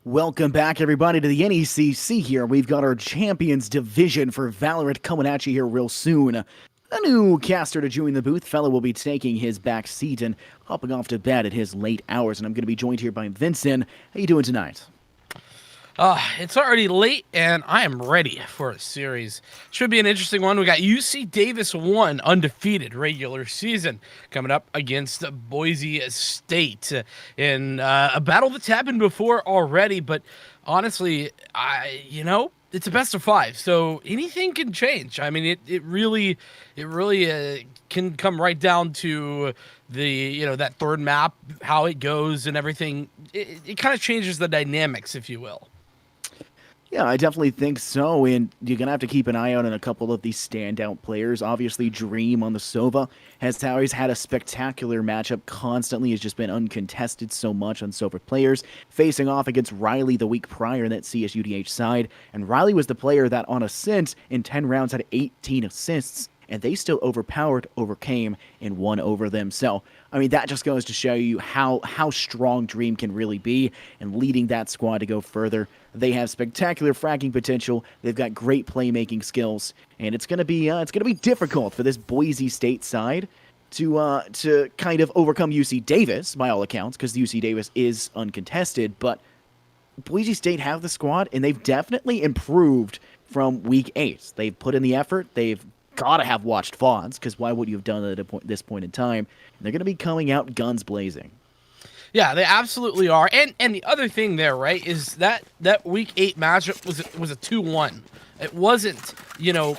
Welcome back, everybody, to the NECC here. We've got our Champions Division for Valorant coming at you here real soon. A new caster to join the booth. Fella will be taking his back seat and hopping off to bed at his late hours. And I'm going to be joined here by Vincent. How you doing tonight? It's already late, and I am ready for a series. Should be an interesting one. We got UC Davis 1, undefeated regular season, coming up against Boise State in a battle that's happened before already. But honestly, it's a best of 5, so anything can change. I mean, it really can come right down to the that third map, how it goes, and everything. It kind of changes the dynamics, if you will. Yeah, I definitely think so, and you're going to have to keep an eye out on a couple of these standout players. Obviously, Dream on the Sova has always had a spectacular matchup constantly. Has just been uncontested so much on Sova players, facing off against Riley the week prior in that CSUDH side, and Riley was the player that on Ascent in 10 rounds had 18 assists, and they still overcame, and won over them. So, I mean, that just goes to show you how strong Dream can really be, and leading that squad to go further. They have spectacular fragging potential. They've got great playmaking skills, and it's gonna be difficult for this Boise State side to kind of overcome UC Davis by all accounts, because UC Davis is uncontested. But Boise State have the squad, and they've definitely improved from week 8. They've put in the effort. They've gotta have watched Fonz, because why would you have done it at this point in time? And they're gonna be coming out guns blazing. Yeah, they absolutely are. And the other thing there, right, is that week 8 matchup was a 2-1. It wasn't,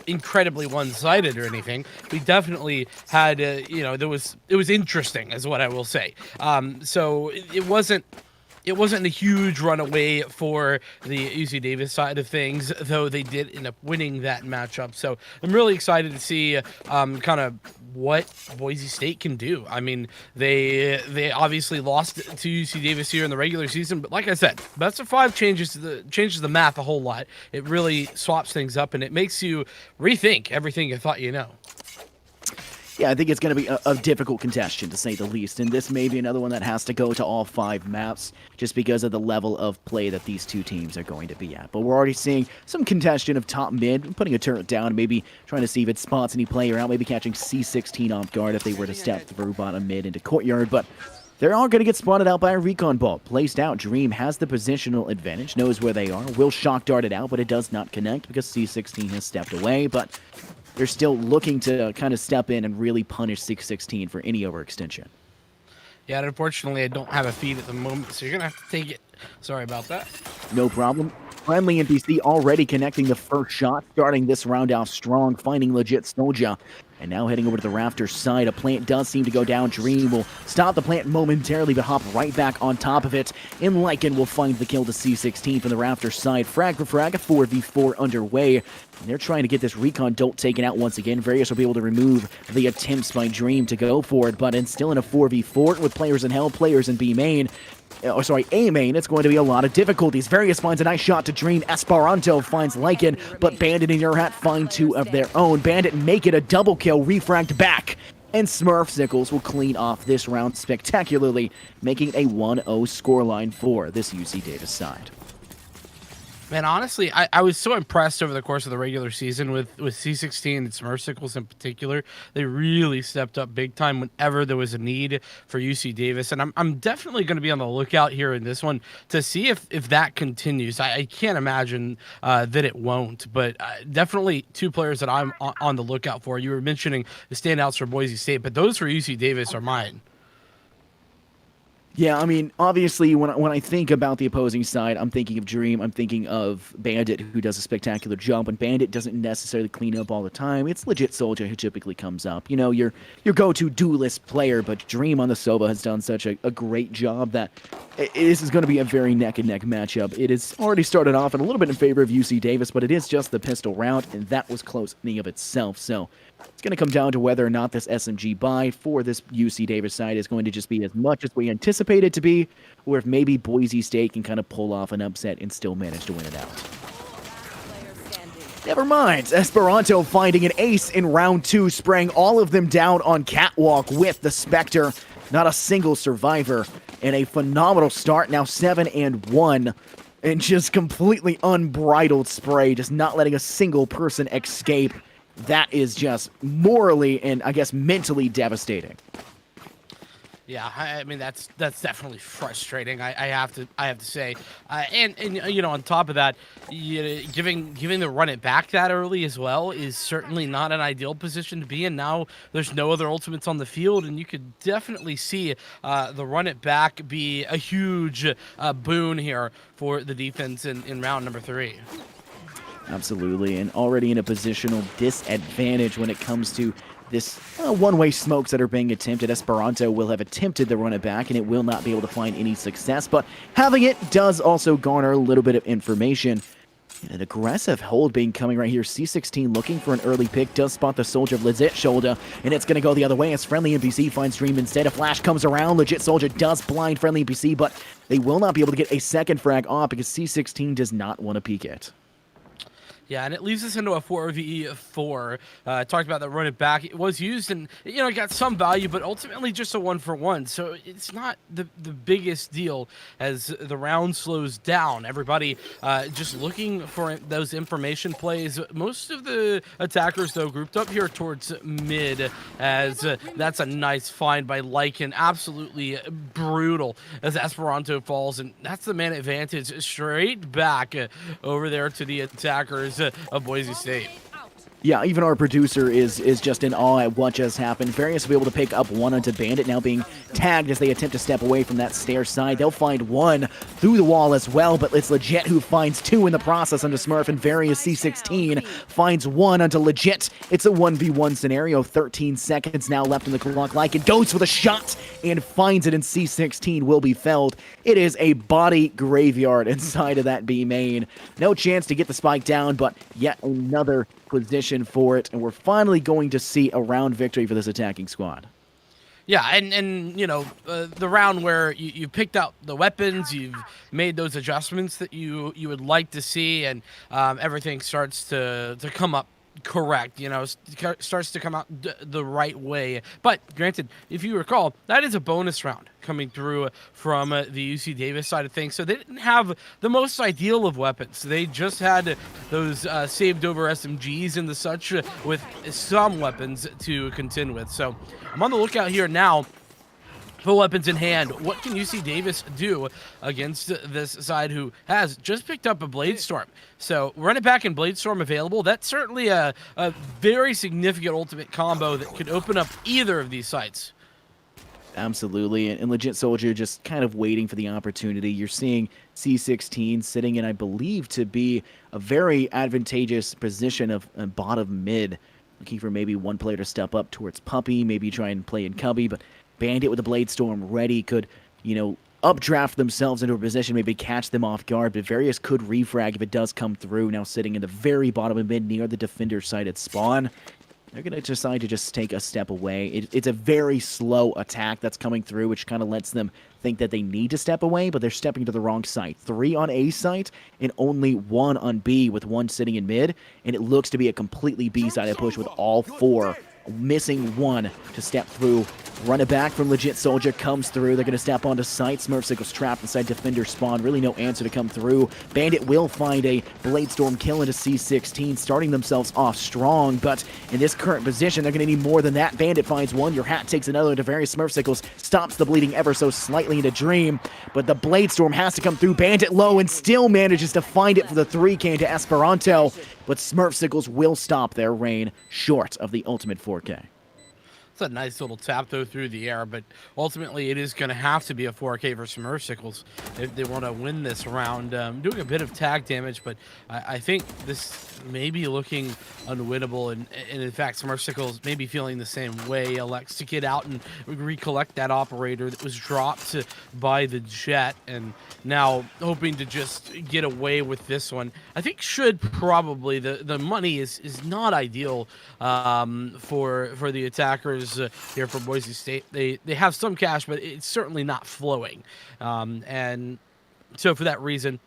incredibly one-sided or anything. We definitely had, it was interesting, is what I will say. So it wasn't a huge runaway for the UC Davis side of things, though they did end up winning that matchup. So I'm really excited to see kind of what Boise State can do. I mean, they obviously lost to UC Davis here in the regular season, but like I said, best of 5 changes the math a whole lot. It really swaps things up, and it makes you rethink everything you thought you know. Yeah, I think it's going to be a difficult contention, to say the least, and this may be another one that has to go to all 5 maps, just because of the level of play that these two teams are going to be at. But we're already seeing some contention of top mid, putting a turret down, maybe trying to see if it spots any player out, maybe catching C16 off guard if they were to step through bottom mid into courtyard, but they're all going to get spotted out by a recon ball. Placed out, Dream has the positional advantage, knows where they are, will shock dart it out, but it does not connect because C16 has stepped away, but they're still looking to kind of step in and really punish 616 for any overextension. Yeah, and unfortunately, I don't have a feed at the moment, so you're going to have to take it. Sorry about that. No problem. Friendly NPC already connecting the first shot, starting this round off strong, finding legit Soldier. And now heading over to the rafters side. A plant does seem to go down. Dream will stop the plant momentarily, but hop right back on top of it. And Lycan will find the kill to C16 from the rafters side. Frag for frag, a 4v4 underway. And they're trying to get this recon dolt taken out once again. Various will be able to remove the attempts by Dream to go for it, but it's still in a 4v4 with players in hell, players in B main. A main, it's going to be a lot of difficulties. Various finds a nice shot to Dream. Esperanto finds Lycan, but Bandit and Your Hat find 2 of their own. Bandit make it a double kill, refragged back. And Smurf Sickles will clean off this round spectacularly, making it a 1-0 scoreline for this UC Davis side. Man, honestly, I was so impressed over the course of the regular season with C16 and Smurfsicles in particular. They really stepped up big time whenever there was a need for UC Davis. And I'm definitely going to be on the lookout here in this one to see if that continues. I can't imagine that it won't, but definitely 2 players that I'm on the lookout for. You were mentioning the standouts for Boise State, but those for UC Davis are mine. Yeah, I mean, obviously, when I think about the opposing side, I'm thinking of Dream, I'm thinking of Bandit, who does a spectacular job, and Bandit doesn't necessarily clean up all the time. It's legit Soldier who typically comes up. You know, your go-to duelist player, but Dream on the Sova has done such a great job that this is going to be a very neck-and-neck matchup. It has already started off in a little bit in favor of UC Davis, but it is just the pistol round, and that was close in of itself, so it's going to come down to whether or not this SMG buy for this UC Davis side is going to just be as much as we anticipate it to be, or if maybe Boise State can kind of pull off an upset and still manage to win it out. Never mind. Esperanto finding an ace in round 2, spraying all of them down on Catwalk with the Spectre. Not a single survivor, and a phenomenal start, now 7-1. and just completely unbridled spray, just not letting a single person escape. That is just morally and I guess mentally devastating. Yeah, I mean that's definitely frustrating. I have to say, and you know, on top of that, giving the run it back that early as well is certainly not an ideal position to be in. Now there's no other ultimates on the field, and you could definitely see the run it back be a huge boon here for the defense in round number 3. Absolutely, and already in a positional disadvantage when it comes to this one-way smokes that are being attempted. Esperanto will have attempted the run it back, and it will not be able to find any success, but having it does also garner a little bit of information. An aggressive hold being coming right here. C16 looking for an early pick, does spot the Soldier of Legit Shoulder, and it's going to go the other way as Friendly NPC finds Dream instead. A flash comes around, Legit Soldier does blind Friendly NPC, but they will not be able to get a second frag off because C16 does not want to peek it. Yeah, and it leaves us into a 4v4. Talked about that run it back. It was used and, you know, it got some value, but ultimately just a 1-for-1. So it's not the biggest deal as the round slows down. Everybody just looking for those information plays. Most of the attackers, though, grouped up here towards mid as that's a nice find by Lycan. Absolutely brutal as Esperanto falls, and that's the man advantage straight back over there to the attackers of Boise State. Yeah, even our producer is just in awe at what just happened. Various will be able to pick up one onto Bandit, now being tagged as they attempt to step away from that stair side. They'll find one through the wall as well, but it's Legit who finds two in the process onto Smurf, and Various C16 finds one onto Legit. It's a 1v1 scenario, 13 seconds now left in the clock. Lycan goes for the shot and finds it, and C16 will be felled. It is a body graveyard inside of that B main. No chance to get the spike down, but yet another position for it, and we're finally going to see a round victory for this attacking squad. Yeah, and you know, the round where you picked out the weapons, you've made those adjustments that you would like to see, and everything starts to come up correct, you know, starts to come out the right way. But granted, if you recall, that is a bonus round coming through from the UC Davis side of things, so they didn't have the most ideal of weapons. They just had those saved over SMGs and the such with some weapons to contend with. So I'm on the lookout here now. Full weapons in hand. What can UC Davis do against this side who has just picked up a Bladestorm? So run it back and Bladestorm available. That's certainly a very significant ultimate combo that could open up either of these sites. Absolutely, and Legit Soldier just kind of waiting for the opportunity. You're seeing C16 sitting in, I believe, to be a very advantageous position of bottom mid, looking for maybe one player to step up towards Puppy, maybe try and play in Cubby, but Bandit with the Bladestorm ready could, you know, updraft themselves into a position, maybe catch them off guard, but Various could refrag if it does come through, now sitting in the very bottom of mid near the defender side at spawn. They're going to decide to just take a step away. It's a very slow attack that's coming through, which kind of lets them think that they need to step away, but they're stepping to the wrong site. 3 on A site and only 1 on B, with 1 sitting in mid, and it looks to be a completely B-sided push with all 4 missing 1 to step through. Run it back from Legit Soldier comes through. They're going to step onto site. Smurfsicle's trapped inside defender spawn. Really no answer to come through. Bandit will find a Bladestorm kill into C16, starting themselves off strong, but in this current position, they're going to need more than that. Bandit finds 1. Your hat takes another into Various. Smurfsicles stops the bleeding ever so slightly into Dream, but the Bladestorm has to come through. Bandit low and still manages to find it for the 3K into Esperanto, but Smurfsicles will stop their reign short of the ultimate 4K. It's a nice little tap, though, through the air, but ultimately it is going to have to be a 4K for Smurfsicles if they want to win this round. Doing a bit of tag damage, but I think this may be looking unwinnable, and in fact, Smurfsicles may be feeling the same way. Elects to get out and recollect that operator that was dropped by the Jet, and now hoping to just get away with this one. I think should probably, the money is not ideal for the attackers here for Boise State. They have some cash, but it's certainly not flowing. And so for that reason,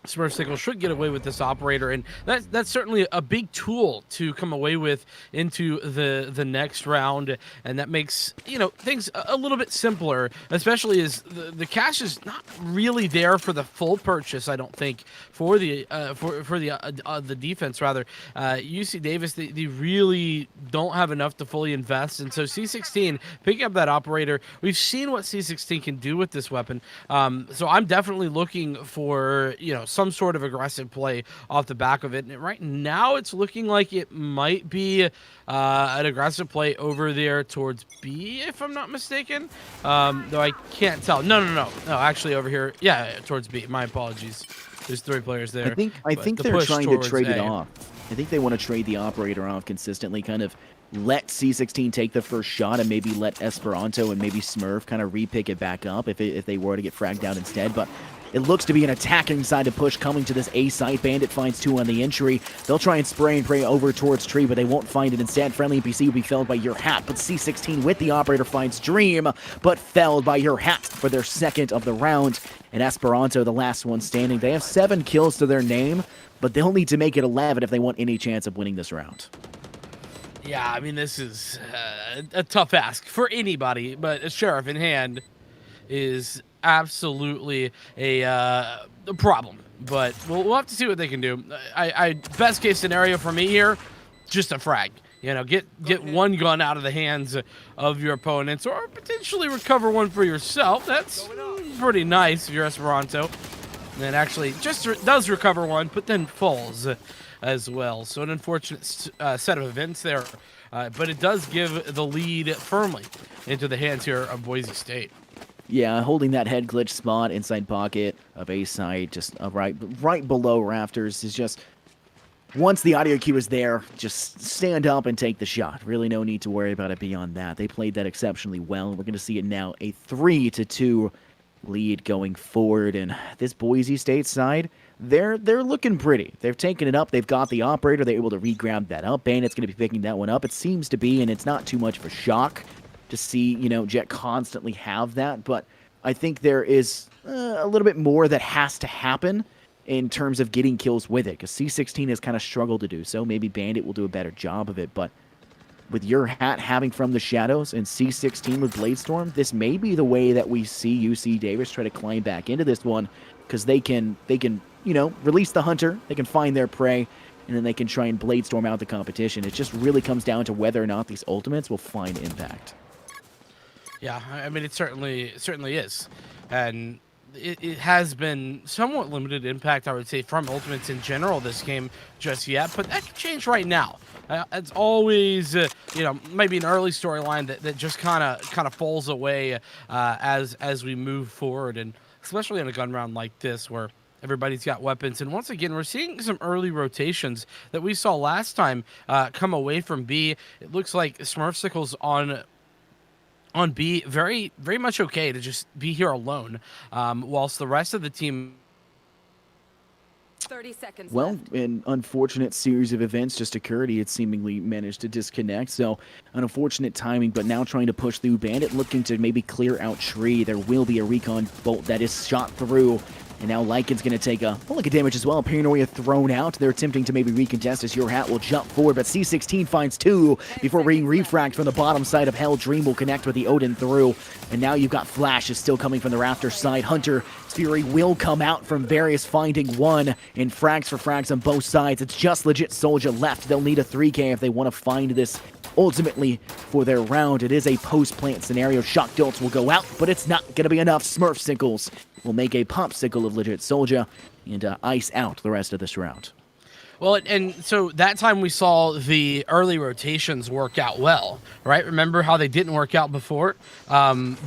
Smurfsicle should get away with this operator, and that's certainly a big tool to come away with into the next round, and that makes things a little bit simpler, especially as the cash is not really there for the full purchase. I don't think for the the defense rather. UC Davis they really don't have enough to fully invest, and so C16 picking up that operator. We've seen what C16 can do with this weapon, so I'm definitely looking for some sort of aggressive play off the back of it. And right now, it's looking like it might be an aggressive play over there towards B, if I'm not mistaken. Though I can't tell. No. Actually, over here. Yeah, towards B. My apologies. There's 3 players there. I think they're trying to trade it off. I think they want to trade the operator off consistently, kind of let C16 take the first shot and maybe let Esperanto and maybe Smurf kind of repick it back up if they were to get fragged out instead. But it looks to be an attacking side to push coming to this A site. Bandit finds 2 on the entry. They'll try and spray and pray over towards Tree, but they won't find it. Instead, friendly NPC will be felled by Your Hat, but C16 with the operator finds Dream, but felled by Your Hat for their second of the round. And Esperanto, the last one standing. They have 7 kills to their name, but they'll need to make it 11 if they want any chance of winning this round. Yeah, I mean, this is a tough ask for anybody, but a sheriff in hand is absolutely a problem. But we'll have to see what they can do. I best case scenario for me here, just a frag. Get one gun out of the hands of your opponents, or potentially recover one for yourself. That's pretty nice if you're Esperanto. And then actually just does recover one, but then falls as well. So an unfortunate set of events there. But it does give the lead firmly into the hands here of Boise State. Yeah, holding that head glitch spot inside pocket of A site, just right below rafters, is just, once the audio cue is there, just stand up and take the shot. Really no need to worry about it beyond that. They played that exceptionally well. We're going to see it now, a 3-2 lead going forward. And this Boise State side, they're looking pretty. They've taken it up. They've got the operator. They're able to re-grab that up. Bandit's going to be picking that one up. It seems to be, and it's not too much of a shock to see, Jet constantly have that. But I think there is a little bit more that has to happen in terms of getting kills with it, because C16 has kind of struggled to do so. Maybe Bandit will do a better job of it, but with Your Hat having From the Shadows and C16 with Bladestorm, this may be the way that we see UC Davis try to climb back into this one, because they can release the hunter, they can find their prey, and then they can try and Bladestorm out the competition. It just really comes down to whether or not these ultimates will find impact. Yeah, I mean, it certainly is. And it has been somewhat limited impact, I would say, from ultimates in general this game just yet, but that could change right now. It's always, maybe an early storyline that just kind of falls away as we move forward, and especially in a gun round like this where everybody's got weapons. And once again, we're seeing some early rotations that we saw last time come away from B. It looks like Smurfsicle's on B, very, very much okay to just be here alone, whilst the rest of the team... 30 seconds Well, left. an unfortunate series of events just occurred. He had seemingly managed to disconnect, so an unfortunate timing, but now trying to push through. Bandit looking to maybe clear out Tree. There will be a recon bolt that is shot through. And now Lycan's going to take a lick of damage as well. Paranoia thrown out. They're attempting to maybe recontest as Your Hat will jump forward, but C16 finds 2 before being refragged from the bottom side of Hell. Dream will connect with the Odin through. And now you've got Flash is still coming from the rafter side. Hunter Fury will come out from various, finding 1 in frags for frags on both sides. It's just legit Soldier left. They'll need a 3K if they want to find this ultimately for their round. It is a post-plant scenario. Shock Dolts will go out, but it's not going to be enough. Smurfsicles will make a popsicle of legit Soldier and ice out the rest of this round. Well, and so that time we saw the early rotations work out well, right? Remember how they didn't work out before?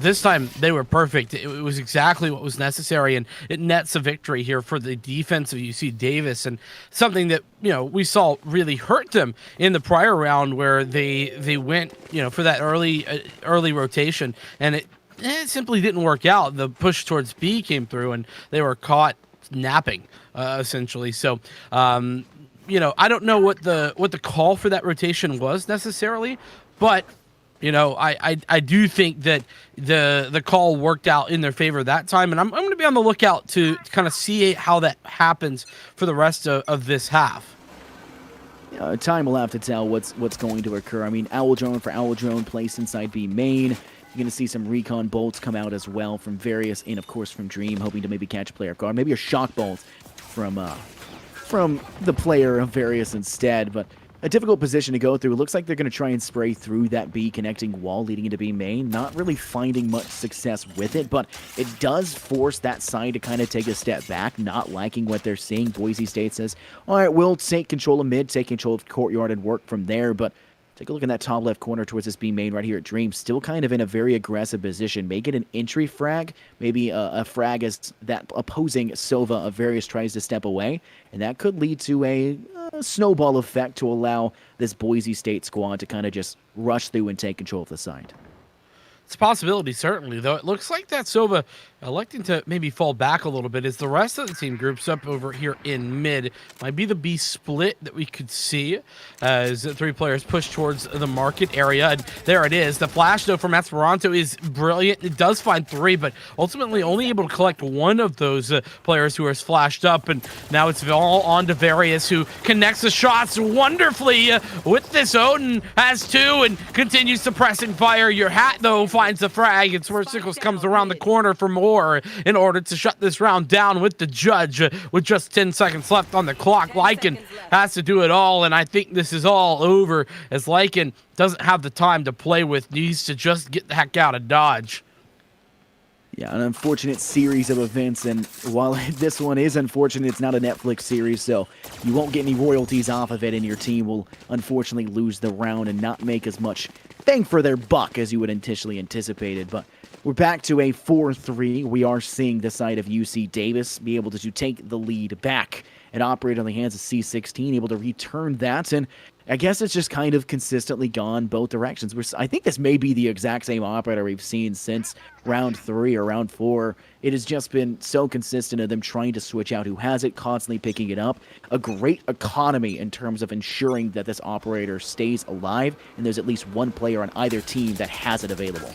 This time they were perfect. It was exactly what was necessary, and it nets a victory here for the defense of UC Davis, and something that we saw really hurt them in the prior round where they went for that early rotation, and it simply didn't work out. The push towards B came through, and they were caught napping essentially. So. I don't know what the call for that rotation was necessarily, but You know, I do think that the call worked out in their favor that time, and I'm going to be on the lookout to kind of see how that happens for the rest of this half. Time will have to tell what's going to occur. I mean, Owl Drone for Owl Drone placed inside B main. You're going to see some recon bolts come out as well from various, and of course from Dream, hoping to maybe catch a player off guard. Maybe a shock bolt from the player of various instead, but a difficult position to go through. It looks like they're going to try and spray through that B connecting wall leading into B main. Not really finding much success with it, but it does force that side to kind of take a step back, not liking what they're seeing. Boise State says, all right, we'll take control of mid, take control of courtyard and work from there, but take a look in that top left corner towards this B main right here at Dream. Still kind of in a very aggressive position. Make it an entry frag. Maybe a frag as that opposing Sova of various tries to step away. And that could lead to a snowball effect to allow this Boise State squad to kind of just rush through and take control of the side. It's a possibility, certainly, though. It looks like that Sova electing to maybe fall back a little bit as the rest of the team groups up over here in mid. Might be the B split that we could see as the three players push towards the market area. And there it is. The flash, though, from Esperanto is brilliant. It does find three, but ultimately only able to collect one of those players who are flashed up. And now it's all on to Various, who connects the shots wonderfully with this. Odin has two and continues suppressing fire. Your hat, though, finds the frag, and Swersickles comes around the corner for more in order to shut this round down with the judge with just 10 seconds left on the clock. Lycan has to do it all, and I think this is all over as Lycan doesn't have the time to play with, needs to just get the heck out of Dodge. Yeah, an unfortunate series of events, and while this one is unfortunate, it's not a Netflix series, so you won't get any royalties off of it, and your team will unfortunately lose the round and not make as much bang for their buck as you would initially anticipated. But we're back to a 4-3. We are seeing the side of UC Davis be able to take the lead back and operate on the hands of C16, able to return that, and I guess it's just kind of consistently gone both directions. I think this may be the exact same operator we've seen since round 3 or round 4. It has just been so consistent of them trying to switch out who has it, constantly picking it up. A great economy in terms of ensuring that this operator stays alive, and there's at least one player on either team that has it available.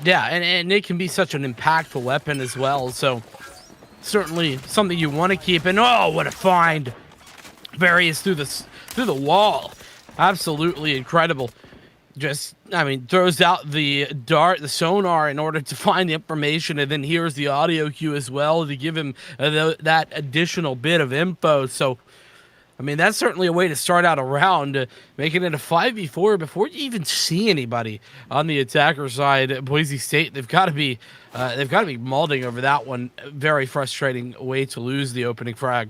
Yeah, and it can be such an impactful weapon as well, so certainly something you want to keep. And oh, what a find! Various through the wall. Absolutely incredible. Just, I mean, throws out the dart, the sonar, in order to find the information, and then here's the audio cue as well to give him that additional bit of info. So, I mean, that's certainly a way to start out a round, making it a 5v4 before you even see anybody on the attacker side. Boise State, they've got to be mauling over that one. Very frustrating way to lose the opening frag.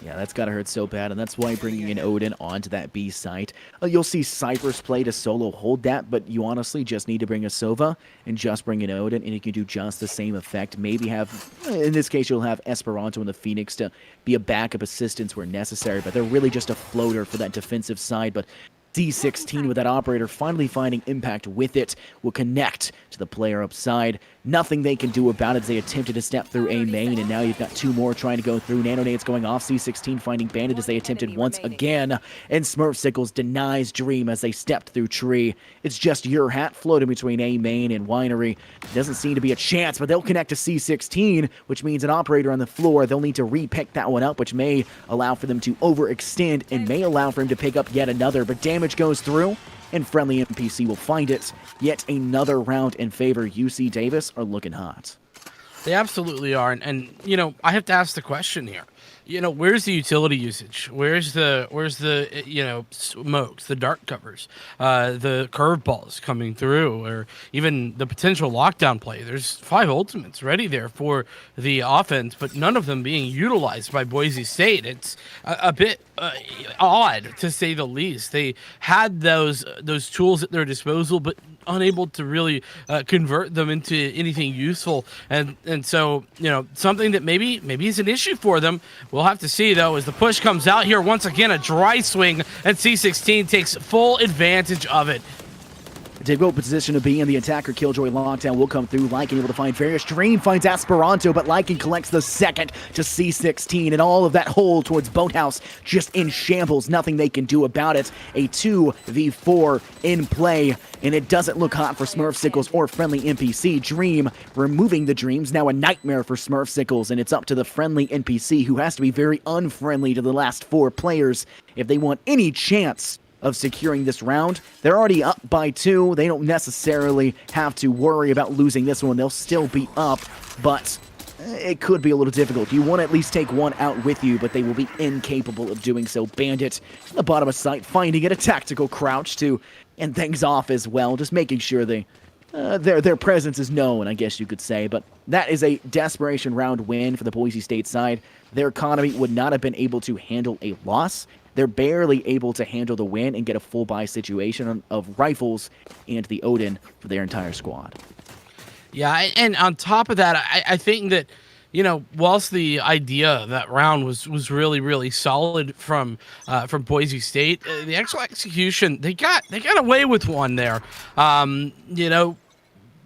Yeah, that's got to hurt so bad, and that's why bringing in Odin onto that B site. You'll see Cypress play to solo hold that, but you honestly just need to bring a Sova and just bring in Odin, and you can do just the same effect. Maybe have, in this case, you'll have Esperanto and the Phoenix to be a backup assistance where necessary, but they're really just a floater for that defensive side. But D16 with that operator finally finding impact with it will connect to the player upside. Nothing they can do about it as they attempted to step through A main, and now you've got two more trying to go through. Nanonades going off, C16 finding Bandit as they attempted once again, and Smurfsickles denies Dream as they stepped through tree. It's just your hat floating between A main and Winery. Doesn't seem to be a chance, but they'll connect to C16, which means an operator on the floor. They'll need to re-pick that one up, which may allow for them to overextend and may allow for him to pick up yet another, but damage goes through, and friendly NPC will find it. Yet another round in favor. UC Davis are looking hot. They absolutely are, and you know, I have to ask the question here. You know, where's the utility usage? Where's the you know, smokes, the dart covers, the curveballs coming through, or even the potential lockdown play? There's 5 ultimates ready there for the offense, but none of them being utilized by Boise State. It's a bit odd, to say the least. They had those tools at their disposal, but unable to really convert them into anything useful, and so, you know, something that maybe is an issue for them. We'll have to see, though, as the push comes out here. Once again, a dry swing, and C16 takes full advantage of it. The difficult position to be in, the attacker Killjoy lockdown will come through. Lycan able to find Various. Dream finds Esperanto, but Lycan collects the second to C16, and all of that hole towards Boathouse just in shambles. Nothing they can do about it. A 2v4 in play, and it doesn't look hot for Smurfsickles or friendly NPC. Dream removing the dreams, now a nightmare for Smurfsickles, and it's up to the friendly NPC, who has to be very unfriendly to the last 4 players if they want any chance of securing this round. They're already up by 2. They don't necessarily have to worry about losing this one. They'll still be up, but it could be a little difficult. You want to at least take one out with you, but they will be incapable of doing so. Bandit, at the bottom of sight, finding it, a tactical crouch to end things off as well, just making sure their presence is known, I guess you could say. But that is a desperation round win for the Boise State side. Their economy would not have been able to handle a loss. They're barely able to handle the win and get a full buy situation of rifles and the Odin for their entire squad. Yeah, and on top of that, I think that, you know, whilst the idea of that round was really, really solid from Boise State, the actual execution, they got away with one there. You know,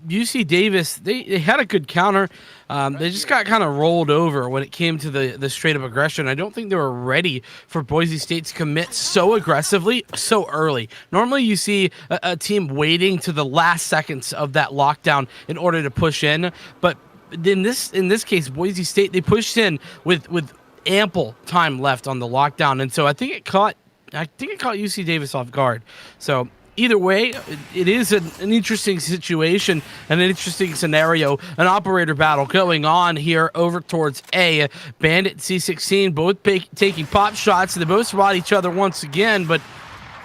UC Davis, they had a good counter. They just got kind of rolled over when it came to the straight up aggression. I don't think they were ready for Boise State to commit so aggressively so early. Normally you see a team waiting to the last seconds of that lockdown in order to push in, but in this case, Boise State, they pushed in with ample time left on the lockdown, and so I think it caught UC Davis off guard. So either way, it is an interesting situation and an interesting scenario. An operator battle going on here over towards A. Bandit, C16, both taking pop shots. They both spot each other once again, but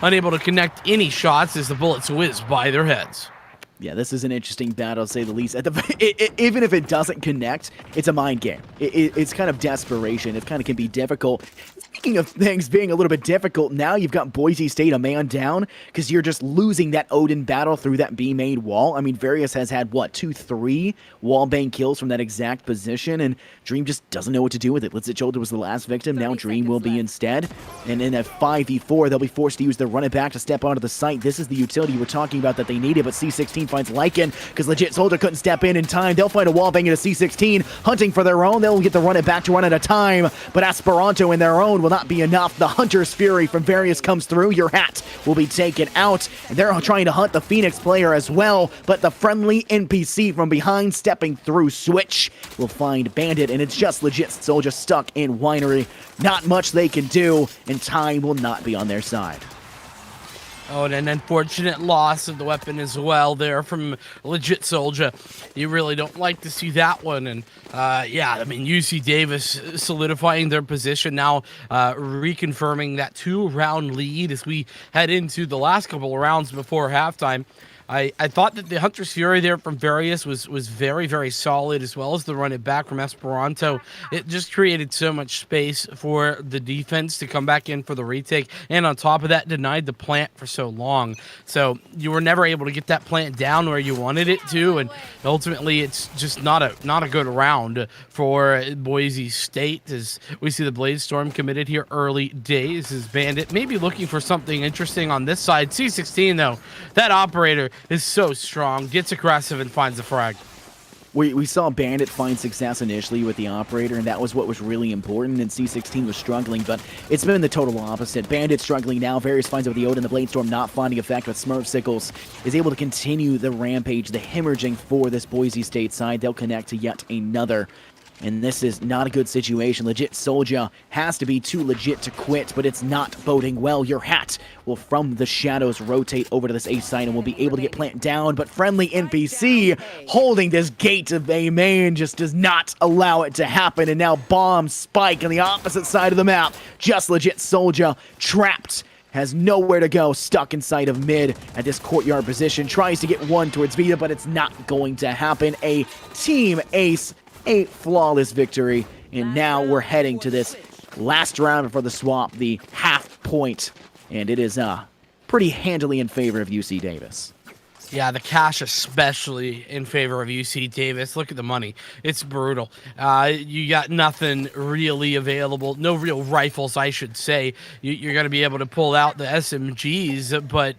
unable to connect any shots as the bullets whiz by their heads. Yeah, this is an interesting battle, to say the least. Even if it doesn't connect, it's a mind game. It's kind of desperation. It kind of can be difficult. Speaking of things being a little bit difficult, now you've got Boise State a man down because you're just losing that Odin battle through that B main wall. I mean, Various has had, what, 2-3 wallbang kills from that exact position, and Dream just doesn't know what to do with it. Legit Shoulder was the last victim. Now Dream will be instead. And in a 5v4, they'll be forced to use their run it back to step onto the site. This is the utility you were talking about that they needed, but C16 finds Lycan because Legit Soldier couldn't step in time. They'll find a wallbang into C16, hunting for their own. They'll get the run it back to run at a time, but Esperanto in their own will not be enough. The Hunter's Fury from Various comes through. Your hat will be taken out. And they're trying to hunt the Phoenix player as well, but the friendly NPC from behind stepping through Switch will find Bandit, and it's just Legit Soldier stuck in Winery. Not much they can do, and time will not be on their side. Oh, and an unfortunate loss of the weapon as well there from Legit Soldier. You really don't like to see that one. And yeah, I mean, UC Davis solidifying their position now, reconfirming that 2-round lead as we head into the last couple of rounds before halftime. I thought that the Hunter's Fury there from Various was very, very solid, as well as the run it back from Esperanto. It just created so much space for the defense to come back in for the retake, and on top of that, denied the plant for so long. So you were never able to get that plant down where you wanted it to, and ultimately it's just not a good round for Boise State, as we see the Bladestorm committed here early days as Bandit maybe looking for something interesting on this side. C16 though, that operator is so strong, gets aggressive and finds the frag. We saw Bandit find success initially with the operator, and that was what was really important, and C16 was struggling, but it's been the total opposite. Bandit struggling now. Various finds out the Odin, the Bladestorm not finding effect, but Smurfsickles is able to continue the rampage, the hemorrhaging for this Boise State side. They'll connect to yet another. And this is not a good situation. Legit Soldier has to be too legit to quit, but it's not boding well. Your hat will, from the shadows, rotate over to this A side and will be able to get plant down, but friendly NPC holding this gate of A main just does not allow it to happen, and now bomb spike on the opposite side of the map. Just Legit Soldier trapped. Has nowhere to go, stuck inside of mid at this courtyard position. Tries to get one towards Vita, but it's not going to happen. A team ace. A flawless victory, and now we're heading to this last round before the swap, the half point, and it is pretty handily in favor of UC Davis. Yeah, the cash especially in favor of UC Davis. Look at the money. It's brutal. You got nothing really available. No real rifles, I should say. You're going to be able to pull out the SMGs, but,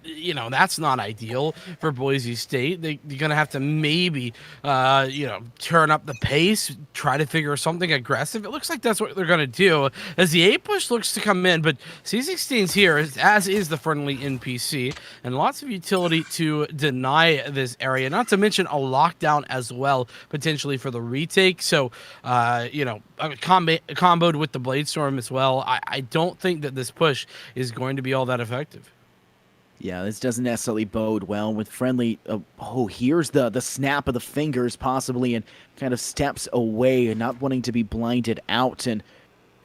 that's not ideal for Boise State. You're going to have to maybe, turn up the pace, try to figure something aggressive. It looks like that's what they're going to do as the A push looks to come in, but C16's here, as is the friendly NPC, and lots of utility to deny this area, not to mention a lockdown as well, potentially for the retake. So, comboed with the Bladestorm as well. I don't think that this push is going to be all that effective. Yeah, this doesn't necessarily bode well with friendly. Here's the snap of the fingers, possibly, and kind of steps away and not wanting to be blinded out. And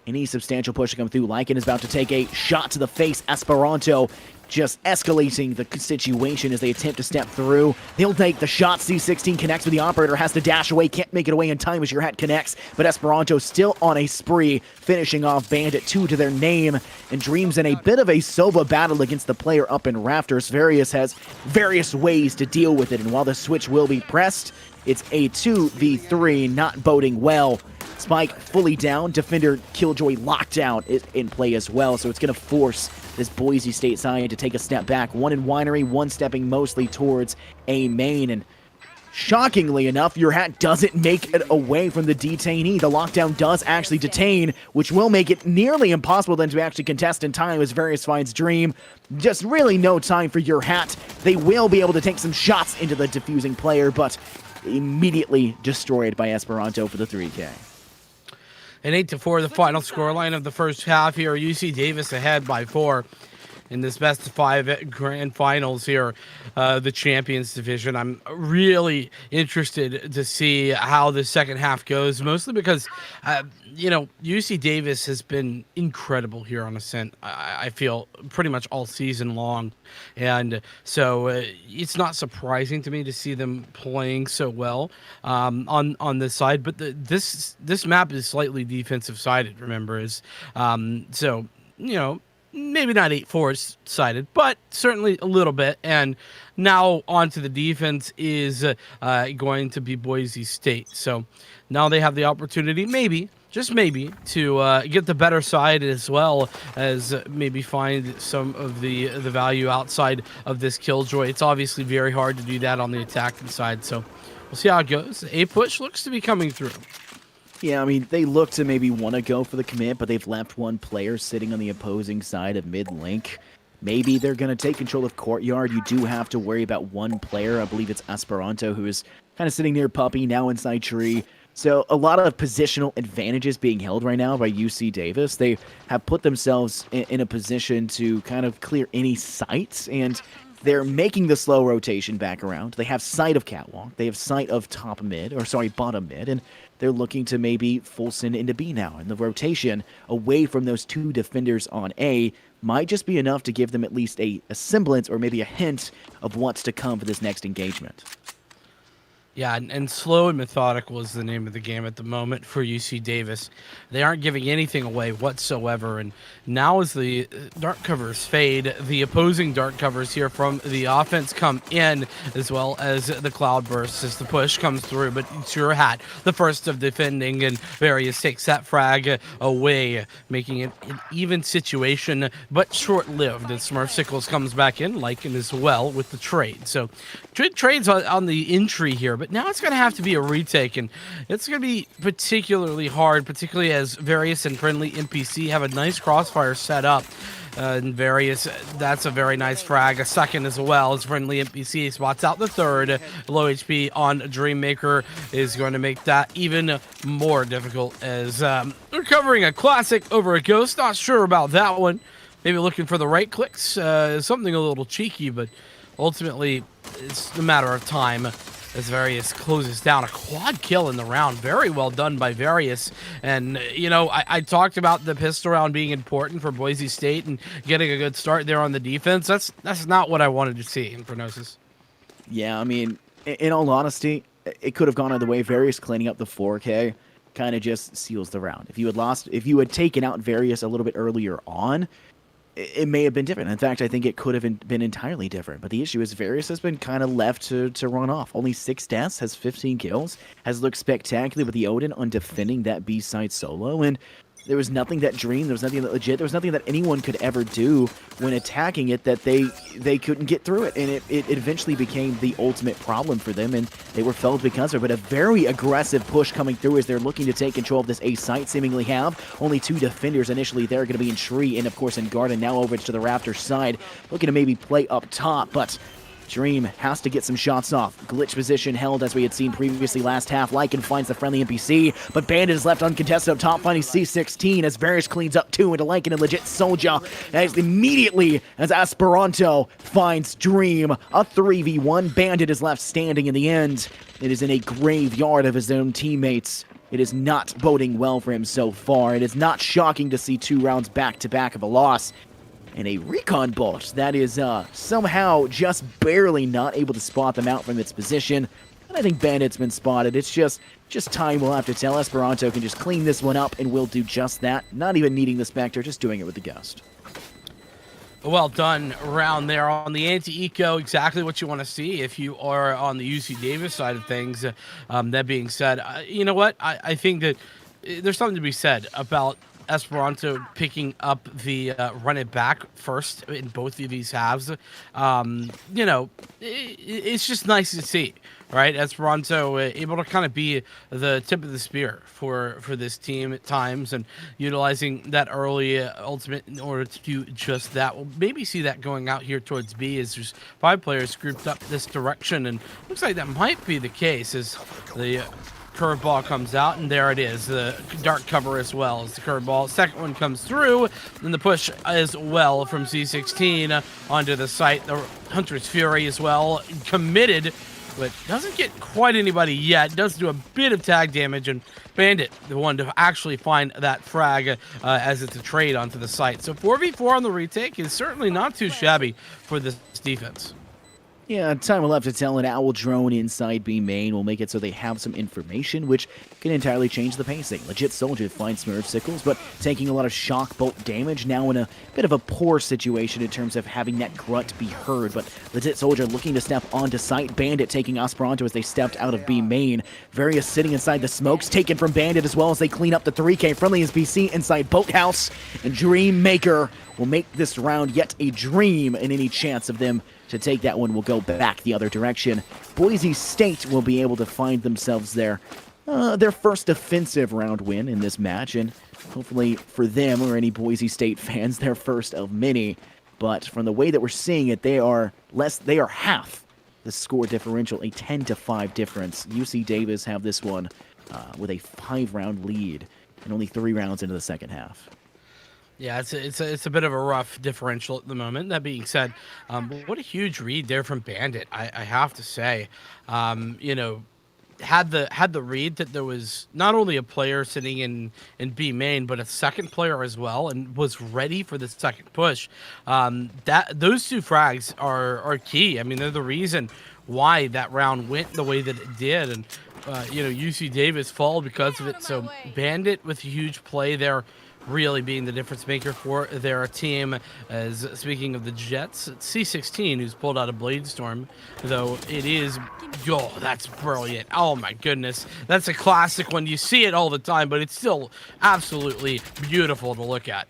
any substantial push to come through. Lycan is about to take a shot to the face. Esperanto just escalating the situation as they attempt to step through. They'll take the shot. C16 connects with the operator, has to dash away, can't make it away in time as your hat connects, but Esperanto still on a spree, finishing off Bandit 2 to their name, and Dreams in a bit of a Sova battle against the player up in Rafters. Various has various ways to deal with it, and while the switch will be pressed, it's a 2v3, not boding well. Spike fully down, Defender Killjoy lockdown is in play as well, so it's going to force this Boise State side to take a step back. One in Winery, one stepping mostly towards A main, and shockingly enough, your hat doesn't make it away from the detainee. The lockdown does actually detain, which will make it nearly impossible then to actually contest in time as Various finds Dream. Just really no time for your hat. They will be able to take some shots into the diffusing player, but immediately destroyed by Esperanto for the 3K. An 8-4, the final scoreline of the first half here. UC Davis ahead by 4 in this best of 5 grand finals here, the Champions Division. I'm really interested to see how the second half goes, mostly because, UC Davis has been incredible here on Ascent, I feel, pretty much all season long. And so it's not surprising to me to see them playing so well on this side. But this map is slightly defensive sided, remember, maybe not 8-4 sided, but certainly a little bit. And now onto the defense is going to be Boise State. So now they have the opportunity, maybe, just maybe, to get the better side as well as maybe find some of the value outside of this Killjoy. It's obviously very hard to do that on the attacking side. So we'll see how it goes. A push looks to be coming through. Yeah, I mean, they look to maybe want to go for the commit, but they've left one player sitting on the opposing side of mid-link. Maybe they're going to take control of Courtyard. You do have to worry about one player. I believe it's Esperanto, who is kind of sitting near Puppy, now inside Tree. So a lot of positional advantages being held right now by UC Davis. They have put themselves in a position to kind of clear any sites, and they're making the slow rotation back around. They have sight of Catwalk. They have sight of bottom mid, and they're looking to maybe full send into B now. And the rotation away from those two defenders on A might just be enough to give them at least a semblance or maybe a hint of what's to come for this next engagement. Yeah, and slow and methodical is the name of the game at the moment for UC Davis. They aren't giving anything away whatsoever, and now as the dark covers fade, the opposing dark covers here from the offense come in, as well as the cloud bursts as the push comes through, but it's your hat, the first of defending, and Various takes that frag away, making it an even situation, but short-lived, as Smurfsicles comes back in, Lycan as well, with the trade. So, trades on the entry here, but now it's going to have to be a retake, and it's going to be particularly hard, particularly as Various and friendly NPC have a nice crossfire set up. And Various, that's a very nice frag. A second as well as friendly NPC spots out the third. Low HP on Dreammaker is going to make that even more difficult as recovering a classic over a ghost. Not sure about that one. Maybe looking for the right clicks. Something a little cheeky, but ultimately it's a matter of time as Various closes down a quad kill in the round. Very well done by Various. And, I talked about the pistol round being important for Boise State and getting a good start there on the defense. That's not what I wanted to see in Prognosis. Yeah, I mean, in all honesty, it could have gone either way. Various cleaning up the 4K kind of just seals the round. If you had taken out Various a little bit earlier on, it may have been different. In fact, I think it could have been entirely different. But the issue is Various has been kind of left to run off. Only 6 deaths, has 15 kills, has looked spectacular with the Odin on defending that B-side solo, and there was nothing that Dream, there was nothing that Legit, there was nothing that anyone could ever do when attacking it that they couldn't get through it. And it eventually became the ultimate problem for them, and they were felled because of it. But a very aggressive push coming through as they're looking to take control of this A site, seemingly have. Only 2 defenders initially there, going to be in Tree and, of course, in Garden. Now over to the Raptor side, looking to maybe play up top, but Dream has to get some shots off. Glitch position held as we had seen previously last half. Lycan finds the friendly NPC, but Bandit is left uncontested up top, finding C16 as Varys cleans up 2 into Lycan and Legit Soldier. As immediately as Esperanto finds Dream, a 3v1. Bandit is left standing in the end. It is in a graveyard of his own teammates. It is not boding well for him so far. It is not shocking to see 2 rounds back-to-back of a loss. And a recon bot that is somehow just barely not able to spot them out from its position. And I think Bandit's been spotted. It's just time will have to tell. Esperanto can just clean this one up and will do just that. Not even needing the Spectre, just doing it with the Ghost. Well done round there on the anti-eco, exactly what you want to see if you are on the UC Davis side of things. That being said, you know what? I think that there's something to be said about Esperanto picking up the run it back first in both of these halves. You know, it's just nice to see, right? Esperanto able to kind of be the tip of the spear for this team at times, and utilizing that early ultimate in order to do just that. We'll maybe see that going out here towards B as there's 5 players grouped up this direction, and looks like that might be the case as the curveball comes out, and there it is, the dark cover as well as the curveball. Second one comes through, and the push as well from C16 onto the site. The Hunter's Fury as well, committed, but doesn't get quite anybody yet. Does do a bit of tag damage, and Bandit, the one to actually find that frag as it's a trade onto the site. So 4v4 on the retake is certainly not too shabby for this defense. Yeah, time will have to tell. An Owl drone inside B main will make it so they have some information, which can entirely change the pacing. Legit Soldier finds Smurf Sickles, but taking a lot of shock bolt damage, now in a bit of a poor situation in terms of having that grunt be heard. But Legit Soldier looking to step onto site. Bandit taking Esperanto as they stepped out of B main. Various sitting inside the smokes, taken from Bandit as well as they clean up the 3K. Friendly is BC inside Boathouse, and Dream Maker will make this round yet a dream, and any chance of them to take that one will go back the other direction. Boise State will be able to find themselves their first defensive round win in this match, and hopefully for them or any Boise State fans, their first of many. But from the way that we're seeing it, they are half the score differential, a 10-5 difference. UC Davis have this one with a 5-round lead and only 3 rounds into the second half. Yeah, it's a bit of a rough differential at the moment. That being said, what a huge read there from Bandit. I have to say, you know, had the read that there was not only a player sitting in B main, but a second player as well, and was ready for the second push. That those 2 frags are key. I mean, they're the reason why that round went the way that it did, and you know, UC Davis fall because of it. So Bandit with a huge play there, really being the difference maker for their team. As speaking of the Jets, it's C16 who's pulled out a Blade Storm, though it is, oh, that's brilliant. Oh my goodness, that's a classic one. You see it all the time, but it's still absolutely beautiful to look at.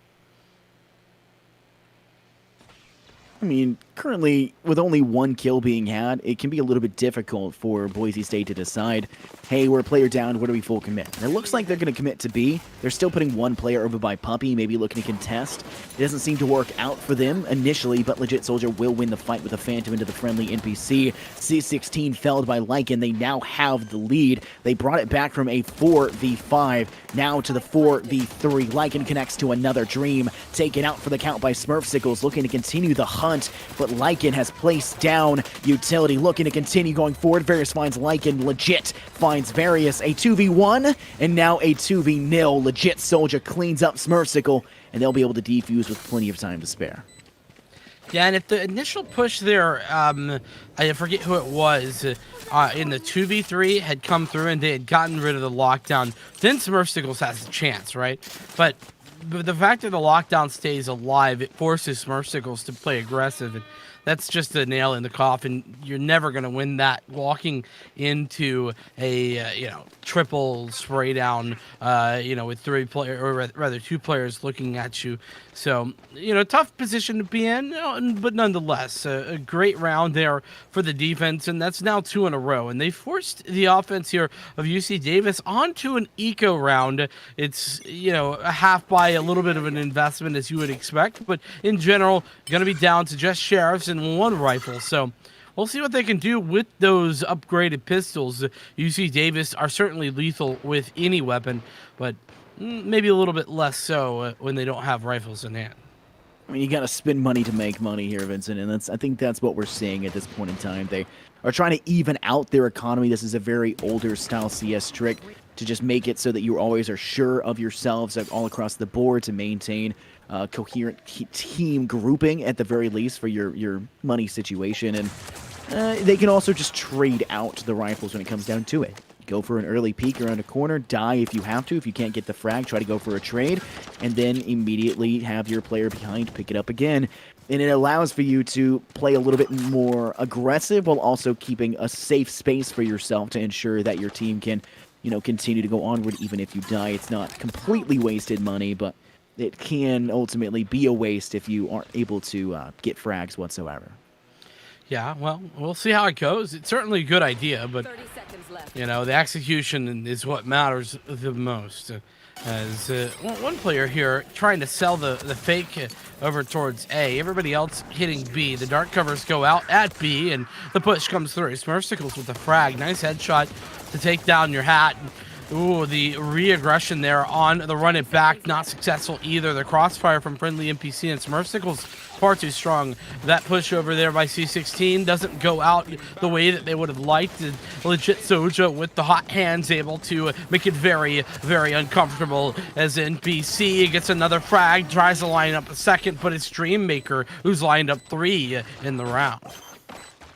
I mean, currently, with only 1 kill being had, it can be a little bit difficult for Boise State to decide, hey, we're a player down, where do we full commit? And it looks like they're going to commit to B. They're still putting 1 player over by Puppy, maybe looking to contest. It doesn't seem to work out for them initially, but Legit Soldier will win the fight with a Phantom into the friendly NPC. C16 felled by Lycan. They now have the lead. They brought it back from a 4v5, now to the 4v3. Lycan connects to another Dream, taken out for the count by Smurf Sickles, looking to continue the hunt, but Lycan has placed down Utility, looking to continue going forward. Various finds Lycan, Legit finds Various, a 2v1, and now a 2v0. Legit Soldier cleans up Smurfsicle, and they'll be able to defuse with plenty of time to spare. Yeah, and if the initial push there, I forget who it was, in the 2v3 had come through and they had gotten rid of the lockdown, then Smurfsicles has a chance, right? But the fact that the lockdown stays alive, it forces Smurfsicles to play aggressive, and that's just a nail in the coffin. You're never going to win that walking into a triple spray down, with rather two players looking at you. So tough position to be in, but nonetheless, a great round there for the defense, and that's now 2 in a row. And they forced the offense here of UC Davis onto an eco round. It's a half by a little bit of an investment as you would expect, but in general, going to be down to just sheriffs and 1 rifle. So we'll see what they can do with those upgraded pistols. UC Davis are certainly lethal with any weapon, but maybe a little bit less so when they don't have rifles in hand. I mean, you got to spend money to make money here, Vincent, and I think that's what we're seeing at this point in time. They are trying to even out their economy. This is a very older style CS trick to just make it so that you always are sure of yourselves all across the board to maintain coherent team grouping at the very least for your money situation. And they can also just trade out the rifles when it comes down to it. Go for an early peek around a corner, die if you have to. If you can't get the frag, try to go for a trade, and then immediately have your player behind pick it up again. And it allows for you to play a little bit more aggressive while also keeping a safe space for yourself to ensure that your team can, continue to go onward even if you die. It's not completely wasted money, but it can ultimately be a waste if you aren't able to get frags whatsoever. Yeah, well, we'll see how it goes. It's certainly a good idea, but 30 seconds left. the execution is what matters the most. As one player here trying to sell the fake over towards A, everybody else hitting B. The dark covers go out at B, and the push comes through. Smurfsicles with the frag. Nice headshot to take down your hat. Ooh, the re-aggression there on the run it back, not successful either. The crossfire from friendly NPC and Smurfsicles far too strong. That push over there by C16 doesn't go out the way that they would have liked. And legit Soja with the hot hands able to make it very, very uncomfortable as NPC gets another frag, tries to line up a second, but it's Dreammaker who's lined up 3 in the round.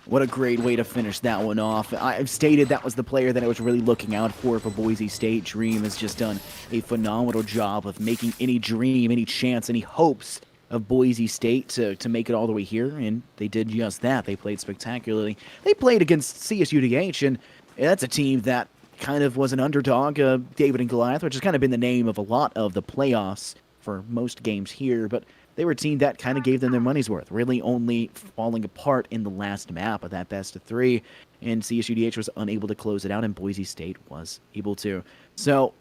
What a great way to finish that one off. I've stated that was the player that I was really looking out for Boise State. Dream has just done a phenomenal job of making any dream, any chance, any hopes of Boise State to make it all the way here, and they did just that. They played spectacularly. They played against CSUDH, and that's a team that kind of was an underdog, David and Goliath, which has kind of been the name of a lot of the playoffs for most games here, but they were a team that kind of gave them their money's worth, really only falling apart in the last map of that best of 3, and CSUDH was unable to close it out, and Boise State was able to. So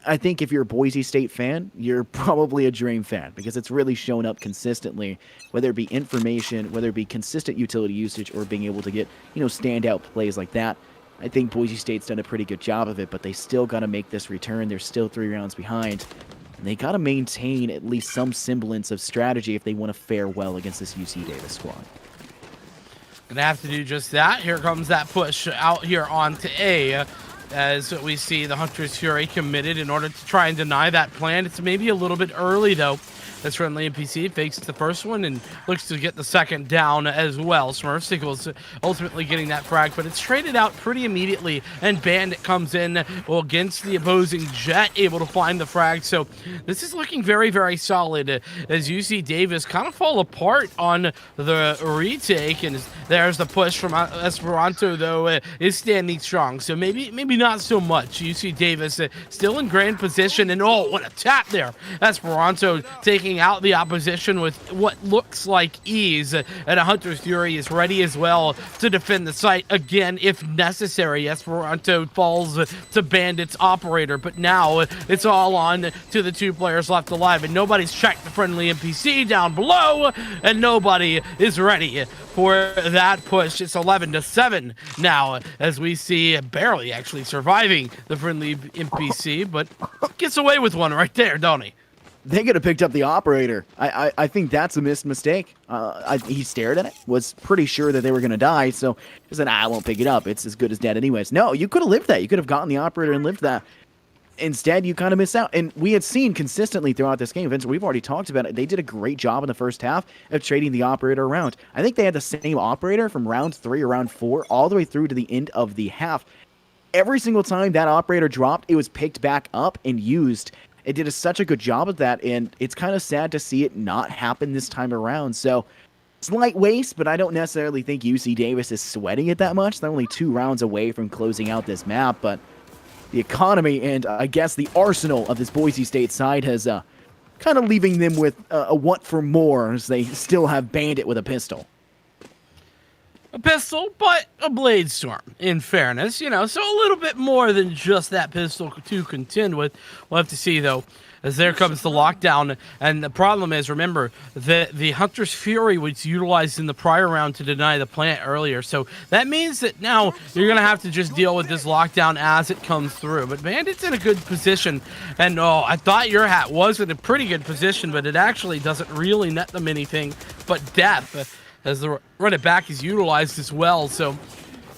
I think if you're a Boise State fan, you're probably a Dream fan, because it's really shown up consistently, whether it be information, whether it be consistent utility usage, or being able to get, standout plays like that. I think Boise State's done a pretty good job of it, but they still got to make this return. They're still 3 rounds behind. And they got to maintain at least some semblance of strategy if they want to fare well against this UC Davis squad. Gonna have to do just that. Here comes that push out here onto A. As we see the Hunter's Fury committed in order to try and deny that plan. It's maybe a little bit early, though. This friendly NPC fakes the first one and looks to get the second down as well. Smurfsicles ultimately getting that frag, but it's traded out pretty immediately, and Bandit comes in against the opposing Jet, able to find the frag. So this is looking very, very solid as UC Davis kind of fall apart on the retake, and there's the push from Esperanto, though, is standing strong. So maybe not so much. UC Davis still in grand position, and oh, what a tap there. Esperanto taking out the opposition with what looks like ease, and a Hunter's Fury is ready as well to defend the site again if necessary. Esperanto falls to Bandit's operator, but now it's all on to the 2 players left alive, and nobody's checked the friendly NPC down below, and nobody is ready for that push. It's 11-7 now, as we see barely actually surviving the friendly NPC, but gets away with one right there, don't he? They could have picked up the operator. I think that's a missed mistake. He stared at it, was pretty sure that they were going to die, so he said, I won't pick it up. It's as good as dead anyways. No, you could have lived that. You could have gotten the operator and lived that. Instead, you kind of miss out. And we had seen consistently throughout this game, Vince, we've already talked about it, they did a great job in the first half of trading the operator around. I think they had the same operator from round 3 or round 4 all the way through to the end of the half. Every single time that operator dropped, it was picked back up and used. it did such a good job of that, and it's kind of sad to see it not happen this time around. So slight waste, but I don't necessarily think UC Davis is sweating it that much. They're only 2 rounds away from closing out this map, but the economy and I guess the arsenal of this Boise State side has kind of leaving them with a want for more, as they still have Bandit with a pistol. A pistol, but a blade storm, in fairness, you know, so a little bit more than just that pistol to contend with. We'll have to see, though, as there comes the lockdown. And the problem is, remember, the Hunter's Fury was utilized in the prior round to deny the plant earlier. So that means that now you're going to have to just deal with this lockdown as it comes through. But Bandit's in a good position. And, oh, I thought your hat was in a pretty good position, but it actually doesn't really net them anything but death, as the run it back is utilized as well. So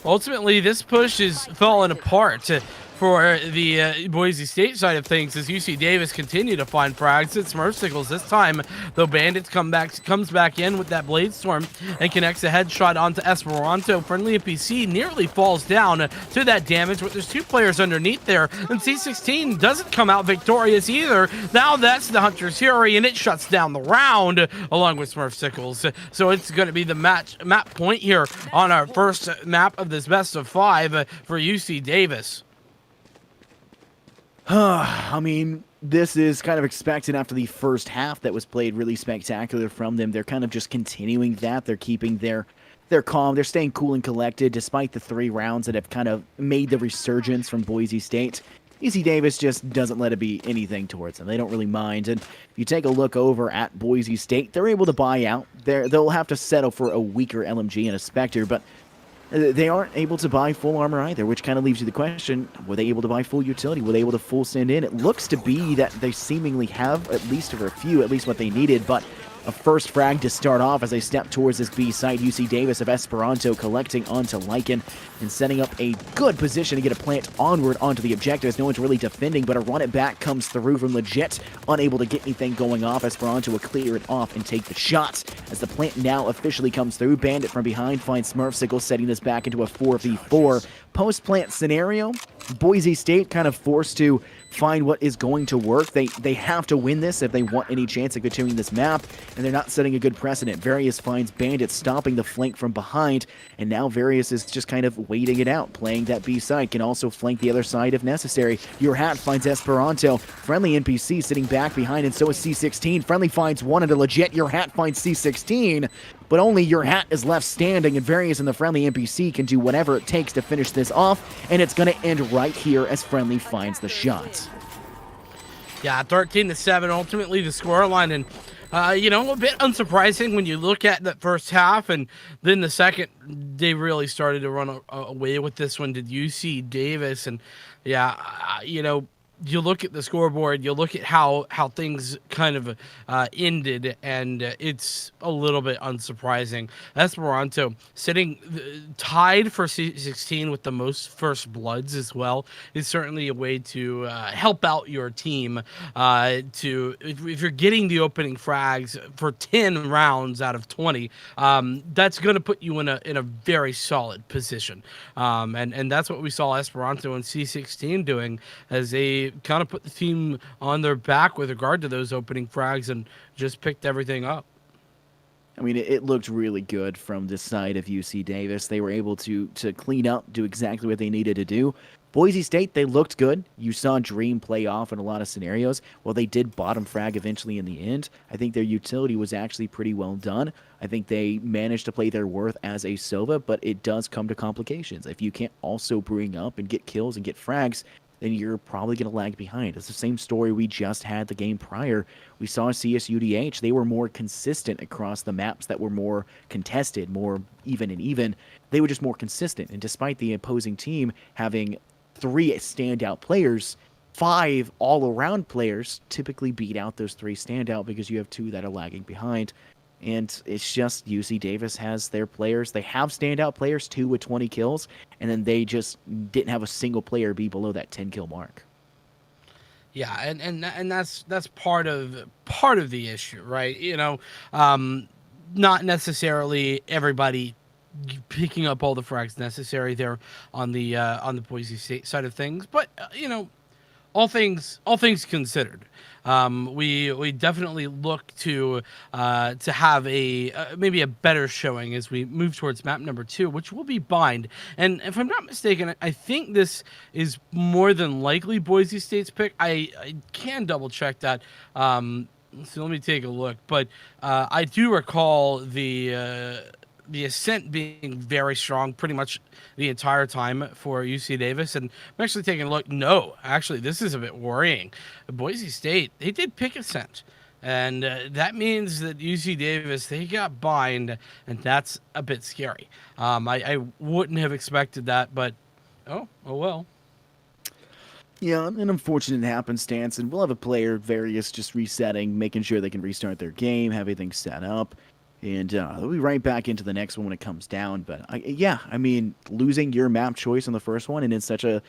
ultimately, this push is falling apart for the Boise State side of things, as UC Davis continue to find frags. It's Smurfsicles this time, though. Bandits comes back in with that blade storm and connects a headshot onto Esperanto. Friendly NPC nearly falls down to that damage, but there's 2 players underneath there, and C16 doesn't come out victorious either. Now that's the Hunter's Fury, and it shuts down the round along with Smurfsicles. So it's going to be the map point here on our first map of this best of 5 for UC Davis. I mean, this is kind of expected after the first half that was played really spectacular from them. They're kind of just continuing that. They're keeping their calm. They're staying cool and collected despite the 3 rounds that have kind of made the resurgence from Boise State. UC Davis just doesn't let it be anything towards them. They don't really mind. And if you take a look over at Boise State, they're able to buy out. They'll have to settle for a weaker LMG and a Spectre, but they aren't able to buy full armor either, which kind of leaves you the question, were they able to buy full utility? Were they able to full send in? It looks to be that they seemingly have, at least for a few, at least what they needed, but a first frag to start off as they step towards this B site. UC Davis of Esperanto collecting onto Lycan and setting up a good position to get a plant onward onto the objectives. No one's really defending, but a run it back comes through from Legit, unable to get anything going off. Esperanto will clear it off and take the shots as the plant now officially comes through. Bandit from behind finds Smurfsicle, setting this back into a 4v4 post-plant scenario. Boise State kind of forced to find what is going to work. They have to win this if they want any chance of continuing this map, and they're not setting a good precedent. Various finds Bandit stopping the flank from behind, and now Various is just kind of waiting it out, playing that B side, can also flank the other side if necessary. Your Hat finds Esperanto. Friendly NPC sitting back behind, and so is C16. Friendly finds one into Legit. Your Hat finds C16, but only Your Hat is left standing, and Various and the Friendly NPC can do whatever it takes to finish this off, and it's going to end right here as Friendly finds the shot. Yeah, 13-7, ultimately the scoreline, and you know, a bit unsurprising when you look at the first half, and then the second, they really started to run away with this one. Did UC Davis, and yeah, you know, you look at the scoreboard, you look at how things kind of ended, and it's a little bit unsurprising. Esperanto sitting tied for C16 with the most first bloods as well is certainly a way to help out your team. If you're getting the opening frags for 10 rounds out of 20, that's going to put you in a very solid position. And that's what we saw Esperanto and C16 doing, as they kind of put the team on their back with regard to those opening frags and just picked everything up. I mean, it looked really good from this side of UC Davis. They were able to clean up, do exactly what they needed to do. Boise State, they looked good. You saw Dream play off in a lot of scenarios. Well, they did bottom frag eventually in the end. I think their utility was actually pretty well done. I think they managed to play their worth as a Sova, but it does come to complications. If you can't also bring up and get kills and get frags, then you're probably going to lag behind. It's the same story we just had the game prior. We saw CSUDH. They were more consistent across the maps that were more contested, more even and even. They were just more consistent. And despite the opposing team having 3 standout players, 5 all-around players typically beat out those 3 standout because you have 2 that are lagging behind. And it's just UC Davis has their players. They have standout players, 2 with 20 kills, and then they just didn't have a single player be below that 10-kill mark. Yeah, and that's part of the issue, right? You know, not necessarily everybody picking up all the frags necessary there on the Boise State side of things, but you know, all things considered, we definitely look to have a maybe a better showing as we move towards map number 2, which will be Bind. And if I'm not mistaken, I think this is more than likely Boise State's pick. I can double check that. So let me take a look, but I do recall the ascent being very strong pretty much the entire time for UC Davis. And I'm actually taking a look. No, actually, this is a bit worrying. Boise State, they did pick ascent. And that means that UC Davis, they got Bind, and that's a bit scary. I wouldn't have expected that, but oh well. Yeah, an unfortunate happenstance, and we'll have a player various just resetting, making sure they can restart their game, have everything set up, and they'll be right back into the next one when it comes down. But yeah, I mean, losing your map choice on the first one and in such a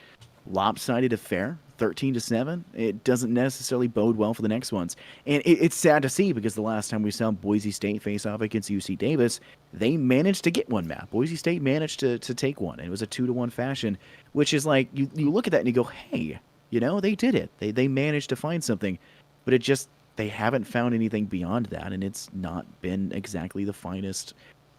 lopsided affair, 13-7, it doesn't necessarily bode well for the next ones. And it's sad to see because the last time we saw Boise State face off against UC Davis, they managed to get one map. Boise State managed to take one, and it was a 2-1 fashion, which is like, you look at that and you go, hey, they did it. They managed to find something, but they haven't found anything beyond that, and it's not been exactly the finest.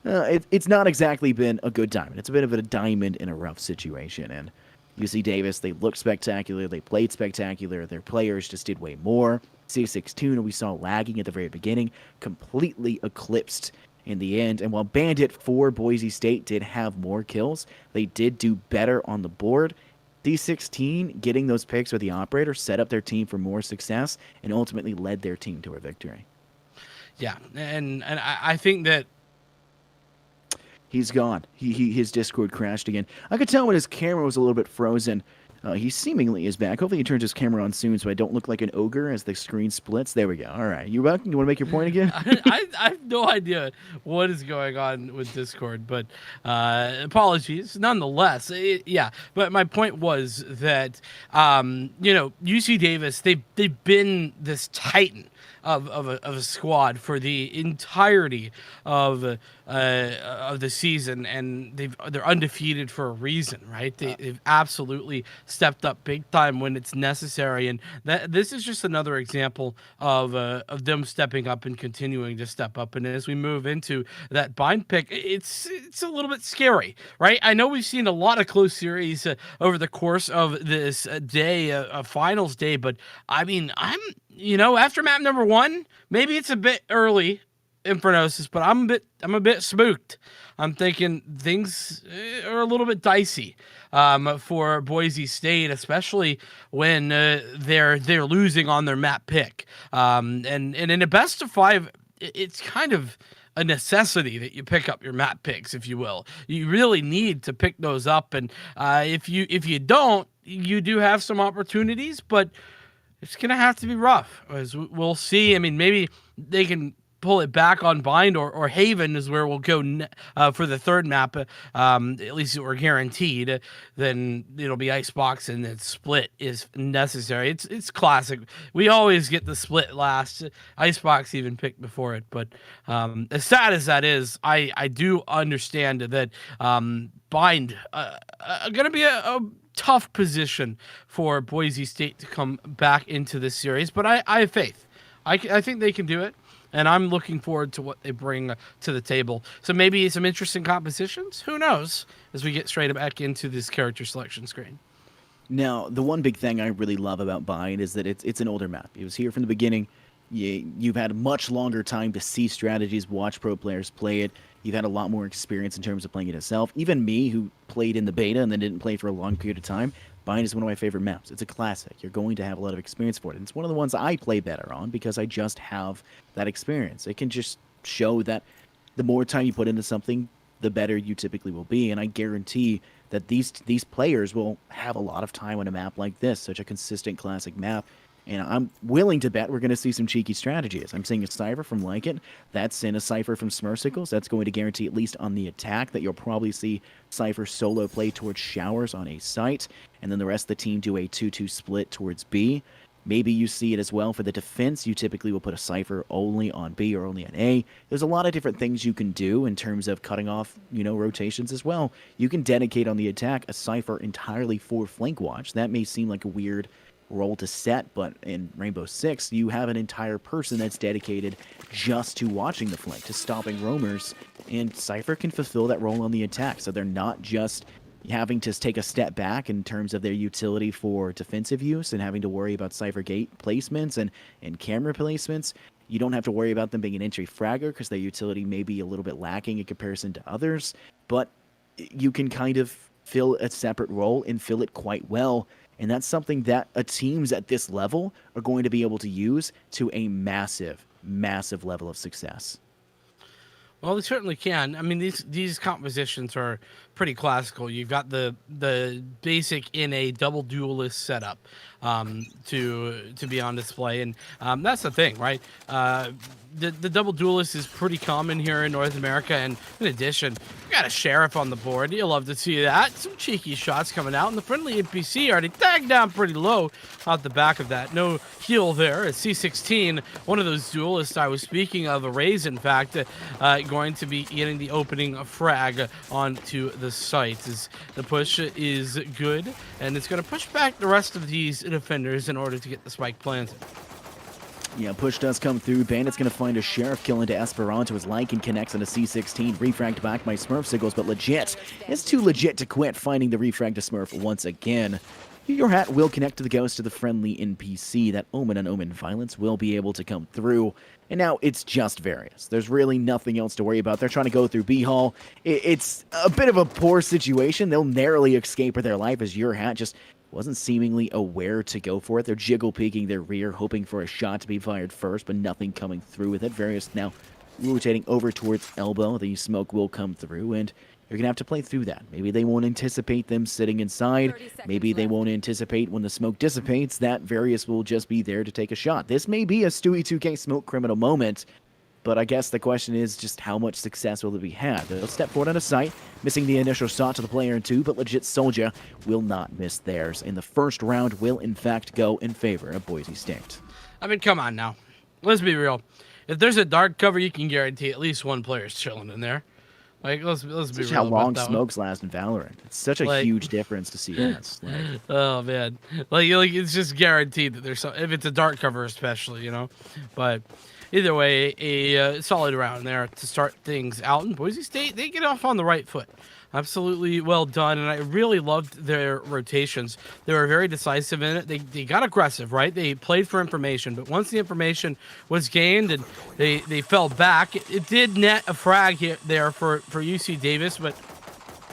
It's not exactly been a good diamond. It's a bit of a diamond in a rough situation, and UC Davis, they looked spectacular, they played spectacular, their players just did way more. C6 we saw lagging at the very beginning, completely eclipsed in the end. And while Bandit for Boise State did have more kills, they did do better on the board. D16 getting those picks with the operator set up their team for more success and ultimately led their team to a victory. Yeah, and I think that he's gone. His Discord crashed again. I could tell when his camera was a little bit frozen. He seemingly is back. Hopefully he turns his camera on soon so I don't look like an ogre as the screen splits. There we go. All right. You back? You want to make your point again? I have no idea what is going on with Discord, but apologies nonetheless. Yeah, but my point was that UC Davis, they've been this titan of a squad for the entirety of the season, and they're undefeated for a reason, right? They've absolutely stepped up big time when it's necessary, and this is just another example of them stepping up and continuing to step up. And as we move into that Bind pick, it's a little bit scary, right? I know we've seen a lot of close series over the course of this day, a finals day, but I mean, after map number 1, maybe it's a bit early, Infernosis, but I'm a bit spooked. I'm thinking things are a little bit dicey for Boise State, especially when they're losing on their map pick. And in a best of 5, it's kind of a necessity that you pick up your map picks, if you will. You really need to pick those up, and if you don't, you do have some opportunities, but it's going to have to be rough, as we'll see. I mean, maybe they can pull it back on Bind, or Haven is where we'll go for the third map. At least we're guaranteed. Then it'll be Icebox, and then Split is necessary. It's classic. We always get the Split last. Icebox even picked before it. But as sad as that is, I do understand that Bind going to be a tough position for Boise State to come back into this series, but I have faith. I think they can do it, and I'm looking forward to what they bring to the table. So maybe some interesting compositions. Who knows? As we get straight back into this character selection screen. Now, the one big thing I really love about Bind is that it's an older map. It was here from the beginning. You've had a much longer time to see strategies, watch pro players play it. You've had a lot more experience in terms of playing it itself. Even me, who played in the beta and then didn't play for a long period of time, Bind is one of my favorite maps. It's a classic. You're going to have a lot of experience for it. And it's one of the ones I play better on because I just have that experience. It can just show that the more time you put into something, the better you typically will be. And I guarantee that these players will have a lot of time on a map like this, such a consistent classic map. And I'm willing to bet we're going to see some cheeky strategies. I'm seeing a Cypher from Like It. That's in a Cypher from Smurfsicles. That's going to guarantee, at least on the attack, that you'll probably see Cypher solo play towards Showers on A site, and then the rest of the team do a 2-2 split towards B. Maybe you see it as well for the defense. You typically will put a Cypher only on B or only on A. There's a lot of different things you can do in terms of cutting off, rotations as well. You can dedicate on the attack a Cypher entirely for flank watch. That may seem like a weird role to set, but in Rainbow Six, you have an entire person that's dedicated just to watching the flank, to stopping roamers, and Cypher can fulfill that role on the attack. So they're not just having to take a step back in terms of their utility for defensive use and having to worry about Cypher gate placements and camera placements. You don't have to worry about them being an entry fragger because their utility may be a little bit lacking in comparison to others, but you can kind of fill a separate role and fill it quite well. And that's something that teams at this level are going to be able to use to a massive, massive level of success. Well, they certainly can. I mean, these compositions are pretty classical. You've got the basic in a double duelist setup to be on display, and that's the thing, right? The double duelist is pretty common here in North America, and in addition, we got a sheriff on the board. You'll love to see that. Some cheeky shots coming out, and the friendly NPC already tagged down pretty low out the back of that. No heal there. At C16, one of those duelists I was speaking of, a Raze, in fact, going to be getting the opening frag onto the site. As the push is good, and it's going to push back the rest of these defenders in order to get the spike planted. Yeah, push does come through. Bandit's going to find a sheriff kill into Esperanto as Lycan connects on a C16. Refragged back by Smurf Siggles, but legit. It's too legit to quit, finding the refrag to Smurf once again. Your hat will connect to the ghost of the friendly NPC. That Omen on Omen violence will be able to come through. And now it's just Various. There's really nothing else to worry about. They're trying to go through B-Hall. It's a bit of a poor situation. They'll narrowly escape with their life as Your hat just wasn't seemingly aware to go for it. They're jiggle peeking their rear, hoping for a shot to be fired first, but nothing coming through with it. Various now rotating over towards Elbow. The smoke will come through, and you're going to have to play through that. Maybe they won't anticipate them sitting inside. Maybe they won't anticipate when the smoke dissipates that Various will just be there to take a shot. This may be a Stewie 2K smoke criminal moment, but I guess the question is just how much success will it be had? They'll step forward on a sight, missing the initial shot to the player in two, but Legit Soldier will not miss theirs. And the first round will, in fact, go in favor of Boise State. I mean, come on now. Let's be real. If there's a dark cover, you can guarantee at least one player's chilling in there. Like, let's be real. How long about that smokes last in Valorant. It's such a huge difference to see that. Oh, man. Like, it's just guaranteed that there's some, if it's a dark cover especially, you know. But either way, a solid round there to start things out. And Boise State, they get off on the right foot. Absolutely well done, and I really loved their rotations. They were very decisive in it. They got aggressive, right? They played for information, but once the information was gained and they fell back, it did net a frag here there for UC Davis, but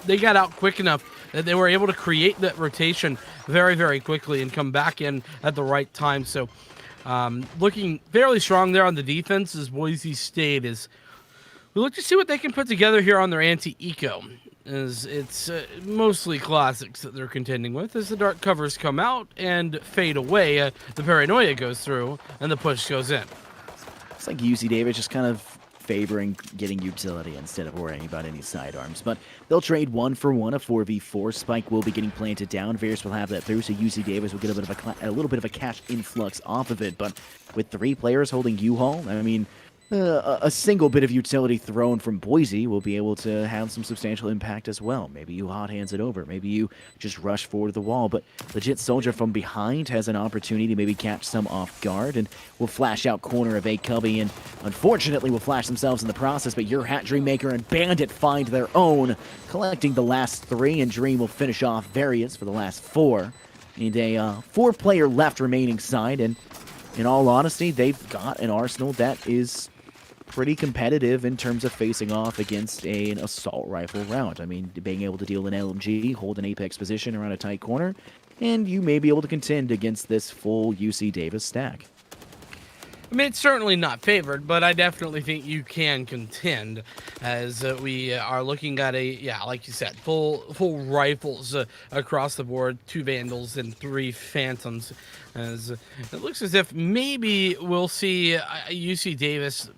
they got out quick enough that they were able to create that rotation very, very quickly and come back in at the right time. So looking fairly strong there on the defense as Boise State is. We look to see what they can put together here on their anti-eco, as it's mostly classics that they're contending with. As the dark covers come out and fade away, the paranoia goes through and the push goes in. It's like UC Davis just kind of favoring getting utility instead of worrying about any sidearms. But they'll trade 1-for-1, a 4v4. Spike will be getting planted down. Various will have that through, so UC Davis will get a little bit of a cash influx off of it. But with 3 players holding U-Haul, I mean, a single bit of utility thrown from Boise will be able to have some substantial impact as well. Maybe you hot hands it over. Maybe you just rush forward to the wall. But Legit Soldier from behind has an opportunity to maybe catch some off guard and will flash out corner of A Cubby, and unfortunately will flash themselves in the process. But Your Hat, Dreammaker, and Bandit find their own, collecting the last 3, and Dream will finish off Various for the last 4. And a 4-player left remaining side, and in all honesty, they've got an arsenal that is pretty competitive in terms of facing off against an assault rifle round. I mean, being able to deal an LMG, hold an apex position around a tight corner, and you may be able to contend against this full UC Davis stack. I mean, it's certainly not favored, but I definitely think you can contend, as we are looking at like you said, full rifles across the board, 2 Vandals and 3 Phantoms. As it looks as if maybe we'll see UC Davis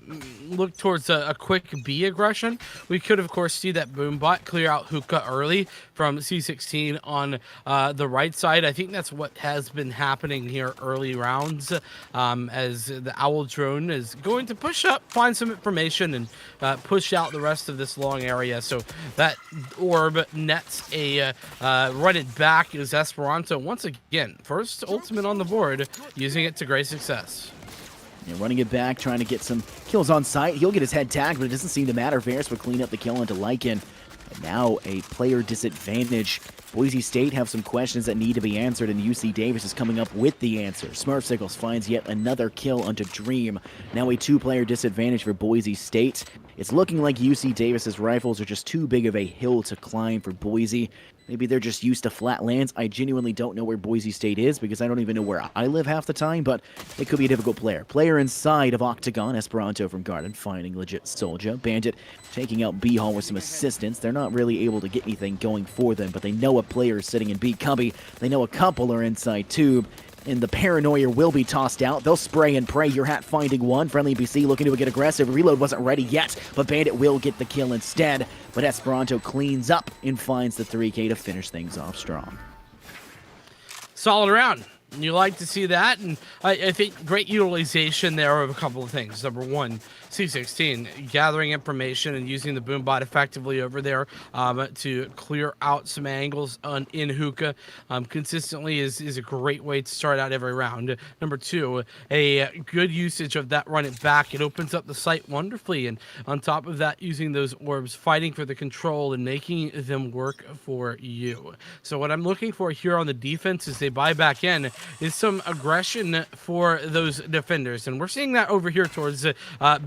look towards a quick B aggression. We could, of course, see that Boombot clear out Hookah early from C16 on the right side. I think that's what has been happening here early rounds, as the Owl drone is going to push up, find some information, and push out the rest of this long area. So that orb nets a run it back is Esperanto once again. First ultimate on the board, using it to great success. Yeah, running it back, trying to get some kills on site. He'll get his head tagged, but it doesn't seem to matter. Varus will clean up the kill onto Lycan. And now a player disadvantage. Boise State have some questions that need to be answered, and UC Davis is coming up with the answer. Smurfsickles finds yet another kill onto Dream. Now a 2-player disadvantage for Boise State. It's looking like UC Davis's rifles are just too big of a hill to climb for Boise. Maybe they're just used to flat lands. I genuinely don't know where Boise State is because I don't even know where I live half the time, but it could be a difficult player. Player inside of Octagon, Esperanto from Garden, finding legit Soldier. Bandit taking out B-Hall with some assistance. They're not really able to get anything going for them, but they know a player is sitting in B cubby. They know a couple are inside Tube. And the Paranoia will be tossed out. They'll spray and pray. Your Hat finding one. Friendly NPC looking to get aggressive. Reload wasn't ready yet, but Bandit will get the kill instead. But Esperanto cleans up and finds the 3K to finish things off strong. Solid round. You like to see that, and I think great utilization there of a couple of things. Number one, C16 gathering information and using the boom bot effectively over there to clear out some angles in hookah consistently is a great way to start out every round. Number two, a good usage of that run it back. It opens up the site wonderfully, and on top of that, using those orbs, fighting for the control and making them work for you. So what I'm looking for here on the defense is they buy back in is some aggression for those defenders, and we're seeing that over here towards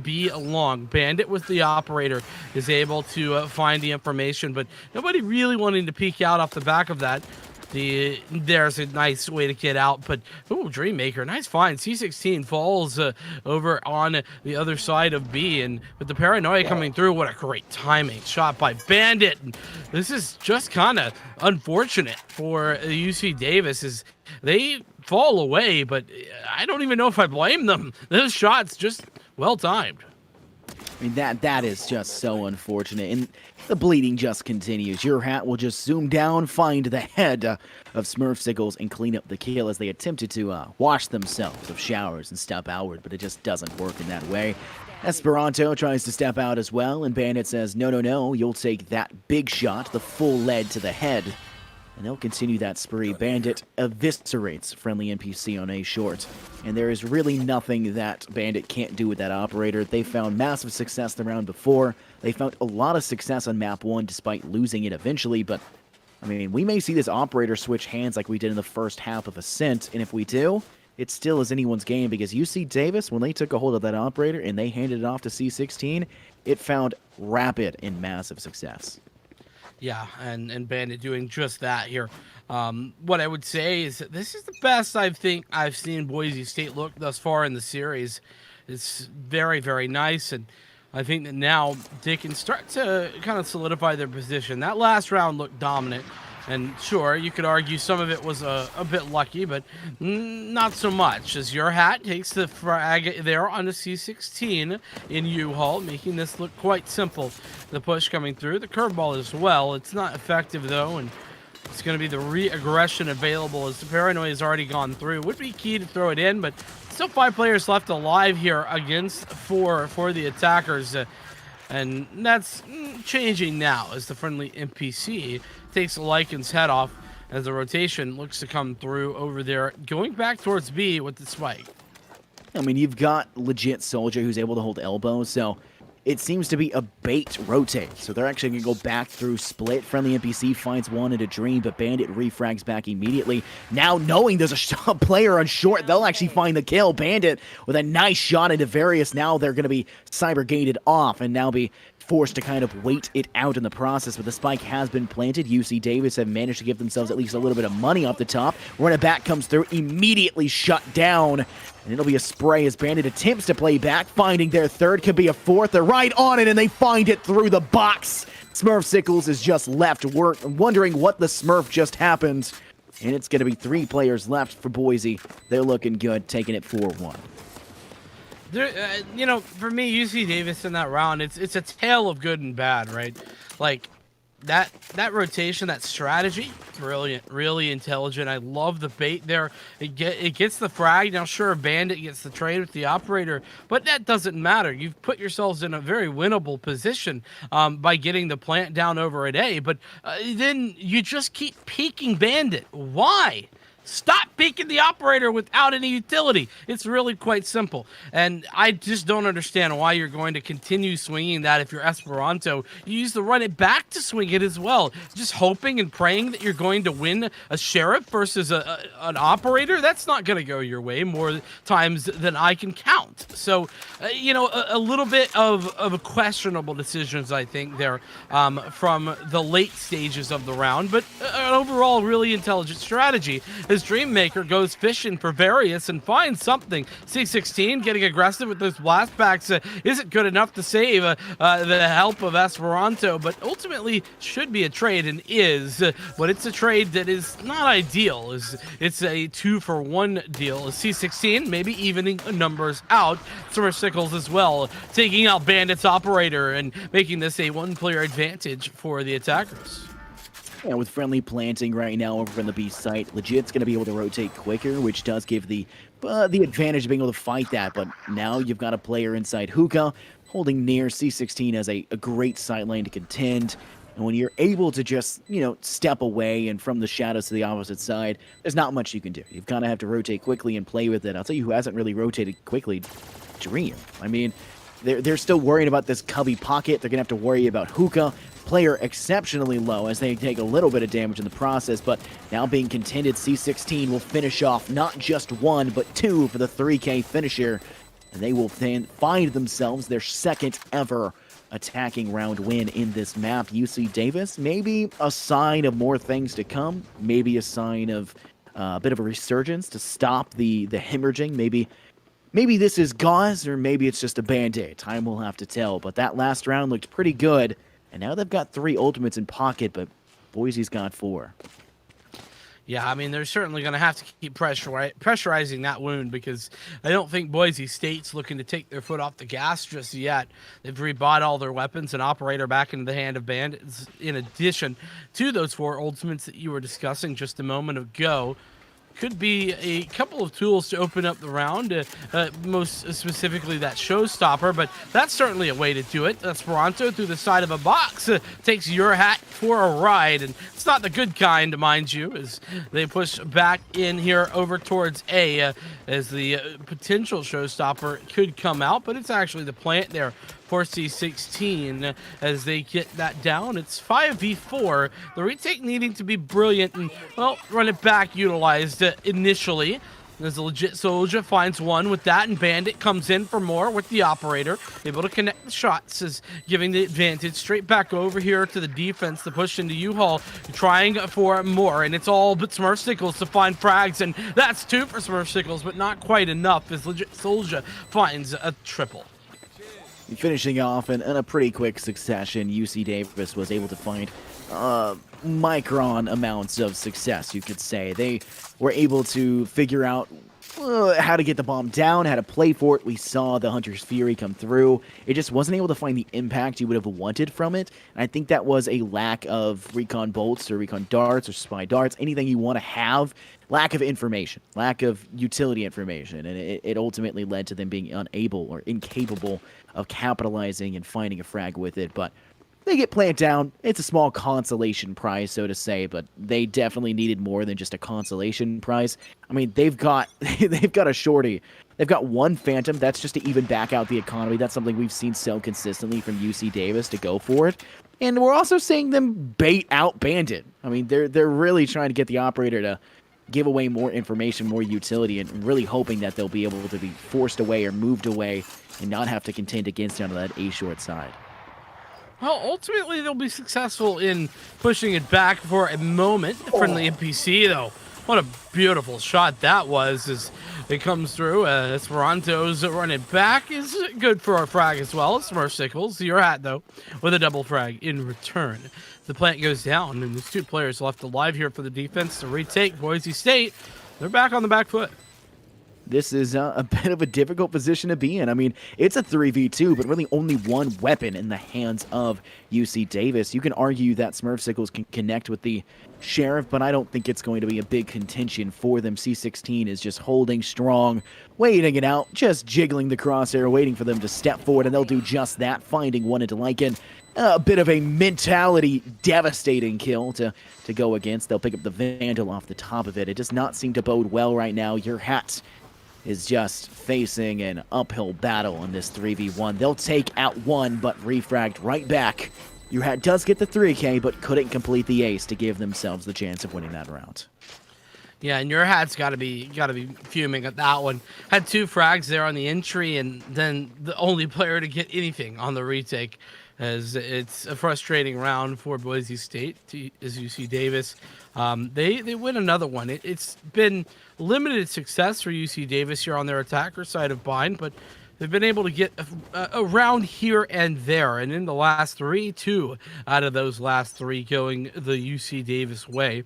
B long. Bandit with the operator is able to find the information, but nobody really wanting to peek out off the back of that. There's a nice way to get out, but Dreammaker, nice find. C16 falls over on the other side of B, and with the Paranoia coming through, what a great timing shot by Bandit. And this is just kind of unfortunate for UC Davis as they fall away, but I don't even know if I blame them. Those shots just well timed. I mean, that is just so unfortunate, and the bleeding just continues. Your Hat will just zoom down, find the head of Smurfsickles, and clean up the kill as they attempted to wash themselves of showers and step outward, but it just doesn't work in that way. Esperanto tries to step out as well, and Bandit says, no, you'll take that big shot, the full lead to the head. And they'll continue that spree. Bandit eviscerates friendly NPC on A short. And there is really nothing that Bandit can't do with that operator. They found massive success the round before. They found a lot of success on map 1 despite losing it eventually. But, I mean, we may see this operator switch hands like we did in the first half of Ascent. And if we do, it still is anyone's game because UC Davis, when they took a hold of that operator and they handed it off to C16, it found rapid and massive success. Yeah, and Bandit doing just that here. What I would say is that this is the best I think I've seen Boise State look thus far in the series. It's very, very nice, and I think that now they can start to kind of solidify their position. That last round looked dominant, and sure, you could argue some of it was a bit lucky, but not so much, as Your Hat takes the frag there on the C16 in U-Haul, making this look quite simple. The push coming through, the curveball as well. It's not effective, though, and it's going to be the re-aggression available as the Paranoia has already gone through. Would be key to throw it in, but still 5 players left alive here against 4 for the attackers. And that's changing now as the friendly NPC takes Lycan's head off as the rotation looks to come through over there, going back towards B with the spike. I mean, you've got legit Soldier who's able to hold elbows, so it seems to be a bait rotate. So they're actually going to go back through split. Friendly NPC finds one into Dream, but Bandit refrags back immediately. Now knowing there's a player on short, they'll actually find the kill. Bandit with a nice shot into Various. Now they're going to be cyber gated off and now be forced to kind of wait it out in the process, but the spike has been planted. UC Davis have managed to give themselves at least a little bit of money off the top. Run it back comes through, immediately shut down, and it'll be a spray as Bandit attempts to play back, finding their third, could be a fourth. They're right on it, and they find it through the box. Smurfsickles is just left wondering what the Smurf just happened, and it's going to be 3 players left for Boise. They're looking good, taking it 4-1. You know, for me, UC Davis in that round, it's a tale of good and bad, right? Like, that rotation, that strategy, brilliant, really intelligent. I love the bait there. It gets the frag. Now, sure, Bandit gets the trade with the operator, but that doesn't matter. You've put yourselves in a very winnable position by getting the plant down over at A, but then you just keep peeking Bandit. Why? Stop peeking the operator without any utility. It's really quite simple. And I just don't understand why you're going to continue swinging that if you're Esperanto. You used to run it back to swing it as well. Just hoping and praying that you're going to win a sheriff versus an operator. That's not going to go your way more times than I can count. So, a little bit of questionable decisions, I think, there from the late stages of the round. But an overall really intelligent strategy. As Dreammaker goes fishing for Various and finds something. C16 getting aggressive with those blast packs isn't good enough to save the help of Esperanto, but ultimately should be a trade and is. But it's a trade that is not ideal. It's a 2-for-1 deal. C16 maybe evening numbers out. Sickles as well, taking out Bandit's operator and making this a one-player advantage for the attackers. Yeah, with friendly planting right now over on the B site, Legit's going to be able to rotate quicker, which does give the advantage of being able to fight that. But now you've got a player inside Hookah holding near. C16 as a great sight lane to contend. And when you're able to just, step away and from the shadows to the opposite side, there's not much you can do. You've kind of have to rotate quickly and play with it. I'll tell you who hasn't really rotated quickly, Dream. I mean, they're still worrying about this cubby pocket. They're going to have to worry about Hookah. Player exceptionally low as they take a little bit of damage in the process, but now being contended, C16 will finish off not just one, but two for the 3K finisher, and they will then find themselves their second ever attacking round win in this map. UC Davis, maybe a sign of more things to come, maybe a sign of a bit of a resurgence to stop the hemorrhaging. Maybe this is gauze, or maybe it's just a band-aid. Time will have to tell, but that last round looked pretty good. And now they've got 3 ultimates in pocket, but Boise's got 4. Yeah, I mean, they're certainly going to have to keep pressurizing that wound because I don't think Boise State's looking to take their foot off the gas just yet. They've rebought all their weapons and operator back into the hand of Bandits in addition to those 4 ultimates that you were discussing just a moment ago. Could be a couple of tools to open up the round, most specifically that showstopper, but that's certainly a way to do it. Esperanto through the side of a box takes your hat for a ride, and it's not the good kind, mind you, as they push back in here over towards A, as the potential showstopper could come out, but it's actually the plant there for C16 as they get that down. It's 5v4. The retake needing to be brilliant and, well, run it back utilized initially. As a legit soldier finds one with that, and Bandit comes in for more with the operator, able to connect the shots, is giving the advantage straight back over here to the defense to push into U-Haul, trying for more, and it's all but Smurfsickles to find frags, and that's 2 for Smurfsickles, but not quite enough as legit soldier finds a triple. Finishing off in a pretty quick succession, UC Davis was able to find micron amounts of success, you could say. They were able to figure out how to get the bomb down, how to play for it. We saw the Hunter's Fury come through. It just wasn't able to find the impact you would have wanted from it. And I think that was a lack of recon bolts or recon darts or spy darts, anything you want to have. Lack of information, lack of utility information, and it ultimately led to them being unable or incapable of capitalizing and finding a frag with it. But they get plant down. It's a small consolation prize, so to say, but they definitely needed more than just a consolation prize. I mean, they've got a shorty. They've got 1 Phantom. That's just to even back out the economy. That's something we've seen so consistently from UC Davis to go for it. And we're also seeing them bait out Bandit. I mean, they're really trying to get the operator to give away more information, more utility, and really hoping that they'll be able to be forced away or moved away and not have to contend against you on that A short side. Well, ultimately, they'll be successful in pushing it back for a moment. Friendly NPC, though. What a beautiful shot that was as it comes through. Esperanto's running back is good for a frag as well. Smurfsickles, your hat, though, with a double frag in return. The plant goes down, and there's 2 players left alive here for the defense to retake Boise State. They're back on the back foot. This is a bit of a difficult position to be in. I mean, it's a 3v2, but really only one weapon in the hands of UC Davis. You can argue that Smurfsicles can connect with the Sheriff, but I don't think it's going to be a big contention for them. C16 is just holding strong, waiting it out, just jiggling the crosshair, waiting for them to step forward, and they'll do just that, finding one into Lycan. A bit of a mentality devastating kill to go against. They'll pick up the Vandal off the top of it. It does not seem to bode well right now. Your hat is just facing an uphill battle in this 3v1. They'll take out one, but refragged right back. Your hat does get the 3K, but couldn't complete the ace to give themselves the chance of winning that round. Yeah, and your hat's got to be fuming at that one. Had 2 frags there on the entry, and then the only player to get anything on the retake. As it's a frustrating round for Boise State, as UC Davis. They win another one. It's been limited success for UC Davis here on their attacker side of bind, but they've been able to get a round here and there. And in the last 3, 2 out of those last 3 going the UC Davis way.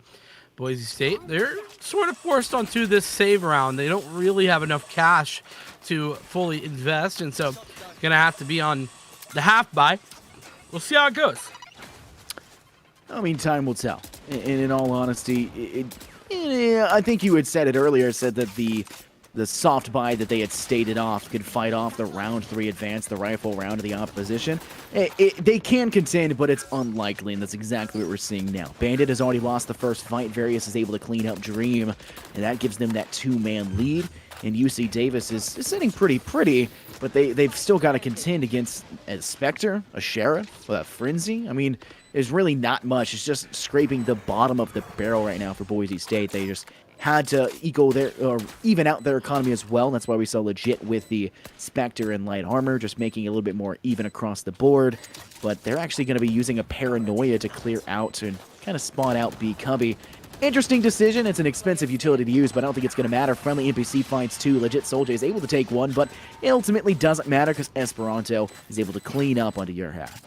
Boise State, they're sort of forced onto this save round. They don't really have enough cash to fully invest, and so going to have to be on the half buy. We'll see how it goes. I mean, time will tell. And in all honesty, I think you had said it earlier, said that the soft buy that they had stated off could fight off the round 3 advance, the rifle round of the opposition. They can contend, but it's unlikely, and that's exactly what we're seeing now. Bandit has already lost the first fight. Various is able to clean up Dream, and that gives them that 2-man lead. And UC Davis is sitting pretty, but they've still got to contend against a Spectre, a Sheriff, a Frenzy. I mean, there's really not much. It's just scraping the bottom of the barrel right now for Boise State. They just had to even out their economy as well. That's why we saw legit with the Spectre and light armor, just making it a little bit more even across the board. But they're actually going to be using a Paranoia to clear out and kind of spawn out B Cubby. Interesting decision. It's an expensive utility to use, but I don't think it's going to matter. Friendly NPC finds 2. Legit Soldier is able to take 1, but it ultimately doesn't matter because Esperanto is able to clean up onto your half.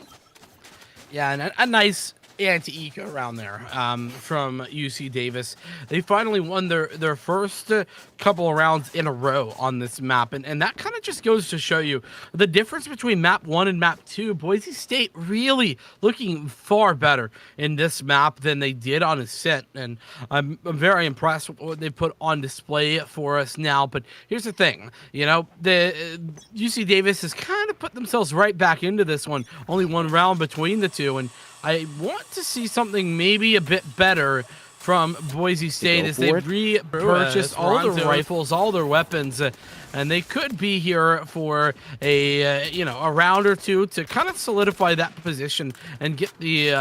Yeah, and a nice anti-eco around there from UC Davis. They finally won their first couple of rounds in a row on this map, and that kind of just goes to show you the difference between map 1 and map 2. Boise State really looking far better in this map than they did on Ascent, and I'm very impressed with what they put on display for us now. But here's the thing, you know, the UC Davis has kind of put themselves right back into this one. Only one round between the two, and I want to see something maybe a bit better from Boise State as they repurchased all their rifles, all their weapons, and they could be here for a round or two to kind of solidify that position and get the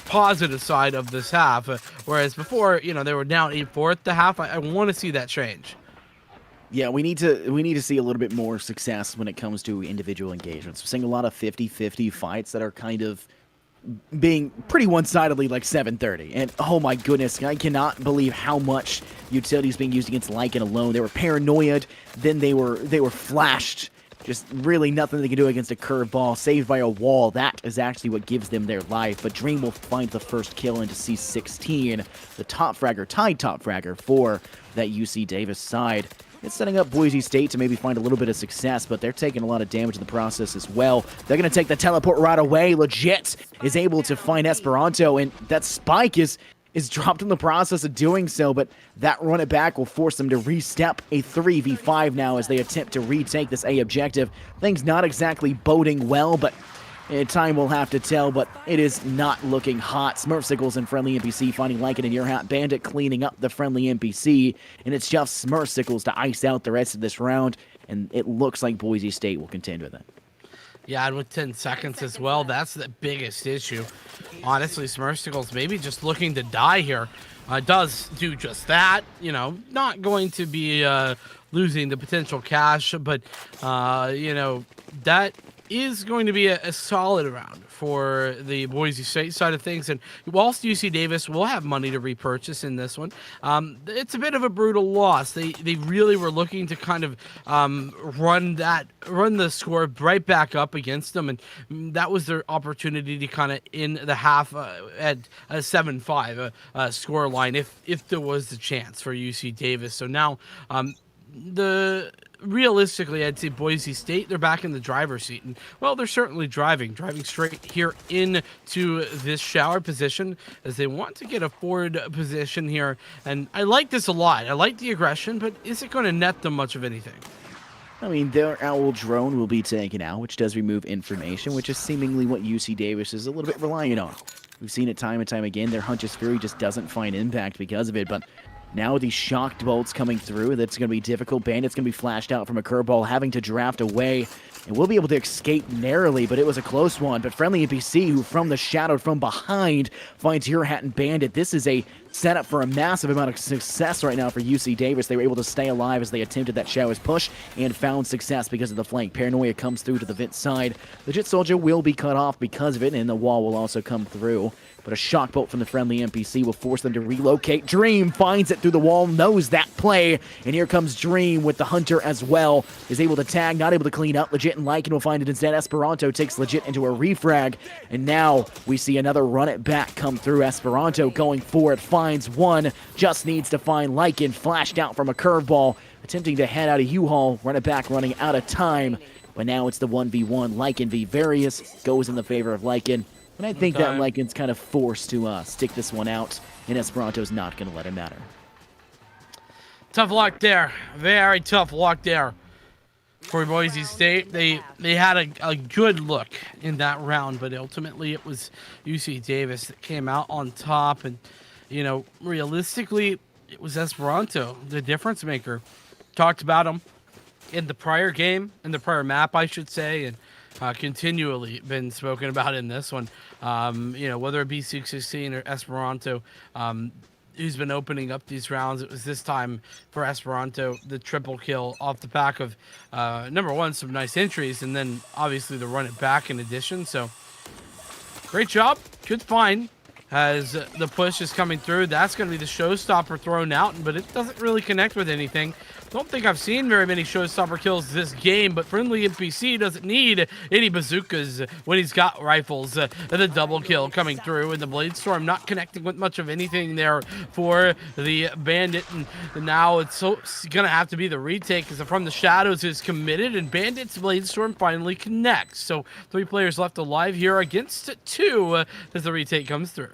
positive side of this half. Whereas before, they were down 8-4 at the half. I want to see that change. Yeah, we need to see a little bit more success when it comes to individual engagements. We're seeing a lot of 50-50 fights that are kind of being pretty one-sidedly like 730, and oh my goodness, I cannot believe how much utility is being used against Lycan alone. They were paranoid, then they were flashed. Just really nothing they can do against a curveball. Saved by a wall. That is actually what gives them their life. But Dream will find the first kill into C16, the top fragger, tied top fragger for that UC Davis side. It's setting up Boise State to maybe find a little bit of success, but they're taking a lot of damage in the process as well. They're going to take the teleport right away. Legit is able to find Esperanto, and that spike is dropped in the process of doing so, but that run it back will force them to re-step a 3v5 now as they attempt to retake this A objective. Things not exactly boding well, but time will have to tell, but it is not looking hot. Smurfsicles and friendly NPC finding Lycan in your hat. Bandit cleaning up the friendly NPC, and it's just Smurfsicles to ice out the rest of this round, and it looks like Boise State will contend with it. Yeah, and with 10 seconds as well, that's the biggest issue. Honestly, Smurfsicles maybe just looking to die here. Does do just that, not going to be losing the potential cash, but, that is going to be a solid round for the Boise State side of things. And whilst UC Davis will have money to repurchase in this one, it's a bit of a brutal loss. They really were looking to kind of run the score right back up against them, and that was their opportunity to kind of in the half at a 7-5 score line if there was the chance for UC Davis. So now the realistically, I'd say Boise State, they're back in the driver's seat. And, well, they're certainly driving straight here into this shower position as they want to get a forward position here. And I like this a lot. I like the aggression, but is it going to net them much of anything? I mean, their owl drone will be taken out, which does remove information, which is seemingly what UC Davis is a little bit reliant on. We've seen it time and time again. Their Huntress Fury just doesn't find impact because of it, but now with these shocked bolts coming through, that's going to be difficult. Bandit's going to be flashed out from a curveball, having to draft away, and will be able to escape narrowly, but it was a close one. But friendly NPC, who from the shadow from behind finds your hat and Bandit. This is a setup for a massive amount of success right now for UC Davis. They were able to stay alive as they attempted that Showers push and found success because of the flank. Paranoia comes through to the Vit side. Legit Soldier will be cut off because of it, and the wall will also come through. But a shock bolt from the friendly NPC will force them to relocate. Dream finds it through the wall, knows that play, and here comes Dream with the Hunter as well. Is able to tag, not able to clean up. Legit and Lycan will find it instead. Esperanto takes Legit into a refrag, and now we see another run it back come through. Esperanto going forward, finds one, just needs to find Lycan, flashed out from a curveball, attempting to head out of U-Haul, run it back, running out of time. But now it's the 1v1. Lycan v Various goes in the favor of Lycan. And I think that Lycan's kind of forced to stick this one out, and Esperanto's not going to let it matter. Tough luck there. Very tough luck there for Boise State. They had a good look in that round, but ultimately it was UC Davis that came out on top. And, you know, realistically, it was Esperanto, the difference maker. Talked about him in the prior game, in the prior map, I should say, and continually been spoken about in this one. You know, whether it be 616 or Esperanto, who's been opening up these rounds. It was this time for Esperanto, the triple kill off the back of, number one, some nice entries, and then obviously the run it back in addition. So great job. Good find as the push is coming through. That's going to be the showstopper thrown out, but it doesn't really connect with anything. Don't think I've seen very many showstopper kills this game, but friendly NPC doesn't need any bazookas when he's got rifles. The double kill coming through, and the Blade Storm not connecting with much of anything there for the Bandit. And now it's going to have to be the retake, because From the Shadows is committed, and Bandit's Blade Storm finally connects. So 3 players left alive here against 2 as the retake comes through.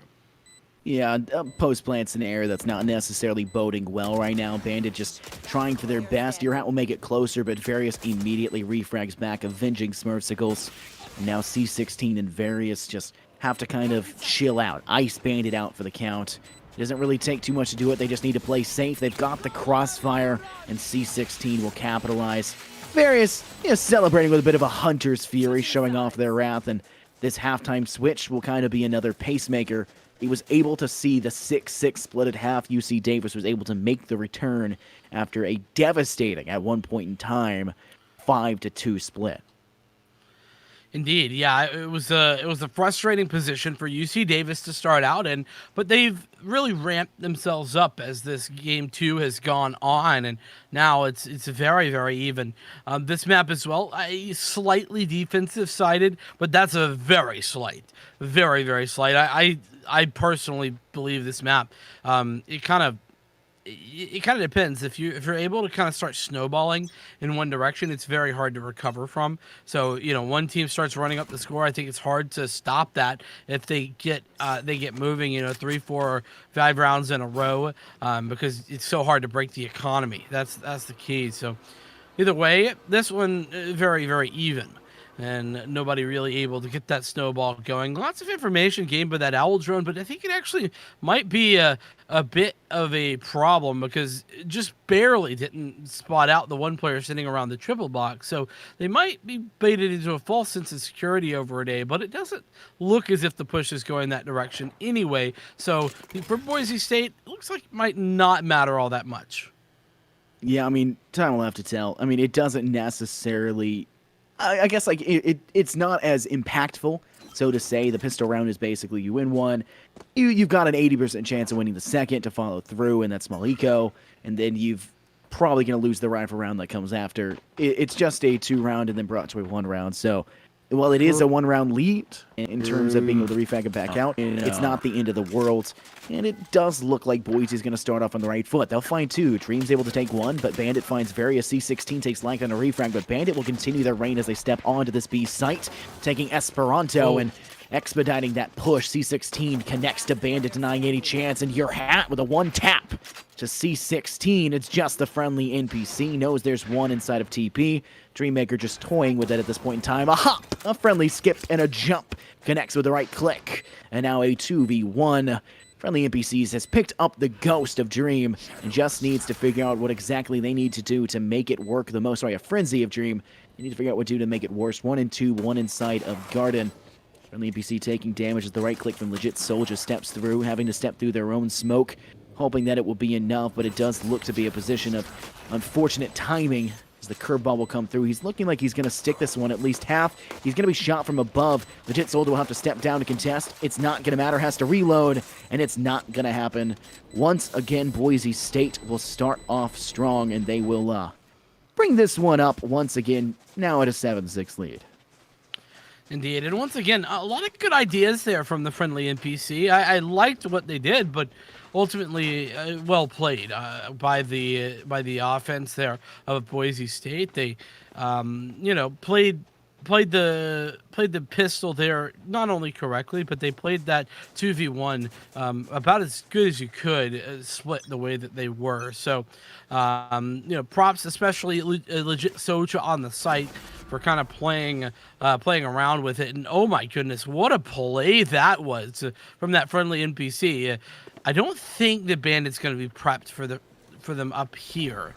Yeah, post-plant's an error that's not necessarily boding well right now. Bandit just trying for their best. Your hat will make it closer, but Various immediately refrags back, avenging Smurfsicles. And now C16 and Various just have to kind of chill out. Ice Bandit out for the count. It doesn't really take too much to do it. They just need to play safe. They've got the crossfire, and C16 will capitalize. Various, celebrating with a bit of a Hunter's Fury, showing off their wrath, and this halftime switch will kind of be another pacemaker. He was able to see the 6-6 split at half. UC Davis was able to make the return after a devastating, at one point in time, 5-2 split. Indeed, yeah, it was a frustrating position for UC Davis to start out in, but they've really ramped themselves up as this game 2 has gone on, and now it's very, very even. This map as well, slightly defensive sided, but that's a very slight, very, very slight. I personally believe this map, it kind of depends. If you're able to kind of start snowballing in one direction, it's very hard to recover from. So, one team starts running up the score, I think it's hard to stop that if they get moving, 3, 4, or 5 rounds in a row, because it's so hard to break the economy. That's the key. So either way, this one very, very even. And nobody really able to get that snowball going. Lots of information gained by that owl drone, but I think it actually might be a bit of a problem, because it just barely didn't spot out the one player sitting around the triple box. So they might be baited into a false sense of security over a day, but it doesn't look as if the push is going that direction anyway. So for Boise State, it looks like it might not matter all that much. Yeah, I mean, time will have to tell. I mean, it doesn't necessarily... I guess like it's not as impactful, so to say. The pistol round is basically you win one, you've got an 80% chance of winning the second to follow through, and that's small eco, and then you've probably going to lose the rifle round that comes after. It's just a 2 round and then brought to a 1 round, so While it is a one-round lead in terms of being able to refrag and back out, it's not the end of the world. And it does look like Boise is going to start off on the right foot. They'll find two. Dream's able to take one, but Bandit finds Various. C16 takes Lank on a refrag, but Bandit will continue their reign as they step onto this B site, taking Esperanto and expediting that push. C16 connects to Bandit, denying any chance, and your hat with a one tap to C16. It's just the friendly NPC, knows there's one inside of TP. Dreammaker just toying with it at this point in time. A hop, a friendly skip, and a jump connects with the right click. And now a 2v1. Friendly NPCs has picked up the ghost of Dream and just needs to figure out what exactly they need to do to make it work the most. Sorry, a frenzy of Dream. They need to figure out what to do to make it worse. 1 and 2, one inside of Garden. Friendly NPC taking damage as the right click from Legit Soldier steps through, having to step through their own smoke, hoping that it will be enough, but it does look to be a position of unfortunate timing as the curveball will come through. He's looking like he's going to stick this one at least half. He's going to be shot from above. Legit Soldier will have to step down to contest. It's not going to matter, has to reload, and it's not going to happen. Once again, Boise State will start off strong, and they will bring this one up once again, now at a 7-6 lead. Indeed, and once again, a lot of good ideas there from the friendly NPC. I liked what they did, but ultimately, well played by the offense there of Boise State. They, played the pistol there not only correctly, but they played that 2v1 about as good as you could, split the way that they were. So, props, especially Legit Socha on the site for kind of playing around with it. And oh my goodness, what a play that was from that friendly NPC. I don't think the Bandit's going to be prepped for them up here,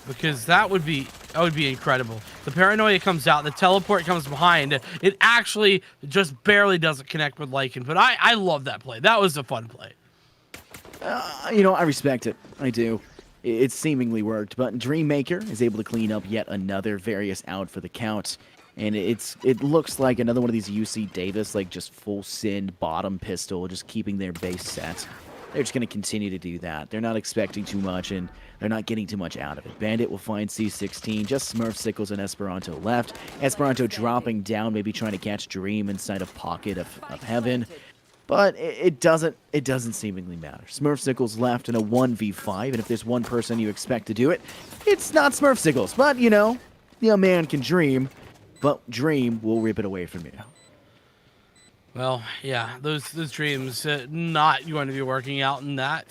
because that would be incredible. The paranoia comes out, the teleport comes behind. It actually just barely doesn't connect with Lycan, but I love that play. That was a fun play. I respect it. I do. It seemingly worked, but Dreammaker is able to clean up yet another Various out for the count. And it looks like another one of these UC Davis, like just full sin bottom pistol, just keeping their base set. They're just going to continue to do that. They're not expecting too much, and they're not getting too much out of it. Bandit will find C16, just Smurf, Sickles, and Esperanto left. Esperanto dropping down, maybe trying to catch Dream inside a pocket of heaven. But it doesn't seemingly matter. Smurf Sickles left in a 1v5, and if there's one person you expect to do it, it's not Smurf Sickles. But, a man can dream, but Dream will rip it away from you. Well, yeah, those dreams not going to be working out in that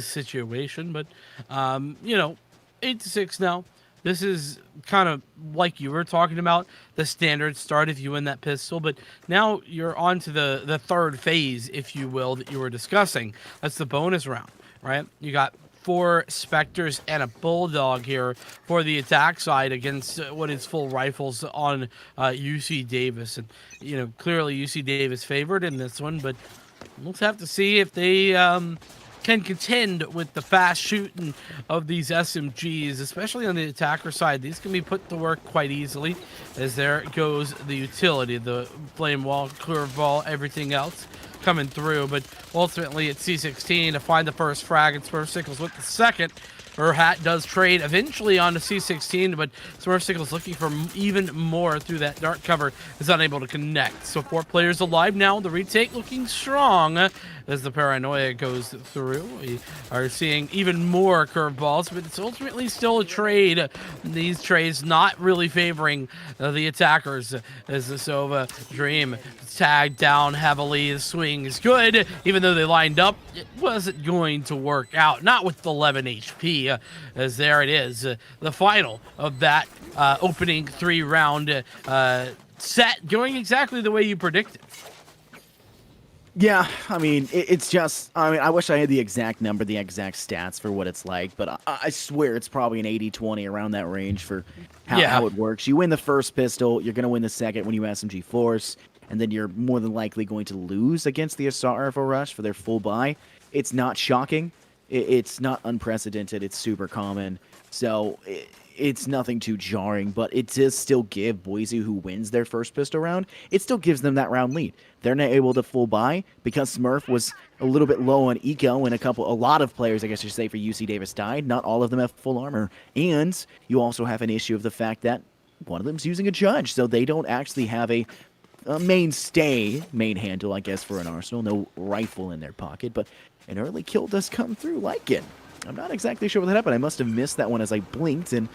situation, but 8-6 now. This is kind of like you were talking about, the standard start if you win that pistol, but now you're on to the third phase, if you will, that you were discussing. That's the bonus round, right? You got 4 Spectres and a Bulldog here for the attack side against what is full rifles on UC Davis. And, clearly UC Davis favored in this one, but we'll have to see if they can contend with the fast shooting of these SMGs, especially on the attacker side. These can be put to work quite easily, as there goes the utility, the flame wall, curve ball, everything else coming through. But ultimately it's C16 to find the first frag, and Smurf Sickles with the second. Her hat does trade eventually onto C16, but Smurf Sickles looking for even more through that dark cover is unable to connect. So 4 players alive now. The retake looking strong as the paranoia goes through. We are seeing even more curveballs, but it's ultimately still a trade. These trades not really favoring the attackers, as the Sova Dream tagged down heavily. The swing is good, even though they lined up. It wasn't going to work out, not with 11 HP. As there it is, the final of that opening 3-round set, going exactly the way you predicted. Yeah, it's just, I wish I had the exact number, the exact stats for what it's like, but I swear it's probably an 80-20 around that range for how it works. You win the first pistol, you're going to win the second when you SMG Force, and then you're more than likely going to lose against the Assault Rifle Rush for their full buy. It's not shocking. It's not unprecedented. It's super common. So it's nothing too jarring, but it does still give Boise, who wins their first pistol round, it still gives them that round lead. They're not able to full buy because Smurf was a little bit low on eco, and a lot of players, I guess you should say, for UC Davis died. Not all of them have full armor. And you also have an issue of the fact that one of them's using a judge, so they don't actually have a main handle, I guess, for an Arsenal. No rifle in their pocket, but an early kill does come through like it. I'm not exactly sure what happened. I must have missed that one as I blinked and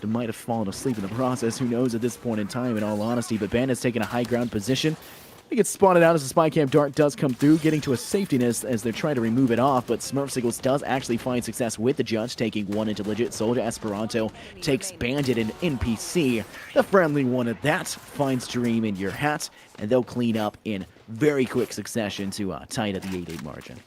might have fallen asleep in the process. Who knows at this point in time, in all honesty. But Bandit's taking a high ground position. He gets spotted out as the spy cam dart does come through, getting to a safety nest as they're trying to remove it off, but Smurfsickles does actually find success with the judge, taking one into Legit Soldier. Esperanto takes Bandit and NPC. The friendly one at that finds Dream in your hat, and they'll clean up in very quick succession to tie at the 8-8 margin.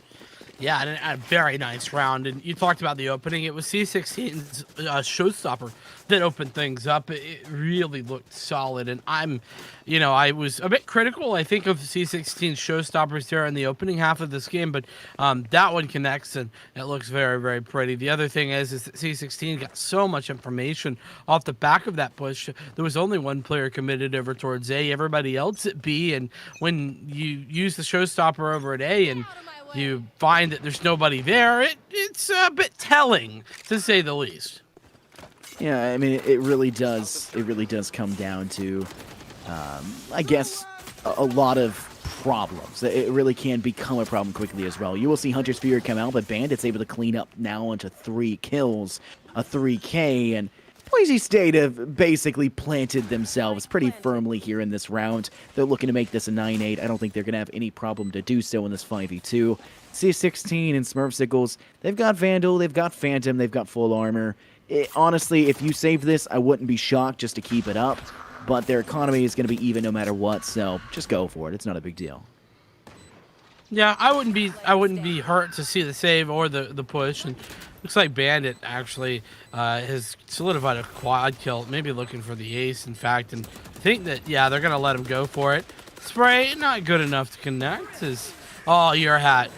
Yeah, and a very nice round. And you talked about the opening. It was C16's showstopper that opened things up. It really looked solid. And I was a bit critical, I think, of C16's showstoppers there in the opening half of this game. But that one connects, and it looks very, very pretty. The other thing is that C16 got so much information off the back of that push. There was only one player committed over towards A, everybody else at B. And when you use the showstopper over at A and you find that there's nobody there, it's a bit telling, to say the least. Yeah, I mean, it really does come down to, I guess, a lot of problems. It really can become a problem quickly as well. You will see Hunter's Fury come out, but Bandit's able to clean up now into 3 kills, a 3K, and Boise State have basically planted themselves pretty firmly here in this round. They're looking to make this a 9-8. I don't think they're going to have any problem to do so in this 5v2. C16 and Smurfsickles, they've got Vandal, they've got Phantom, they've got full armor. Honestly, if you save this, I wouldn't be shocked just to keep it up. But their economy is going to be even no matter what, so just go for it. It's not a big deal. Yeah, I wouldn't be hurt to see the save or the push. And looks like Bandit actually has solidified a quad kill, maybe looking for the ace, in fact. And I think that, yeah, they're going to let him go for it. Spray, not good enough to connect. Oh, your hat.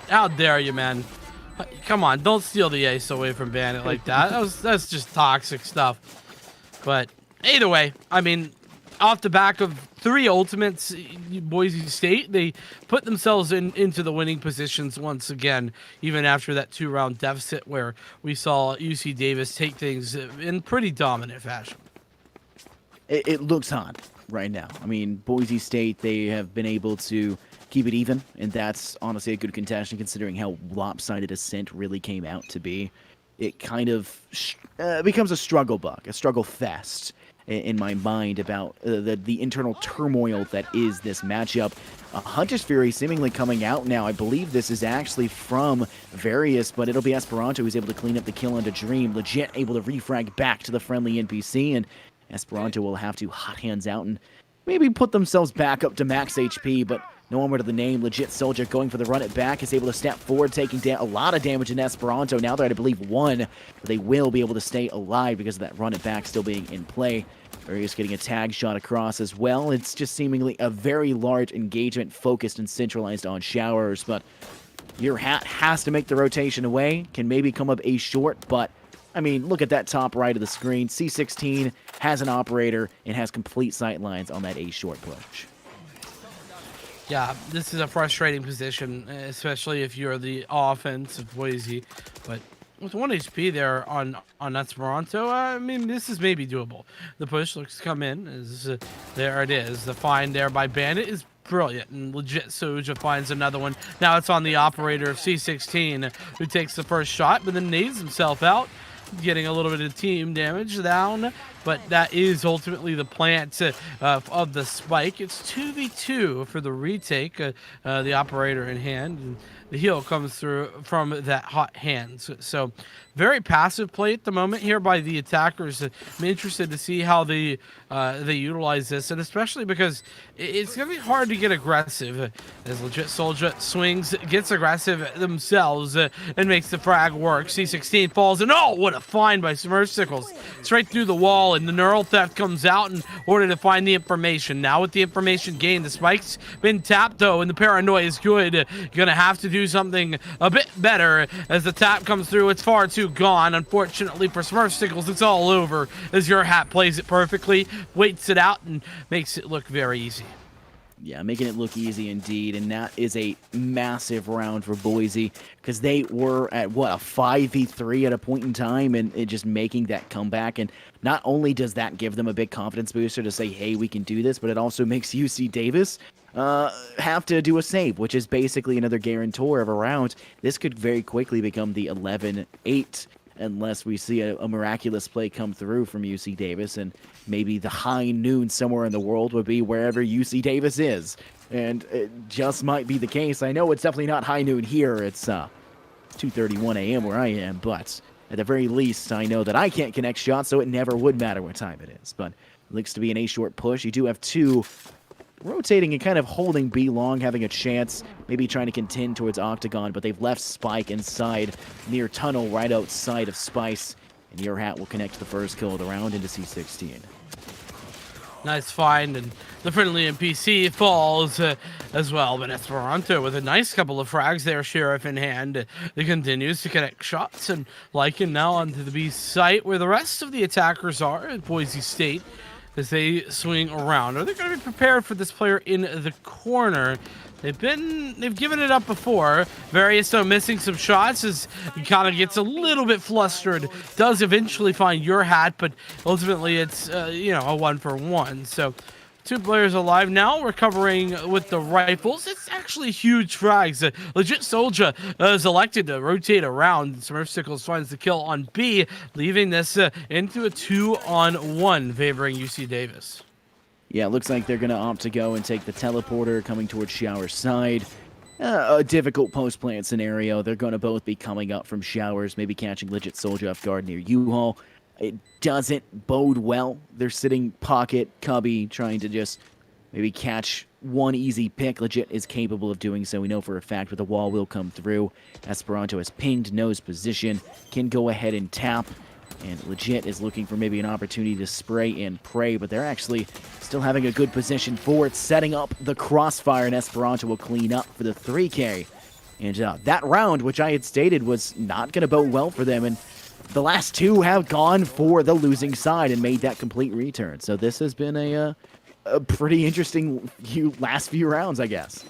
How dare you, man. Come on, don't steal the ace away from Bandit like that. That's just toxic stuff. But either way, I mean, off the back of 3 ultimates, Boise State, they put themselves into the winning positions once again, even after that 2-round deficit where we saw UC Davis take things in pretty dominant fashion. It looks hot right now. I mean, Boise State, they have been able to keep it even, and that's honestly a good contention considering how lopsided Ascent really came out to be. It kind of becomes a struggle buck, a struggle fest in my mind about the internal turmoil that is this matchup. Hunter's Fury seemingly coming out now. I believe this is actually from Various, but it'll be Esperanto who's able to clean up the kill onto Dream. Legit able to refrag back to the friendly NPC, and Esperanto will have to hot hands out and maybe put themselves back up to max HP, but no one to the name. Legit Soldier going for the run it back is able to step forward, taking down a lot of damage in Esperanto. Now they're at, I believe, 1, but they will be able to stay alive because of that run it back still being in play. Various getting a tag shot across as well. It's just seemingly a very large engagement focused and centralized on Showers, but your hat has to make the rotation away. Can maybe come up a short, but I mean, look at that top right of the screen. C16 has an operator and has complete sight lines on that A short push. Yeah, this is a frustrating position, especially if you're the offense of Boise. But with 1 HP there on Esperanto, I mean, this is maybe doable. The push looks to come in. There it is. The find there by Bandit is brilliant, and Legit Soja finds another one. Now it's on the operator of C16, who takes the first shot, but then nades himself out, getting a little bit of team damage down. But that is ultimately the plant of the spike. It's 2v2 for the retake, the operator in hand. And the heal comes through from that hot hand. So very passive play at the moment here by the attackers. I'm interested to see how they utilize this, and especially because it's going to be hard to get aggressive as Legit Soldier swings, gets aggressive themselves, and makes the frag work. C16 falls, and oh, what a find by Smurfsickles. Straight through the wall, and the neural theft comes out in order to find the information. Now with the information gained, the spike's been tapped though, and the paranoia is good. Gonna have to do something a bit better as the tap comes through. It's far too gone. Unfortunately for Smurfsickles, it's all over as your hat plays it perfectly, waits it out, and makes it look very easy. Yeah, making it look easy indeed, and that is a massive round for Boise because they were at what, a 5v3 at a point in time, and it just making that comeback. And not only does that give them a big confidence booster to say, hey, we can do this, but it also makes UC Davis have to do a save, which is basically another guarantor of a round. This could very quickly become the 11-8 unless we see a miraculous play come through from UC Davis, and maybe the high noon somewhere in the world would be wherever UC Davis is. And it just might be the case. I know it's definitely not high noon here. It's 2:31 a.m. where I am, but at the very least, I know that I can't connect shots, so it never would matter what time it is. But it looks to be an A-short push. You do have two rotating and kind of holding B long, having a chance, maybe trying to contend towards Octagon, but they've left Spike inside near tunnel right outside of Spice, and your hat will connect the first kill of the round into C16. Nice find, and the friendly NPC falls as well. But Esperanto with a nice couple of frags there, Sheriff in hand. He continues to connect shots, and Lycan now onto the B site where the rest of the attackers are at Boise State as they swing around. Are they going to be prepared for this player in the corner? They've given it up before. Various though missing some shots as he kind of gets a little bit flustered. Does eventually find your hat, but ultimately it's a 1-for-1. So two players alive now, recovering with the rifles. It's actually huge frags. Legit Soldier is elected to rotate around. Smurfsicles finds the kill on B, leaving this into a 2-on-1 favoring UC Davis. Yeah, it looks like they're going to opt to go and take the teleporter coming towards Shower's side. A difficult post-plant scenario. They're going to both be coming up from Showers, maybe catching Legit Soldier off guard near U-Haul. It doesn't bode well. They're sitting pocket, cubby, trying to just maybe catch one easy pick. Legit is capable of doing so. We know for a fact, but the wall will come through. Esperanto has pinged, knows position, can go ahead and tap. And Legit is looking for maybe an opportunity to spray and pray, but they're actually still having a good position for it, setting up the crossfire, and Esperanto will clean up for the 3K. And that round, which I had stated was not going to bode well for them, and the last two have gone for the losing side and made that complete return. So this has been a pretty interesting last few rounds, I guess.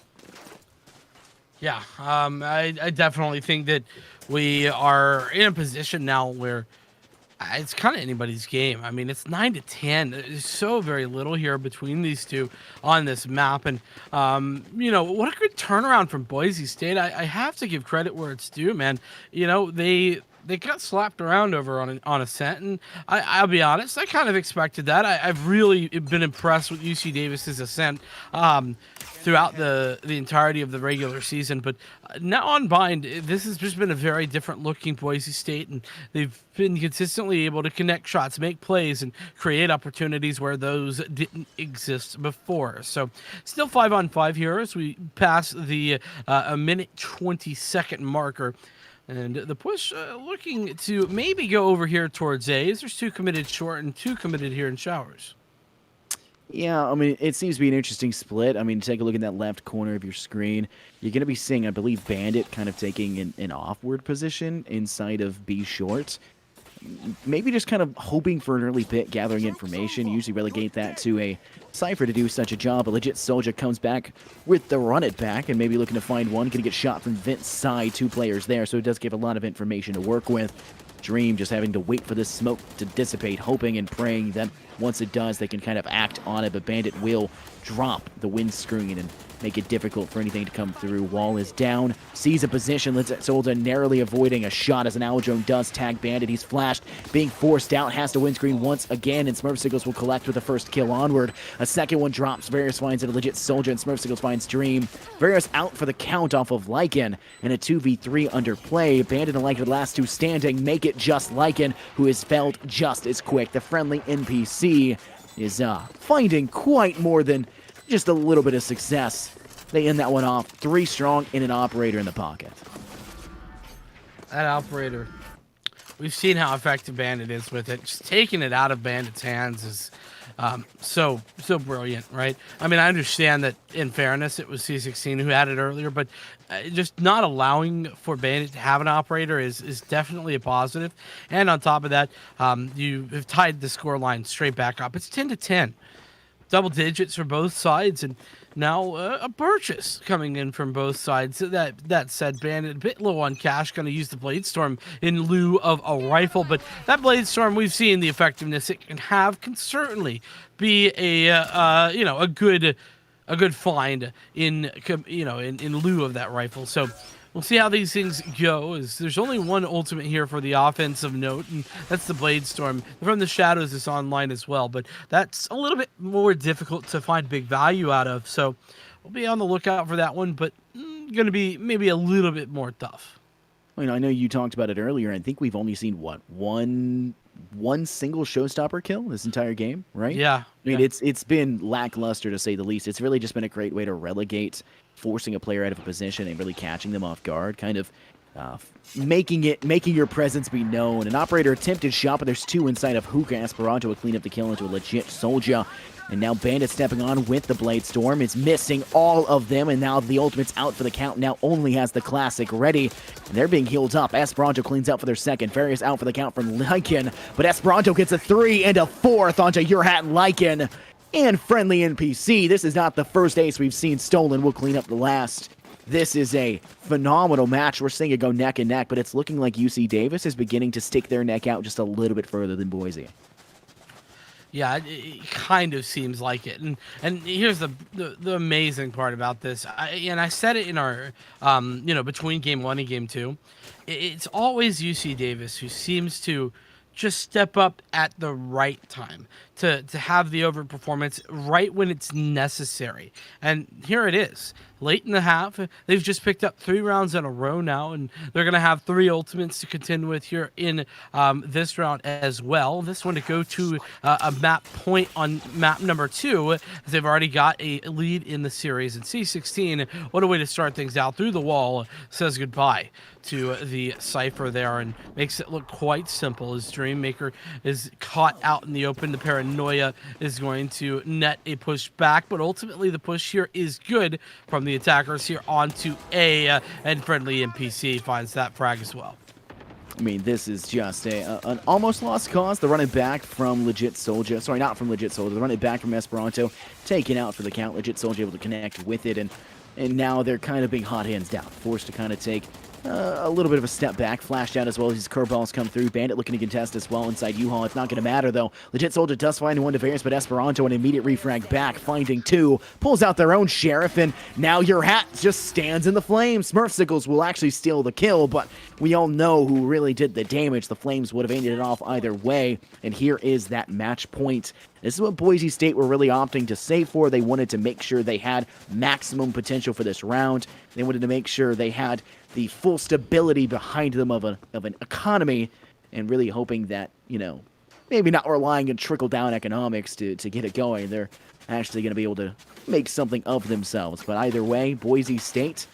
Yeah, I definitely think that we are in a position now where it's kind of anybody's game. I mean, it's 9-10. There's so very little here between these two on this map. And, what a good turnaround from Boise State. I have to give credit where it's due, man. They got slapped around over on Ascent, and I'll be honest, I kind of expected that. I've really been impressed with UC Davis's Ascent throughout the entirety of the regular season, but now on Bind, this has just been a very different looking Boise State, and they've been consistently able to connect shots, make plays, and create opportunities where those didn't exist before. So still 5-on-5 here as we pass the a minute 20-second marker. And the push looking to maybe go over here towards A's. There's two committed short and two committed here in Showers. Yeah, I mean, it seems to be an interesting split. I mean, take a look in that left corner of your screen. You're going to be seeing, I believe, Bandit kind of taking an offward position inside of B short. Maybe just kind of hoping for an early pick, gathering information. Usually relegate that to a Cypher to do such a job. A Legit Soldier comes back with the run it back and maybe looking to find one. Going to get shot from Vint's side. Two players there, so it does give a lot of information to work with. Dream just having to wait for this smoke to dissipate, hoping and praying that once it does, they can kind of act on it. But Bandit will drop the windscreen and make it difficult for anything to come through. Wall is down, sees a position, Legit Soldier narrowly avoiding a shot as an Alodrome does tag Bandit. He's flashed, being forced out, has to windscreen once again, and Smurfsicles will collect with the first kill onward. A second one drops, Various finds it, a Legit Soldier, and Smurfsicles finds Dream. Various out for the count off of Lycan, and a 2v3 under play. Bandit and Lycan, the last two standing, make it just Lycan, who is felled just as quick. The friendly NPC is finding quite more than just a little bit of success. They end that one off. 3 strong and an operator in the pocket. That operator, we've seen how effective Bandit is with it. Just taking it out of Bandit's hands is so brilliant, right? I mean, I understand that in fairness, it was C16 who had it earlier, but just not allowing for Bandit to have an operator is definitely a positive. And on top of that, you have tied the score line straight back up. It's 10-10. double digits for both sides, and now a purchase coming in from both sides. So that said, Bandit a bit low on cash, going to use the Blade Storm in lieu of a rifle, but that Blade Storm, we've seen the effectiveness it can have, can certainly be a good find in lieu of that rifle. So we'll see how these things go. As there's only one ultimate here for the offensive note, and that's the Blade Storm. From the Shadows is online as well, but that's a little bit more difficult to find big value out of. So we'll be on the lookout for that one, but going to be maybe a little bit more tough. Well, I know you talked about it earlier. I think we've only seen one single showstopper kill this entire game, right? Yeah. I mean, it's been lackluster to say the least. It's really just been a great way to relegate, forcing a player out of a position and really catching them off guard, kind of making your presence be known. An operator attempted shot, but there's two inside of Hookah. Esperanto will clean up the kill into a legit soldier. And now Bandit stepping on with the Blade Storm is missing all of them, and now the ultimate's out for the count. Now only has the classic ready, and they're being healed up. Esperanto cleans up for their second. Various out for the count from Lycan, but Esperanto gets a 3 and a 4th onto Your Hat Lycan and friendly NPC. This is not the first ace we've seen stolen. We'll clean up the last. This is a phenomenal match. We're seeing it go neck and neck, but it's looking like UC Davis is beginning to stick their neck out just a little bit further than Boise. Yeah, it kind of seems like it, and here's the amazing part about this. I said it in our between game 1 and game 2, it's always UC Davis who seems to just step up at the right time to have the overperformance right when it's necessary. And here it is. Late in the half, they've just picked up 3 rounds in a row now, and they're going to have 3 ultimates to contend with here in this round as well. This one to go to a map point on map number 2, as they've already got a lead in the series. And C16, what a way to start things out. Through the wall, says goodbye to the Cypher there and makes it look quite simple as Dreammaker is caught out in the open. The Paranoia is going to net a push back, but ultimately the push here is good from the attackers here onto A, and friendly NPC finds that frag as well. I mean, this is just an almost lost cause. The running back from Legit Soldier. Sorry, not from Legit Soldier. The running back from Esperanto taken out for the count. Legit Soldier able to connect with it, and now they're kind of being hot hands down. Forced to kind of take a little bit of a step back. Flashed out as well as his curveballs come through. Bandit looking to contest as well inside U-Haul. It's not going to matter, though. Legit Soldier does find one to Various, but Esperanto an immediate refrag back, finding 2. Pulls out their own Sheriff, and now Your Hat just stands in the flames. Smurfsicles will actually steal the kill, but we all know who really did the damage. The Flames would have ended it off either way, and here is that match point. This is what Boise State were really opting to save for. They wanted to make sure they had maximum potential for this round. They wanted to make sure they had the full stability behind them of an economy, and really hoping that, maybe not relying on trickle-down economics to get it going. They're actually going to be able to make something of themselves. But either way, Boise State,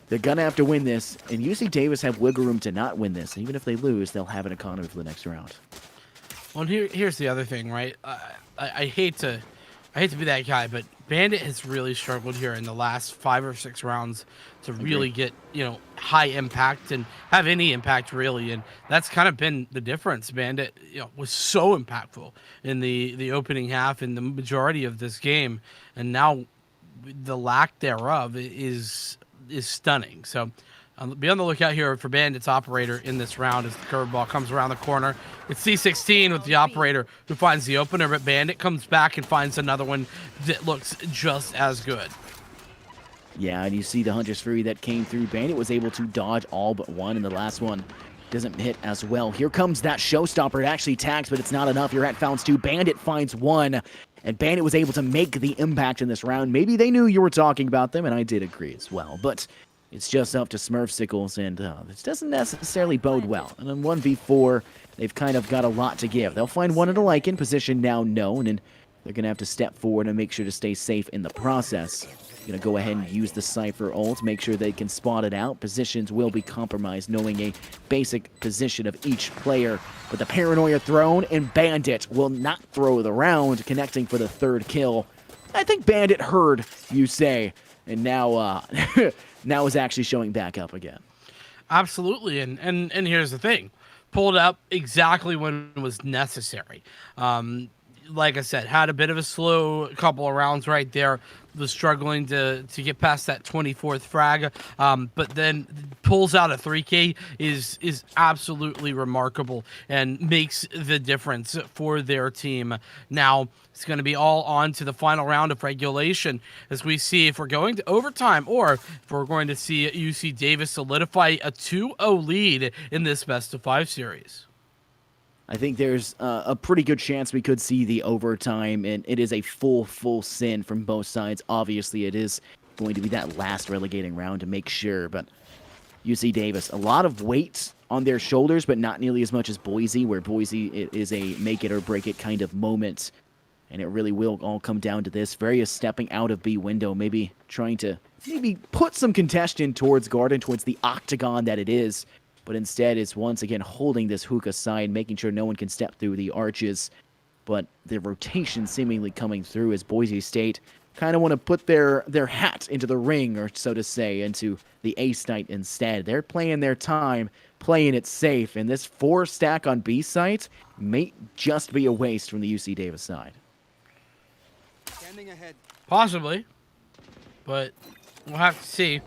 they're going to have to win this, and UC Davis have wiggle room to not win this. And even if they lose, they'll have an economy for the next round. Well, here's the other thing, right? I hate to be that guy, but Bandit has really struggled here in the last 5 or 6 rounds to really get high impact and have any impact really, and that's kind of been the difference. Bandit was so impactful in the opening half and the majority of this game, and now the lack thereof is stunning. So be on the lookout here for Bandit's operator in this round as the curveball comes around the corner. It's C16 with the operator who finds the opener, but Bandit comes back and finds another one that looks just as good. Yeah, and you see the Hunter's Fury that came through. Bandit was able to dodge all but one, and the last one doesn't hit as well. Here comes that showstopper. It actually tags, but it's not enough. Your Hat founds 2. Bandit finds 1, and Bandit was able to make the impact in this round. Maybe they knew you were talking about them, and I did agree as well, but it's just up to Smurfsicles, and this doesn't necessarily bode well. And in 1v4, they've kind of got a lot to give. They'll find one in a Lycan, position now known, and they're going to have to step forward and make sure to stay safe in the process. Going to go ahead and use the Cypher ult, make sure they can spot it out. Positions will be compromised, knowing a basic position of each player. But the Paranoia thrown, and Bandit will not throw the round, connecting for the 3rd kill. I think Bandit heard you say, and now now is actually showing back up again. Absolutely, and here's the thing. Pulled up exactly when it was necessary. like I said, had a bit of a slow couple of rounds right there. Was struggling to get past that 24th frag, but then pulls out a 3K is absolutely remarkable and makes the difference for their team. Now it's going to be all on to the final round of regulation as we see if we're going to overtime or if we're going to see UC Davis solidify a 2-0 lead in this best of 5 series. I think there's a pretty good chance we could see the overtime, and it is a full sin from both sides. Obviously, it is going to be that last relegating round to make sure, but UC Davis, a lot of weight on their shoulders, but not nearly as much as Boise, where Boise it is a make it or break it kind of moment, and it really will all come down to this. Various stepping out of B window, maybe trying to put some contention towards Garden, towards the octagon that it is, but instead is once again holding this hookah side, making sure no one can step through the arches. But the rotation seemingly coming through as Boise State kind of want to put their hat into the ring, or so to say, into the ace night instead. They're playing their time, playing it safe, and this 4 stack on B site may just be a waste from the UC Davis side. Standing ahead. Possibly, but we'll have to see.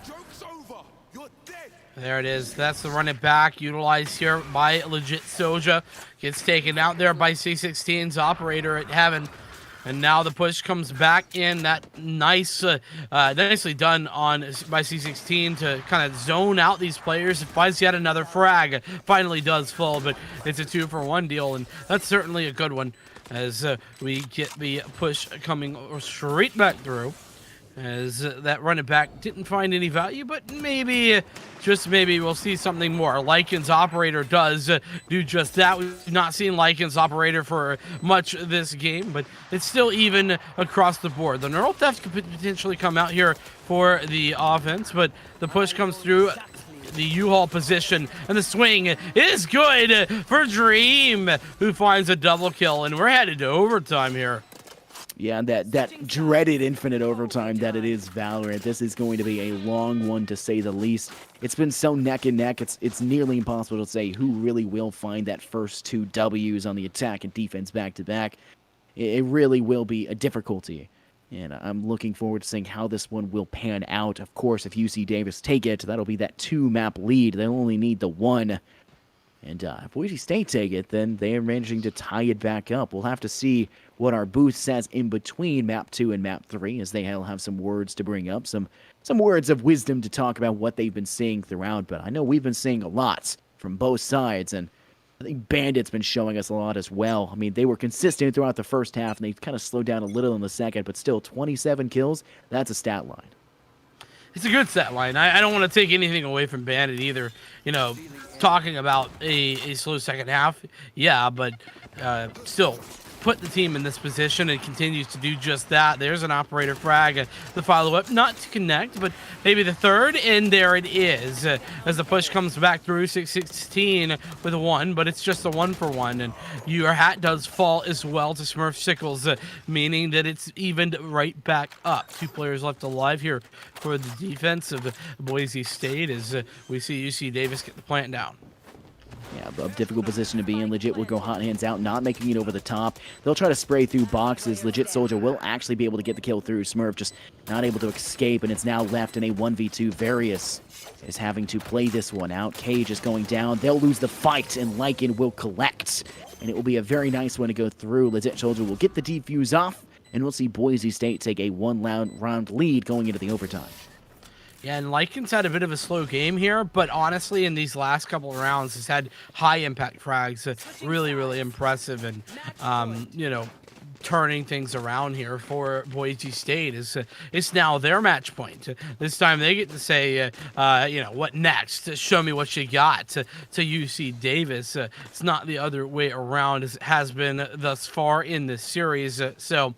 Joke's over. You're dead. There it is. That's the run it back utilized here by Legit Soja. Gets taken out there by C16's operator at Heaven. And now the push comes back in. That nicely done by C16 to kind of zone out these players. It finds yet another frag. Finally does fall, but it's a 2-for-1 deal, and that's certainly a good one as we get the push coming straight back through. As that running back didn't find any value, but maybe, just maybe, we'll see something more. Lycan's operator does do just that. We've not seen Lycan's operator for much this game, but it's still even across the board. The neural theft could potentially come out here for the offense, but the push comes through the U-Haul position, and the swing is good for Dream, who finds a double kill, and we're headed to overtime here. Yeah, that dreaded infinite overtime that it is Valorant. This is going to be a long one, to say the least. It's been so neck and neck, it's nearly impossible to say who really will find that first 2 W's on the attack and defense back-to-back. It really will be a difficulty, and I'm looking forward to seeing how this one will pan out. Of course, if UC Davis take it, that'll be that 2-map lead. They'll only need the 1. And if Boise State take it, then they are managing to tie it back up. We'll have to see what our booth says in between Map 2 and Map 3, as they'll have some words to bring up, some words of wisdom to talk about what they've been seeing throughout. But I know we've been seeing a lot from both sides, and I think Bandit's been showing us a lot as well. I mean, they were consistent throughout the first half, and they kind of slowed down a little in the second, but still 27 kills, that's a stat line. It's a good stat line. I don't want to take anything away from Bandit either. You know, talking about a slow second half, yeah, but still put the team in this position and continues to do just that. There's an operator frag, the follow-up, not to connect, but maybe the third, and there it is. As the push comes back through, 616 with a 1, but it's just a 1-for-1, and your hat does fall as well to Smurf Sickles, meaning that it's evened right back up. 2 players left alive here for the defense of Boise State as we see UC Davis get the plant down. Yeah, a difficult position to be in. Legit will go hot hands out, not making it over the top. They'll try to spray through boxes. Legit Soldier will actually be able to get the kill through. Smurf just not able to escape, and it's now left in a 1v2. Various is having to play this one out. Cage is going down. They'll lose the fight, and Lycan will collect. And it will be a very nice one to go through. Legit Soldier will get the defuse off, and we'll see Boise State take a 1-round lead going into the overtime. Yeah, and Lycan's had a bit of a slow game here, but honestly, in these last couple of rounds, has had high impact frags. Really, really impressive, and you know, turning things around here for Boise State is it's now their match point. This time they get to say, you know, what next? Show me what you got to UC Davis. It's not the other way around as it has been thus far in this series. So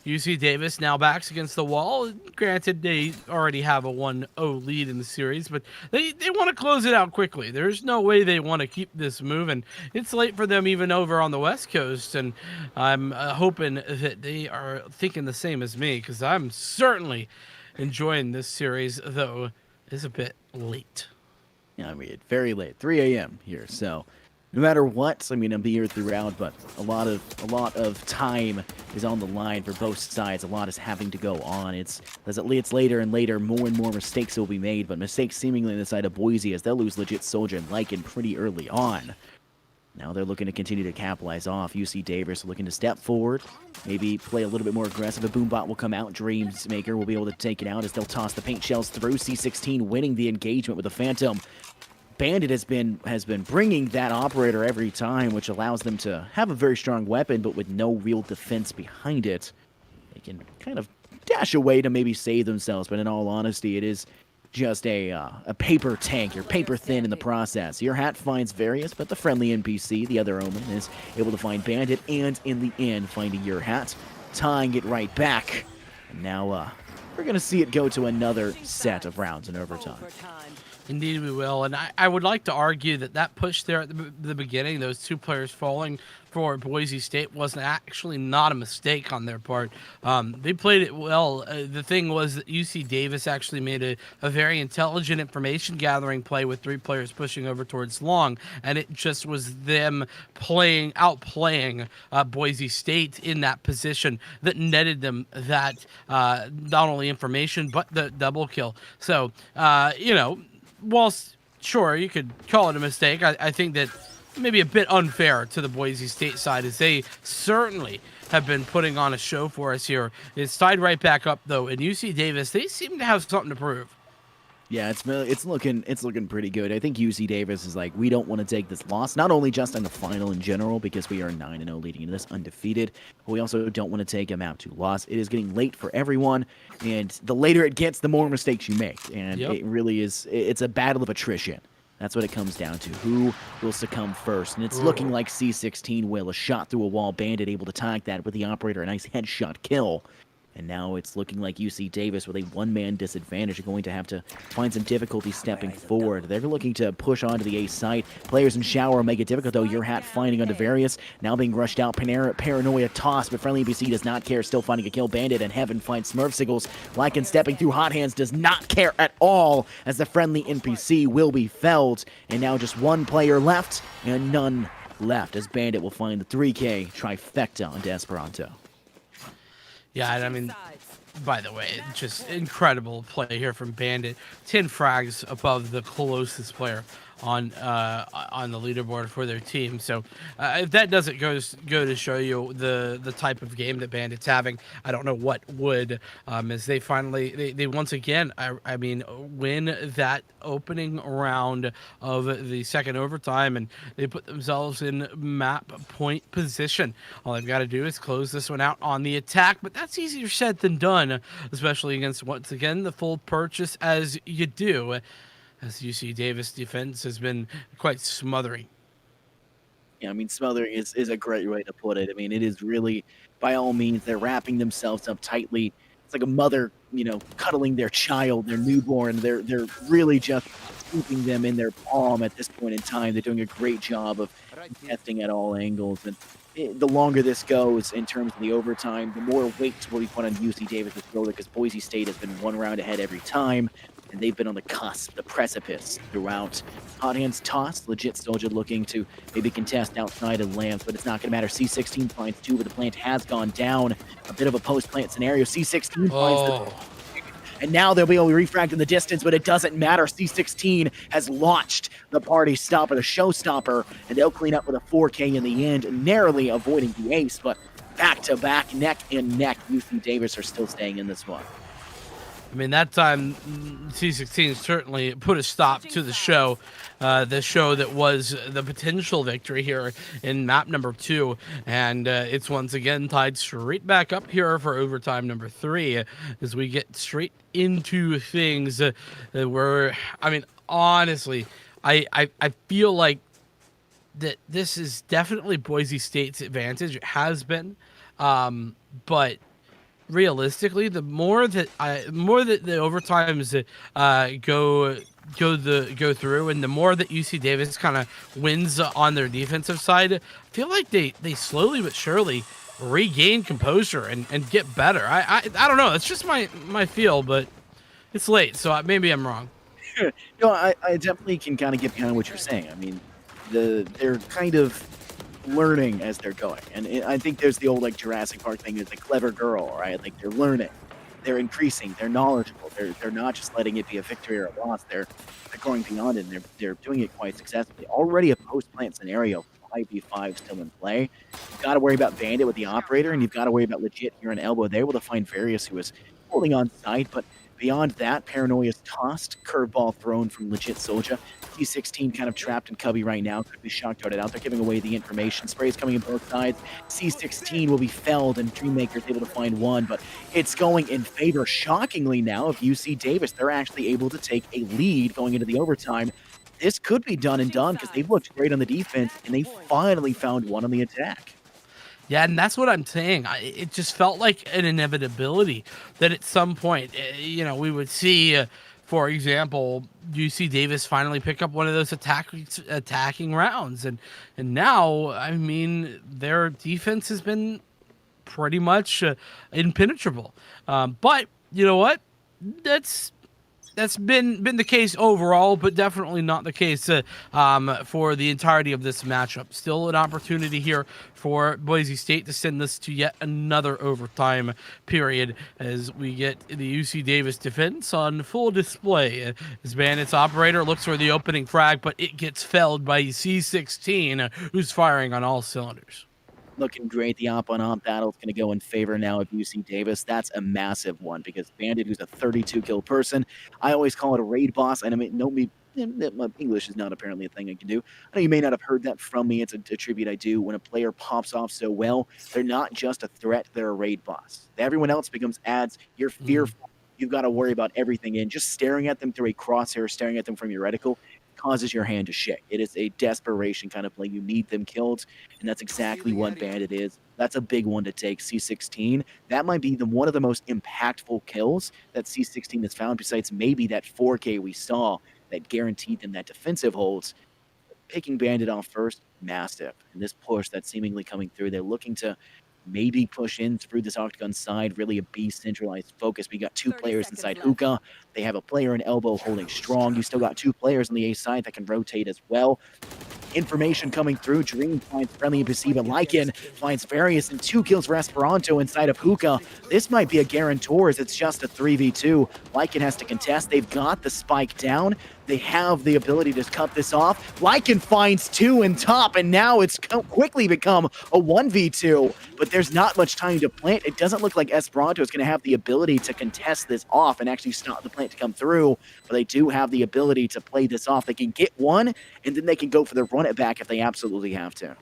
UC Davis now backs against the wall. Granted, they already have a 1-0 lead in the series, but they want to close it out quickly. There's no way they want to keep this moving. It's late for them even over on the West Coast, and I'm hoping that they are thinking the same as me, because I'm certainly enjoying this series, though it's a bit late. Yeah, I mean, very late, 3 a.m. here, so no matter what, I mean, I'm here throughout, but a lot of time is on the line for both sides. A lot is having to go on. It's later and later, more and more mistakes will be made, but mistakes seemingly on the side of Boise as they'll lose legit Soldier and Lycan pretty early on. Now they're looking to continue to capitalize off. UC Davis looking to step forward, maybe play a little bit more aggressive. A Boombot will come out. Dreamsmaker will be able to take it out as they'll toss the paint shells through. C16 winning the engagement with the Phantom. Bandit has been bringing that operator every time, which allows them to have a very strong weapon, but with no real defense behind it. They can kind of dash away to maybe save themselves, but in all honesty, it is just a paper tank. You're paper thin in the process. Your hat finds Various, but the friendly NPC, the other Omen, is able to find Bandit, and in the end, finding your hat, tying it right back. And now we're going to see it go to another set of rounds in overtime. Indeed, we will. And I would like to argue that push there at the beginning, those two players falling for Boise State, was actually not a mistake on their part. They played it well. The thing was that UC Davis actually made a very intelligent information gathering play with 3 players pushing over towards long, and it just was them outplaying Boise State in that position that netted them that not only information but the double kill. So, whilst sure you could call it a mistake, I think that maybe a bit unfair to the Boise State side, as they certainly have been putting on a show for us here. It's tied right back up though, and UC Davis, they seem to have something to prove. Yeah, it's looking pretty good. I think UC Davis is like, we don't want to take this loss, not only just in the final in general, because we are 9-0 leading into this undefeated, but we also don't want to take a map 2 loss. It is getting late for everyone, and the later it gets, the more mistakes you make, and it really is, it's a battle of attrition. That's what it comes down to. Who will succumb first? And it's looking like C16 will. A shot through a wall. Bandit able to tag that with the operator. A nice headshot kill. And now it's looking like UC Davis with a one-man disadvantage are going to have to find some difficulty stepping forward. They're looking to push onto the A site. Players in shower make it difficult, though. Your hat finding onto Various. Now being rushed out. Paranoia toss, but friendly NPC does not care. Still finding a kill. Bandit and Heaven finds Smurf Siggles. Lycan stepping through Hot Hands does not care at all, as the friendly NPC will be felled. And now just one player left and none left, as Bandit will find the 3K trifecta onto Esperanto. Yeah, and I mean, by the way, just incredible play here from Bandit. 10 frags above the closest player on the leaderboard for their team. So if that doesn't go to show you the type of game that Bandit's having, I don't know what would. As they finally they once again, I mean, win that opening round of the second overtime, and they put themselves in map point position. All they've got to do is close this one out on the attack, but that's easier said than done, especially against, once again, the full purchase as you do, as UC Davis defense has been quite smothering. Yeah, I mean, smothering is a great way to put it. I mean, it is really, by all means, they're wrapping themselves up tightly. It's like a mother, cuddling their child, their newborn. They're really just keeping them in their palm at this point in time. They're doing a great job of testing at all angles. And the longer this goes in terms of the overtime, the more weight will be put on UC Davis' shoulder, because Boise State has been one round ahead every time, and they've been on the cusp, the precipice throughout. Hot Hands toss, legit Soldier looking to maybe contest outside of Lambs, but it's not going to matter. C16 finds 2, but the plant has gone down. A bit of a post-plant scenario. C16 finds and now they'll be able to refract in the distance, but it doesn't matter. C16 has launched the party stopper, the showstopper, and they'll clean up with a 4K in the end, narrowly avoiding the ace, but back-to-back, neck and neck, UC Davis are still staying in this one. I mean, that time, C16 certainly put a stop to the show that was the potential victory here in map number 2. And it's once again tied straight back up here for overtime number 3, as we get straight into things where, I mean, honestly, I feel like that this is definitely Boise State's advantage. It has been, but realistically, the more that the overtimes go through, and the more that UC Davis kind of wins on their defensive side, I feel like they slowly but surely regain composure and get better. I don't know. It's just my feel, but it's late, so maybe I'm wrong. I definitely can kind of get behind what you're saying. I mean, they're kind of learning as they're going. And I think there's the old like Jurassic Park thing is the clever girl, right? Like they're learning, they're increasing, they're knowledgeable. They're not just letting it be a victory or a loss. They're going beyond it. And they're doing it quite successfully. Already a post plant scenario. 5v5 still in play. You've got to worry about Bandit with the operator, and you've got to worry about legit here on elbow. They're able to find Various, who is holding on site, but beyond that, Paranoia's tossed, curveball thrown from legit Soldier. C16 kind of trapped in Cubby right now, could be shock darted out. They're giving away the information. Sprays coming in both sides. C16 will be felled, and Dreammaker's able to find one, but it's going in favor, shockingly now, of UC Davis. They're actually able to take a lead going into the overtime. This could be done and done because they've looked great on the defense, and they finally found one on the attack. Yeah, and that's what I'm saying. It just felt like an inevitability that at some point, we would see, for example, UC Davis finally pick up one of those attacking rounds, and now, I mean, their defense has been pretty much impenetrable. But you know what? That's been the case overall, but definitely not the case for the entirety of this matchup. Still an opportunity here for Boise State to send this to yet another overtime period as we get the UC Davis defense on full display. As Bandit's operator looks for the opening frag, but it gets felled by C16, who's firing on all cylinders. Looking great. The op-on-op battle is going to go in favor now of UC Davis. That's a massive one because Bandit, who's a 32-kill person, I always call it a raid boss. And I mean, my English is not apparently a thing I can do. I know you may not have heard that from me. It's a tribute I do. When a player pops off so well, they're not just a threat, they're a raid boss. Everyone else becomes ads. You're fearful. You've got to worry about everything. And just staring at them through a crosshair, staring at them from your reticle, causes your hand to shake. It is a desperation kind of play. You need them killed, and that's exactly what Bandit is. That's a big one to take. C16, that might be one of the most impactful kills that C16 has found, besides maybe that 4K we saw that guaranteed them that defensive holds. Picking Bandit off first, massive. And this push that's seemingly coming through, they're looking to maybe push in through this Octagon side, really a B-centralized focus. We got two players inside Hookah. They have a player in elbow holding strong. You still got two players on the A side that can rotate as well. Information coming through. Dream finds Friendly and Pasiva. Lycan finds Various and 2 kills for Esperanto inside of Hookah. This might be a guarantor as it's just a 3v2. Lycan has to contest. They've got the spike down. They have the ability to cut this off. Lycan finds 2 in top, and now it's quickly become a 1v2. But there's not much time to plant. It doesn't look like Esperanto is going to have the ability to contest this off and actually stop the plant to come through. But they do have the ability to play this off. They can get one, and then they can go for the run it back if they absolutely have to.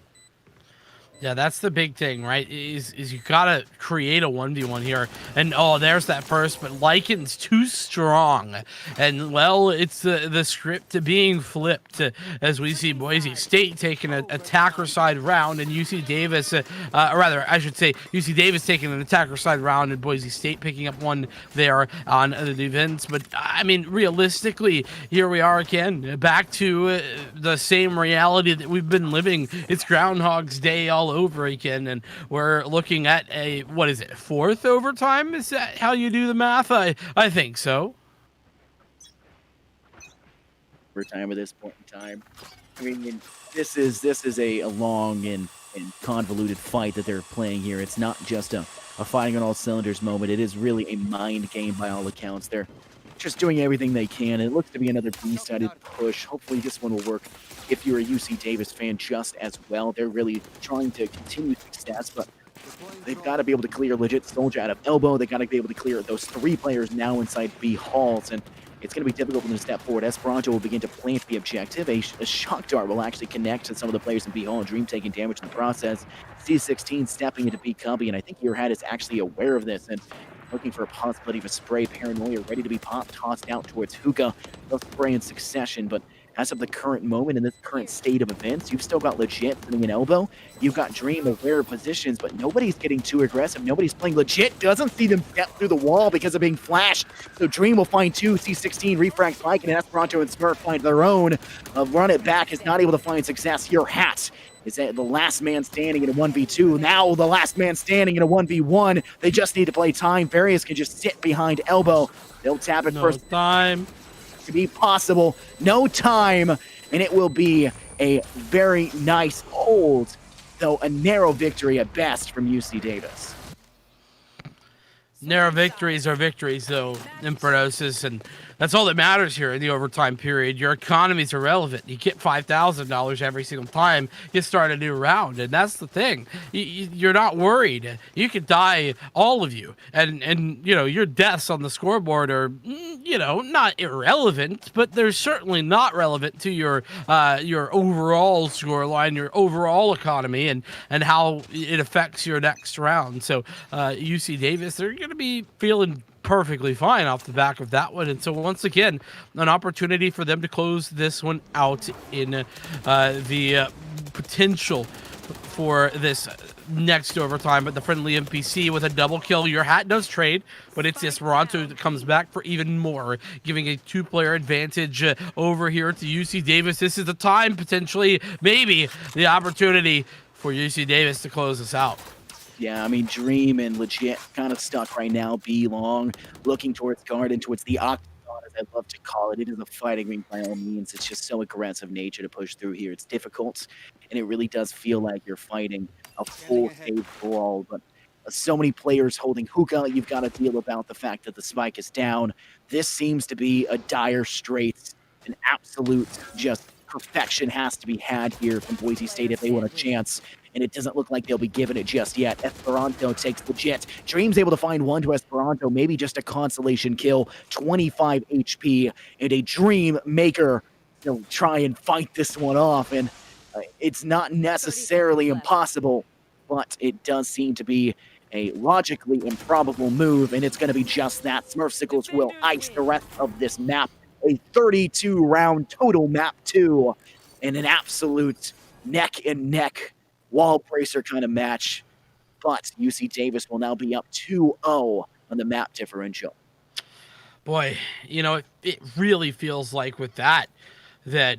Yeah, that's the big thing, right? Is you gotta create a 1v1 here. And there's that first, but Lycan's too strong. And well, it's the script being flipped as we see Boise State taking an attacker side round and UC Davis, rather, I should say UC Davis taking an attacker side round and Boise State picking up one there on the defense. But I mean, realistically, here we are again, back to the same reality that we've been living. It's Groundhog's Day all over again, and we're looking at a, what is it, 4th overtime? Is that how you do the math? I think so. Overtime at this point in time. I mean, this is a long and convoluted fight that they're playing here. It's not just a fighting on all cylinders moment. It is really a mind game by all accounts. They're just doing everything they can. It looks to be another B-sided push. Hopefully this one will work if you're a UC Davis fan just as well. They're really trying to continue success, but they've got to be able to clear legit Soldier out of elbow. They got to be able to clear those 3 players now inside B halls, and it's going to be difficult for them to step forward. Esperanto will begin to plant the objective. A shock dart will actually connect to some of the players in B hall, and Dream taking damage in the process. C16 stepping into B Cubby, and I think your head is actually aware of this and looking for a possibility of a spray. Paranoia ready to be popped, tossed out towards Hookah. They'll spray in succession, but as of the current moment, in this current state of events, you've still got legit sitting in elbow. You've got Dream aware of positions, but nobody's getting too aggressive. Nobody's playing legit. Doesn't see them step through the wall because of being flashed. So Dream will find 2. C16 refrags Lycan, and Esperanto and Smurf find their own. Run it back is not able to find success. Your hat is the last man standing in a 1v2. Now the last man standing in a 1v1. They just need to play time. Various can just sit behind elbow. They'll tap it first. Time. To be possible. No time. And it will be A very nice hold, though a narrow victory at best from UC Davis. Narrow victories are victories, though, Infernosis, and that's all that matters here in the overtime period. Your economy's irrelevant. You get $5,000 every single time you start a new round, and that's the thing. You're not worried. You could die, all of you, and your deaths on the scoreboard are not irrelevant, but they're certainly not relevant to your overall scoreline, your overall economy, and how it affects your next round. So UC Davis, they're going to be feeling perfectly fine off the back of that one. And so once again, an opportunity for them to close this one out in the potential for this next overtime. But the friendly NPC with a double kill. Your hat does trade, but it's Esperanto that comes back for even more, giving a 2-player advantage over here to UC Davis. This is the time, potentially, maybe the opportunity for UC Davis to close this out. Yeah, I mean, Dream and Legit kind of stuck right now. B long, looking towards Garden, towards the Octagon, as I love to call it. It is a fighting ring by all means. It's just so aggressive nature to push through here. It's difficult, and it really does feel like you're fighting a full stage brawl. But so many players holding hookah. You've got to deal about the fact that the spike is down. This seems to be a dire straits, an absolute just perfection has to be had here from Boise State if they want a chance. And it doesn't look like they'll be giving it just yet. Esperanto takes Legit. Dream's able to find one to Esperanto, maybe just a consolation kill, 25 HP, and a Dream Maker try and fight this one off. And it's not necessarily impossible, but it does seem to be a logically improbable move, and it's going to be just that. Smurfsicles will ice the rest of this map. A 32-round total map 2, and an absolute neck-and-neck wall bracer kind of match, but UC Davis will now be up 2-0 on the map differential. Boy, it really feels like with that the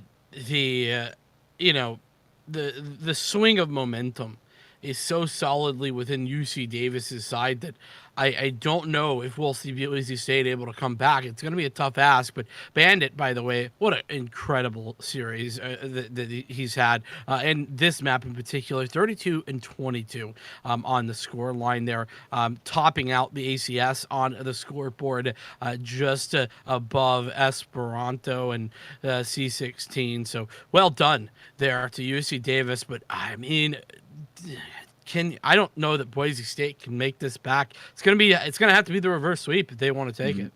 the swing of momentum is so solidly within UC Davis's side that I don't know if we'll see Boise State able to come back. It's going to be a tough ask, but Bandit, by the way, what an incredible series that he's had. And this map in particular, 32 and 22 on the score line there, topping out the ACS on the scoreboard just above Esperanto and C16. So well done there to UC Davis, but I mean, I don't know that Boise State can make this back. It's gonna have to be the reverse sweep if they want to take it.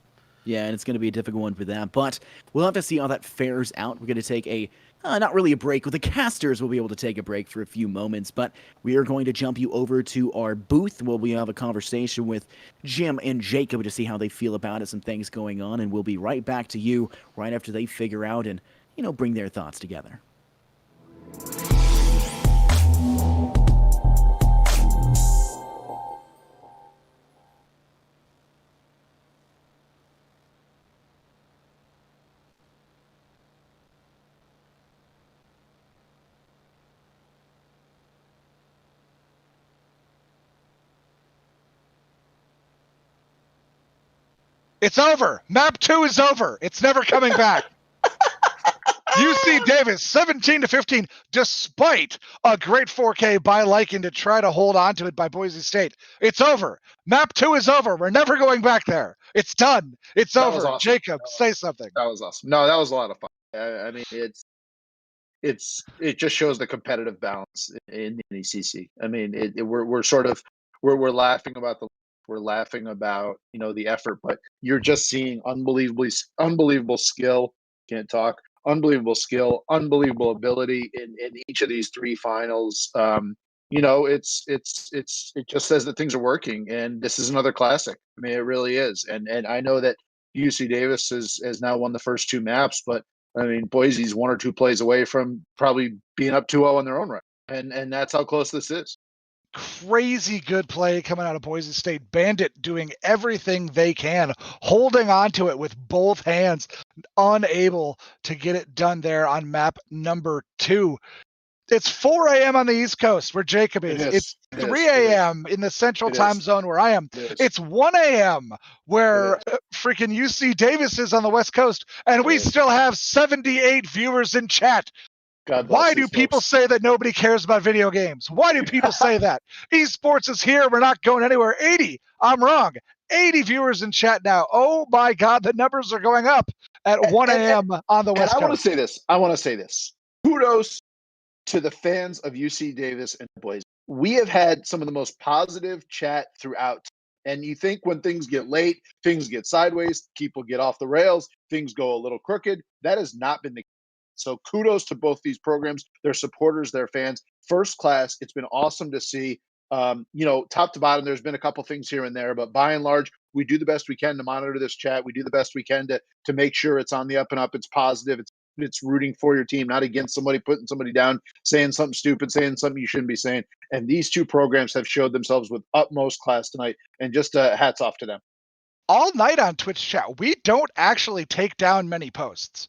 Yeah, and it's gonna be a difficult one for them. But we'll have to see how that fares out. We're gonna take a not really a break. With the casters, we'll be able to take a break for a few moments, but we are going to jump you over to our booth where we have a conversation with Jim and Jacob to see how they feel about it, some things going on, and we'll be right back to you right after they figure out and bring their thoughts together. It's over. Map 2 is over. It's never coming back. UC Davis, 17-15, despite a great 4K by Lycan to try to hold on to it by Boise State. It's over. Map 2 is over. We're never going back there. It's done. It's over. Awesome. Jacob, say something. That was awesome. No, that was a lot of fun. I mean, it just shows the competitive balance in the NECC. I mean, we're laughing about the effort, but you're just seeing unbelievable skill. Can't talk. Unbelievable skill, unbelievable ability in each of these 3 finals. It just says that things are working, and this is another classic. I mean, it really is. And I know that UC Davis has now won the first 2 maps, but I mean, Boise's 1 or 2 plays away from probably being up 2-0 on their own right, and that's how close this is. Crazy good play coming out of Boise State. Bandit doing everything they can, holding on to it with both hands, unable to get it done there on map number 2. It's 4 a.m. on the East Coast where Jacob is. It's 3 a.m. in the central time zone where I am. It's 1 a.m. where freaking UC Davis is on the West Coast, and we still have 78 viewers in chat. God bless Why do these people folks. say that nobody cares about video games? Why do people say that? Esports is here. We're not going anywhere. 80. I'm wrong. 80 viewers in chat now. Oh my God, the numbers are going up at 1 a.m. on the And West I want to Coast. say this. I want to say this. Kudos to the fans of UC Davis and Boise. We have had some of the most positive chat throughout. And you think when things get late, things get sideways, people get off the rails, things go a little crooked. That has not been the case. So kudos to both these programs, their supporters, their fans. First class. It's been awesome to see. Top to bottom, there's been a couple things here and there, but by and large, we do the best we can to monitor this chat. We do the best we can to make sure it's on the up and up. It's positive. It's rooting for your team, not against somebody, putting somebody down, saying something stupid, saying something you shouldn't be saying. And these two programs have showed themselves with utmost class tonight, and just hats off to them. All night on Twitch chat, we don't actually take down many posts.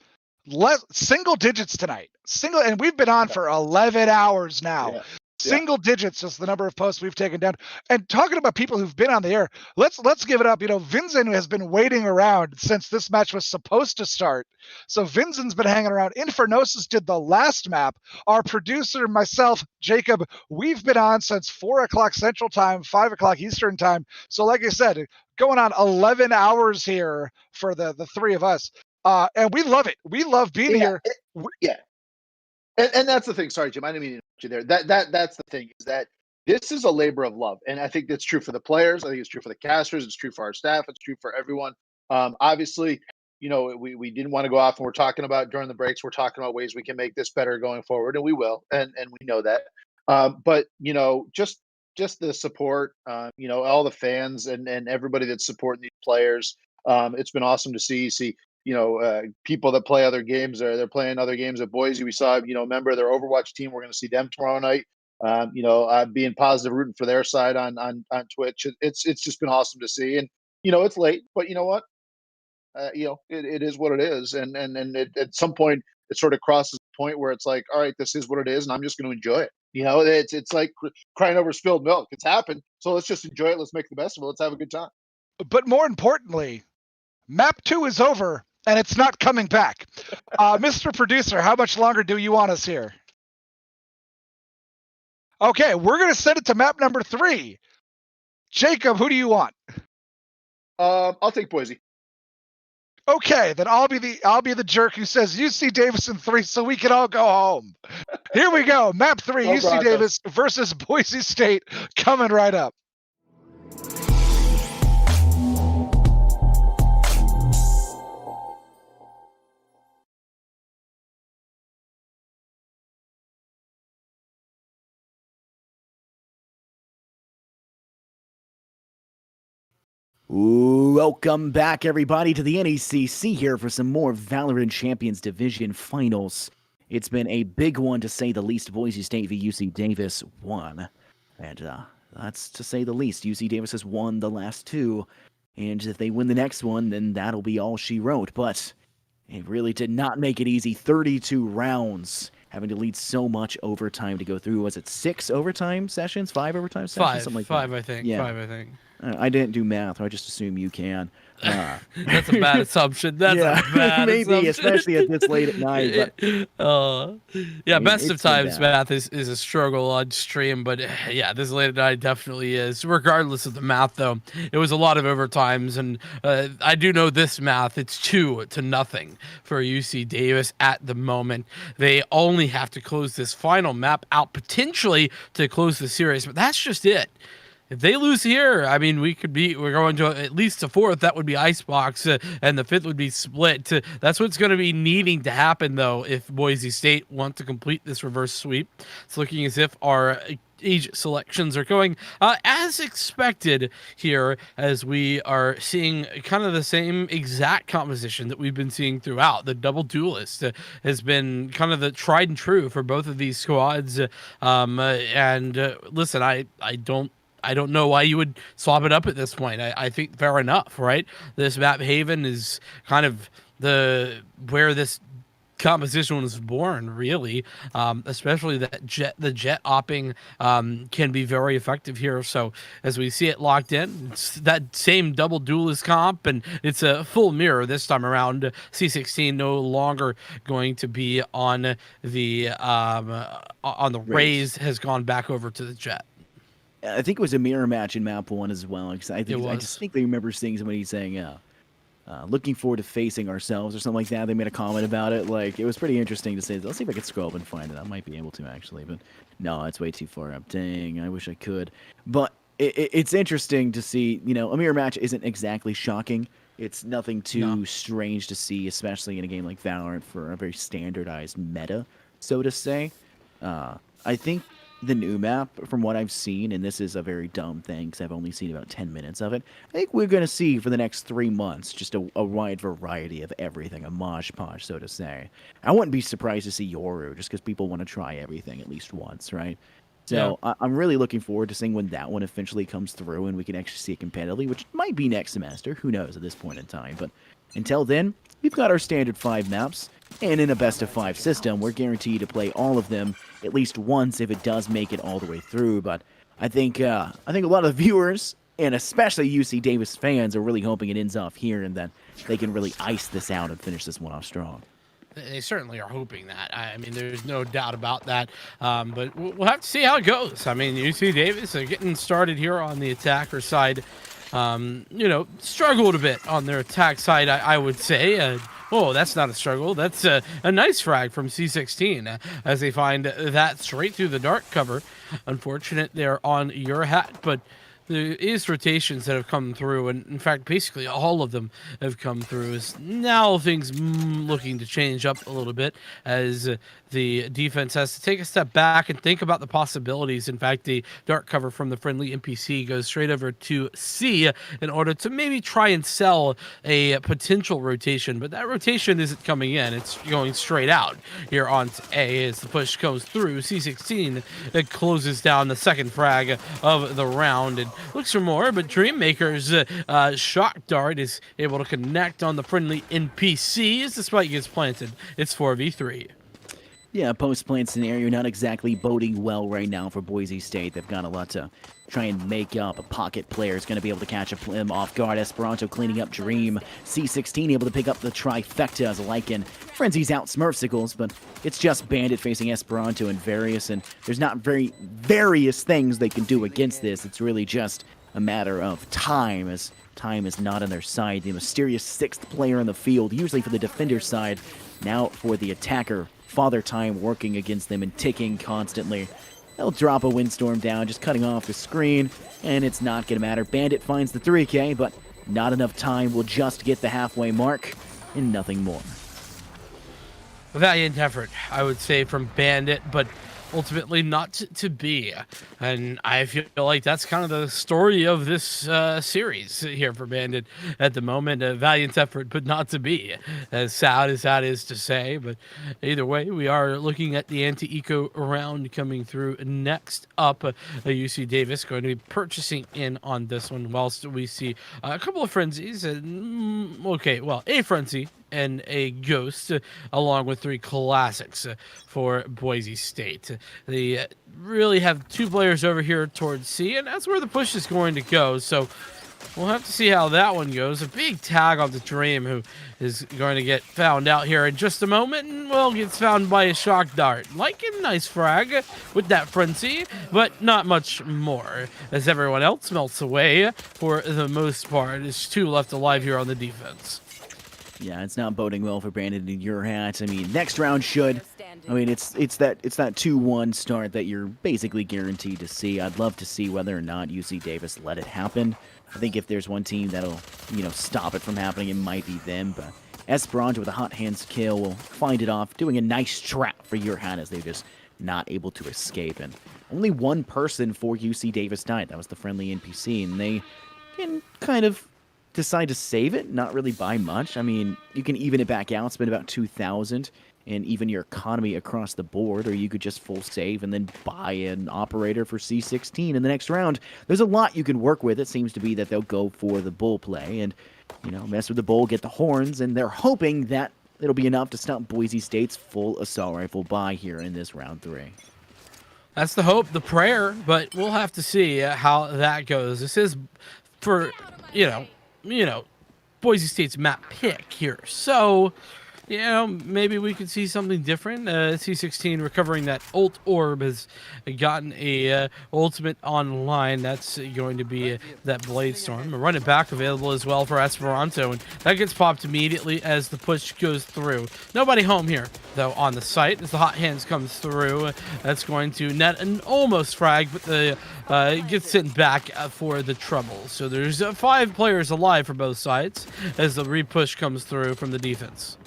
Single digits tonight. And we've been on for 11 hours now. Yeah. Single digits is the number of posts we've taken down. And talking about people who've been on the air, let's give it up. Vincent has been waiting around since this match was supposed to start. So Vincent's been hanging around. Infernosis did the last map. Our producer, myself, Jacob, we've been on since 4 o'clock Central Time, 5 o'clock Eastern Time. So like I said, going on 11 hours here for the three of us. And we love it. We love being here. And that's the thing. Sorry, Jim, I didn't mean to interrupt you there. That's the thing, is that this is a labor of love. And I think that's true for the players. I think it's true for the casters. It's true for our staff. It's true for everyone. Obviously, we didn't want to go off, and we're talking about during the breaks, we're talking about ways we can make this better going forward, and we will, and we know that. But just the support, all the fans and everybody that's supporting these players. It's been awesome to see people that play other games. They're playing other games at Boise. We saw, a member of their Overwatch team. We're going to see them tomorrow night. Being positive, rooting for their side on Twitch. It's just been awesome to see. And it's late, but you know what? It is what it is. And at some point, it sort of crosses the point where it's like, all right, this is what it is, and I'm just going to enjoy it. It's like crying over spilled milk. It's happened, so let's just enjoy it. Let's make the best of it. Let's have a good time. But more importantly, Map 2 is over, and it's not coming back. Mr. Producer, how much longer do you want us here? Okay, we're going to send it to map number 3. Jacob, who do you want? I'll take Boise. Okay, then I'll be the jerk who says UC Davis in 3 so we can all go home. Here we go. Map 3, Go UC Broncos. Davis versus Boise State, coming right up. Welcome back, everybody, to the NECC here for some more Valorant Champions Division Finals. It's been a big one, to say the least. Boise State v. UC Davis won. And that's to say the least. UC Davis has won the last 2. And if they win the next one, then that'll be all she wrote. But it really did not make it easy. 32 rounds, having to lead so much overtime to go through. Was it 6 overtime sessions? 5 overtime sessions? Something like Five, that. I think. Yeah. 5, I think. I didn't do math. I just assume you can. That's a bad assumption. That's a bad maybe, assumption. especially at this late at night. But yeah, best of it's so times bad. math is a struggle on stream, but yeah, this late at night definitely is. Regardless of the math, though, it was a lot of overtimes, and I do know this math. It's 2-0 for UC Davis at the moment. They only have to close this final map out potentially to close the series, but that's just it. If they lose here, I mean, we're going to at least a 4th. That would be Icebox, and the 5th would be Split. That's what's going to be needing to happen, though, if Boise State want to complete this reverse sweep. It's looking as if our age selections are going as expected here, as we are seeing kind of the same exact composition that we've been seeing throughout. The double duelist has been kind of the tried and true for both of these squads. Listen, I don't know why you would swap it up at this point. I think fair enough, right? This map Haven is kind of where this composition was born, really. Especially that the jet opping can be very effective here. So as we see it locked in, it's that same double duelist comp, and it's a full mirror this time around. C16 no longer going to be on the Rays, has gone back over to the jet. I think it was a mirror match in map 1 as well. Because I distinctly remember seeing somebody saying, looking forward to facing ourselves or something like that. They made a comment about it. Like, it was pretty interesting to say. Let's see if I can scroll up and find it. I might be able to, actually. But no, it's way too far up. Dang, I wish I could. But it's interesting to see, a mirror match isn't exactly shocking. It's nothing too strange to see, especially in a game like Valorant for a very standardized meta, so to say. I think the new map, from what I've seen, and this is a very dumb thing because I've only seen about 10 minutes of it, I think we're going to see for the next 3 months just a wide variety of everything, a mosh posh, so to say. I wouldn't be surprised to see Yoru just because people want to try everything at least once, right? So I'm really looking forward to seeing when that one eventually comes through and we can actually see it competitively, which might be next semester. Who knows at this point in time. But until then, we've got our standard 5 maps, and in a best of 5 system, we're guaranteed to play all of them at least once if it does make it all the way through. But I think a lot of the viewers, and especially UC Davis fans, are really hoping it ends off here and that they can really ice this out and finish this one off strong. They certainly are hoping that. I mean, there's no doubt about that. But we'll have to see how it goes. I mean, UC Davis are getting started here on the attacker side. Struggled a bit on their attack side, I would say. Oh, that's not a struggle. That's a nice frag from C16 as they find that straight through the dark cover. Unfortunate they're on your hat, but there is rotations that have come through, and in fact, basically all of them have come through. Is now things looking to change up a little bit as the defense has to take a step back and think about the possibilities. In fact, the dark cover from the friendly NPC goes straight over to C in order to maybe try and sell a potential rotation, but that rotation isn't coming in. It's going straight out here on A as the push goes through. C16 it closes down the second frag of the round and looks for more, but Dreammaker's shock dart is able to connect on the friendly NPCs despite he gets planted. It's 4v3. Yeah, post-plant scenario not exactly boding well right now for Boise State. They've got a lot to try and make up. A pocket player is going to be able to catch him off guard. Esperanto cleaning up Dream. C16 able to pick up the trifecta as Lycan. Frenzy's out Smurfsicles, but it's just Bandit facing Esperanto and Various, and there's not very various things they can do against this. It's really just a matter of time, as time is not on their side. The mysterious 6th player in the field, usually for the defender side, now for the attacker. Father Time working against them and ticking constantly. They'll drop a Windstorm down, just cutting off the screen, and it's not going to matter. Bandit finds the 3K, but not enough time. Will just get the halfway mark, and nothing more. A valiant effort, I would say, from Bandit, but ultimately not to be. And I feel like that's kind of the story of this series here for Bandit at the moment. A valiant effort, but not to be. As sad as that is to say, but either way, we are looking at the anti-eco round coming through next up. UC Davis going to be purchasing in on this one, whilst we see a couple of frenzies. A frenzy and a ghost, along with 3 classics for Boise State. They really have 2 players over here towards C, and that's where the push is going to go. So we'll have to see how that one goes. A big tag on the Dream, who is going to get found out here in just a moment, and well, gets found by a shock dart. Like a nice frag with that frenzy, but not much more, as everyone else melts away for the most part. There's 2 left alive here on the defense. Yeah, it's not boding well for Brandon in your hat. I mean, next round should. I mean, it's that 2-1 start that you're basically guaranteed to see. I'd love to see whether or not UC Davis let it happen. I think if there's one team that'll, stop it from happening, it might be them. But Esperanto with a hot hands kill will find it off, doing a nice trap for your hat as they're just not able to escape. And only one person for UC Davis died. That was the friendly NPC, and they can kind of decide to save it, not really buy much. I mean, you can even it back out, spend about 2,000, and even your economy across the board, or you could just full save and then buy an operator for C16 in the next round. There's a lot you can work with. It seems to be that they'll go for the bull play and, mess with the bull, get the horns, and they're hoping that it'll be enough to stop Boise State's full assault rifle buy here in this round 3. That's the hope, the prayer, but we'll have to see how that goes. This is for, you know, Boise State's map pick here. So, maybe we could see something different. C16 recovering that ult orb has gotten a ultimate online. That's going to be that Blade Storm. A run it back available as well for Esperanto, and that gets popped immediately as the push goes through. Nobody home here, though, on the site as the hot hands comes through. That's going to net an almost frag, but the gets sent back for the trouble. So there's 5 players alive for both sides as the repush comes through from the defense.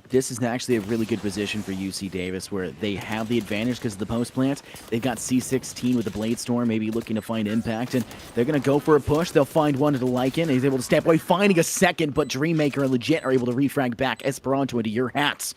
This is actually a really good position for UC Davis where they have the advantage because of the post plant. They've got C16 with the Blade Storm, maybe looking to find impact, and they're going to go for a push. They'll find one to like it. He's able to step away, finding a second, but Dreammaker and Legit are able to refrag back Esperanto into your hats.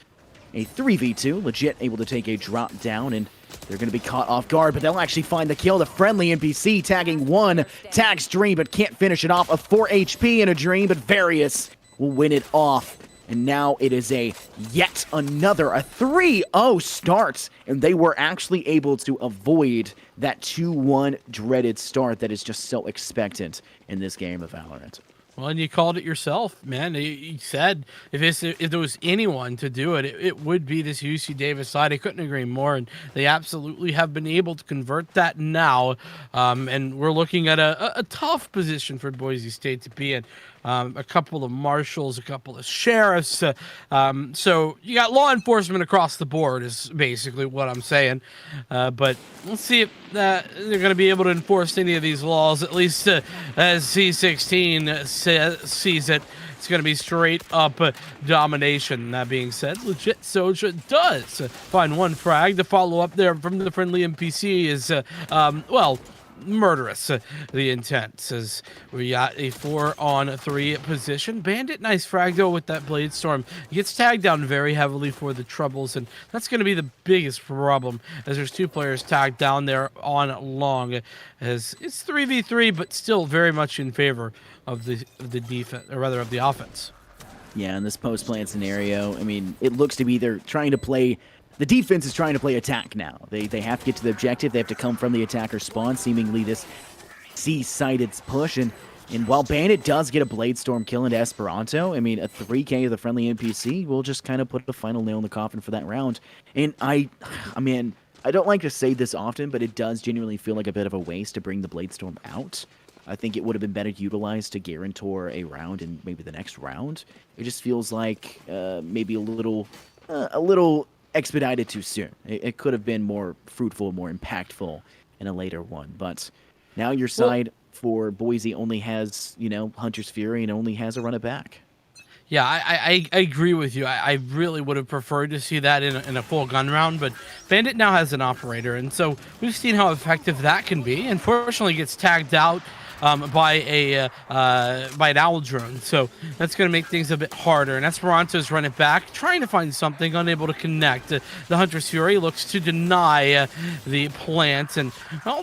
A 3v2, Legit able to take a drop down, and they're going to be caught off guard, but they'll actually find the kill. The friendly NPC tagging one, tags Dream, but can't finish it off. A 4 HP in a Dream, but Various will win it off. And now it is yet another 3-0 start, and they were actually able to avoid that 2-1 dreaded start that is just so expectant in this game of Valorant. Well, and you called it yourself, man. You said if there was anyone to do it, it would be this UC Davis side. I couldn't agree more, and they absolutely have been able to convert that now. And we're looking at a tough position for Boise State to be in. A couple of marshals, a couple of sheriffs. So you got law enforcement across the board is basically what I'm saying. But we'll see if they're going to be able to enforce any of these laws, at least as C16 sees it. It's going to be straight up domination. That being said, Legit Soja does find one frag. The follow up there from the friendly NPC is, murderous. The intent says we got a 4-on-3 position. Bandit, nice frag though with that Blade Storm. He gets tagged down very heavily for the troubles, and that's going to be the biggest problem as there's 2 players tagged down there on long, as it's 3v3, but still very much in favor of the defense, or rather of the offense. Yeah, in this post-plant scenario, I mean, it looks to be they're trying to play. The defense is trying to play attack now. They have to get to the objective. They have to come from the attacker spawn, seemingly this C-sided push. And while Bandit does get a Blade Storm kill into Esperanto, I mean, a 3K of the friendly NPC will just kind of put the final nail in the coffin for that round. And I don't like to say this often, but it does genuinely feel like a bit of a waste to bring the Blade Storm out. I think it would have been better utilized to guarantor a round in maybe the next round. It just feels like maybe a little expedited too soon. It could have been more fruitful, more impactful in a later one. But now your side for Boise only has, Hunter's Fury and only has a run it back. Yeah, I agree with you. I really would have preferred to see that in a full gun round, but Bandit now has an operator, and so we've seen how effective that can be. Unfortunately, gets tagged out by an owl drone, so that's going to make things a bit harder. And Esperanto's run it back, trying to find something, unable to connect. The Hunter's Fury looks to deny the plant, and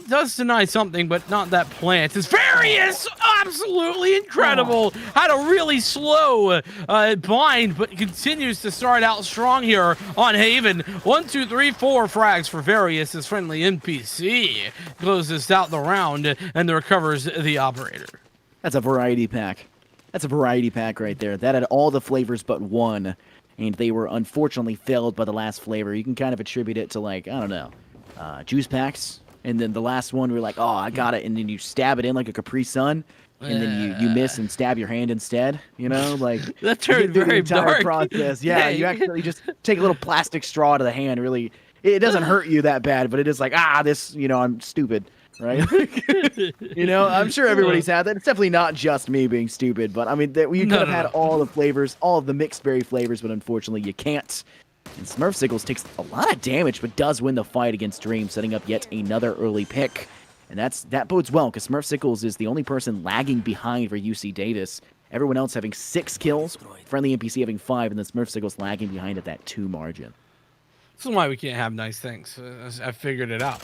does deny something, but not that plant. It's Various, absolutely incredible. Had a really slow bind, but continues to start out strong here on Haven. 1, 2, 3, 4 frags for Various. His friendly NPC closes out the round and recovers the operator. That's a variety pack. That's a variety pack right there. That had all the flavors but one, and they were unfortunately failed by the last flavor. You can kind of attribute it to juice packs, and then the last one we're like, oh, I got it, and then you stab it in like a Capri Sun, and then you miss and stab your hand instead. That turned very dark. Process. Yeah, you actually just take a little plastic straw to the hand. Really, it doesn't hurt you that bad, but it is like, I'm stupid. Right? I'm sure everybody's had that. It's definitely not just me being stupid, but I mean, you could have had all the flavors, all of the mixed berry flavors, but unfortunately you can't. And Smurf Sickles takes a lot of damage, but does win the fight against Dream, setting up yet another early pick. And that bodes well, because Smurf Sickles is the only person lagging behind for UC Davis. Everyone else having 6 kills, friendly NPC having 5, and then Smurf Sickles lagging behind at that 2 margin. This is why we can't have nice things. I figured it out.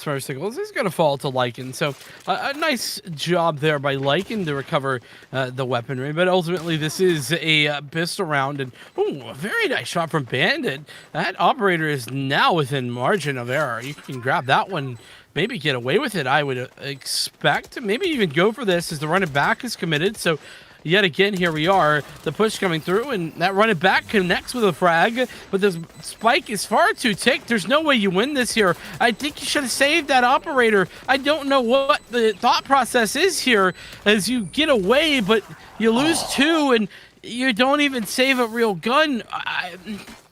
Smurf Signals is going to fall to Lycan. So a nice job there by Lycan to recover the weaponry. But ultimately, this is a pistol round. And ooh, a very nice shot from Bandit. That operator is now within margin of error. You can grab that one, maybe get away with it, I would expect. Maybe even go for this as the running back is committed. So yet again, here we are, the push coming through, and that running back connects with a frag, but the spike is far too thick. There's no way you win this here. I think you should have saved that operator. I don't know what the thought process is here as you get away, but you lose two, and you don't even save a real gun.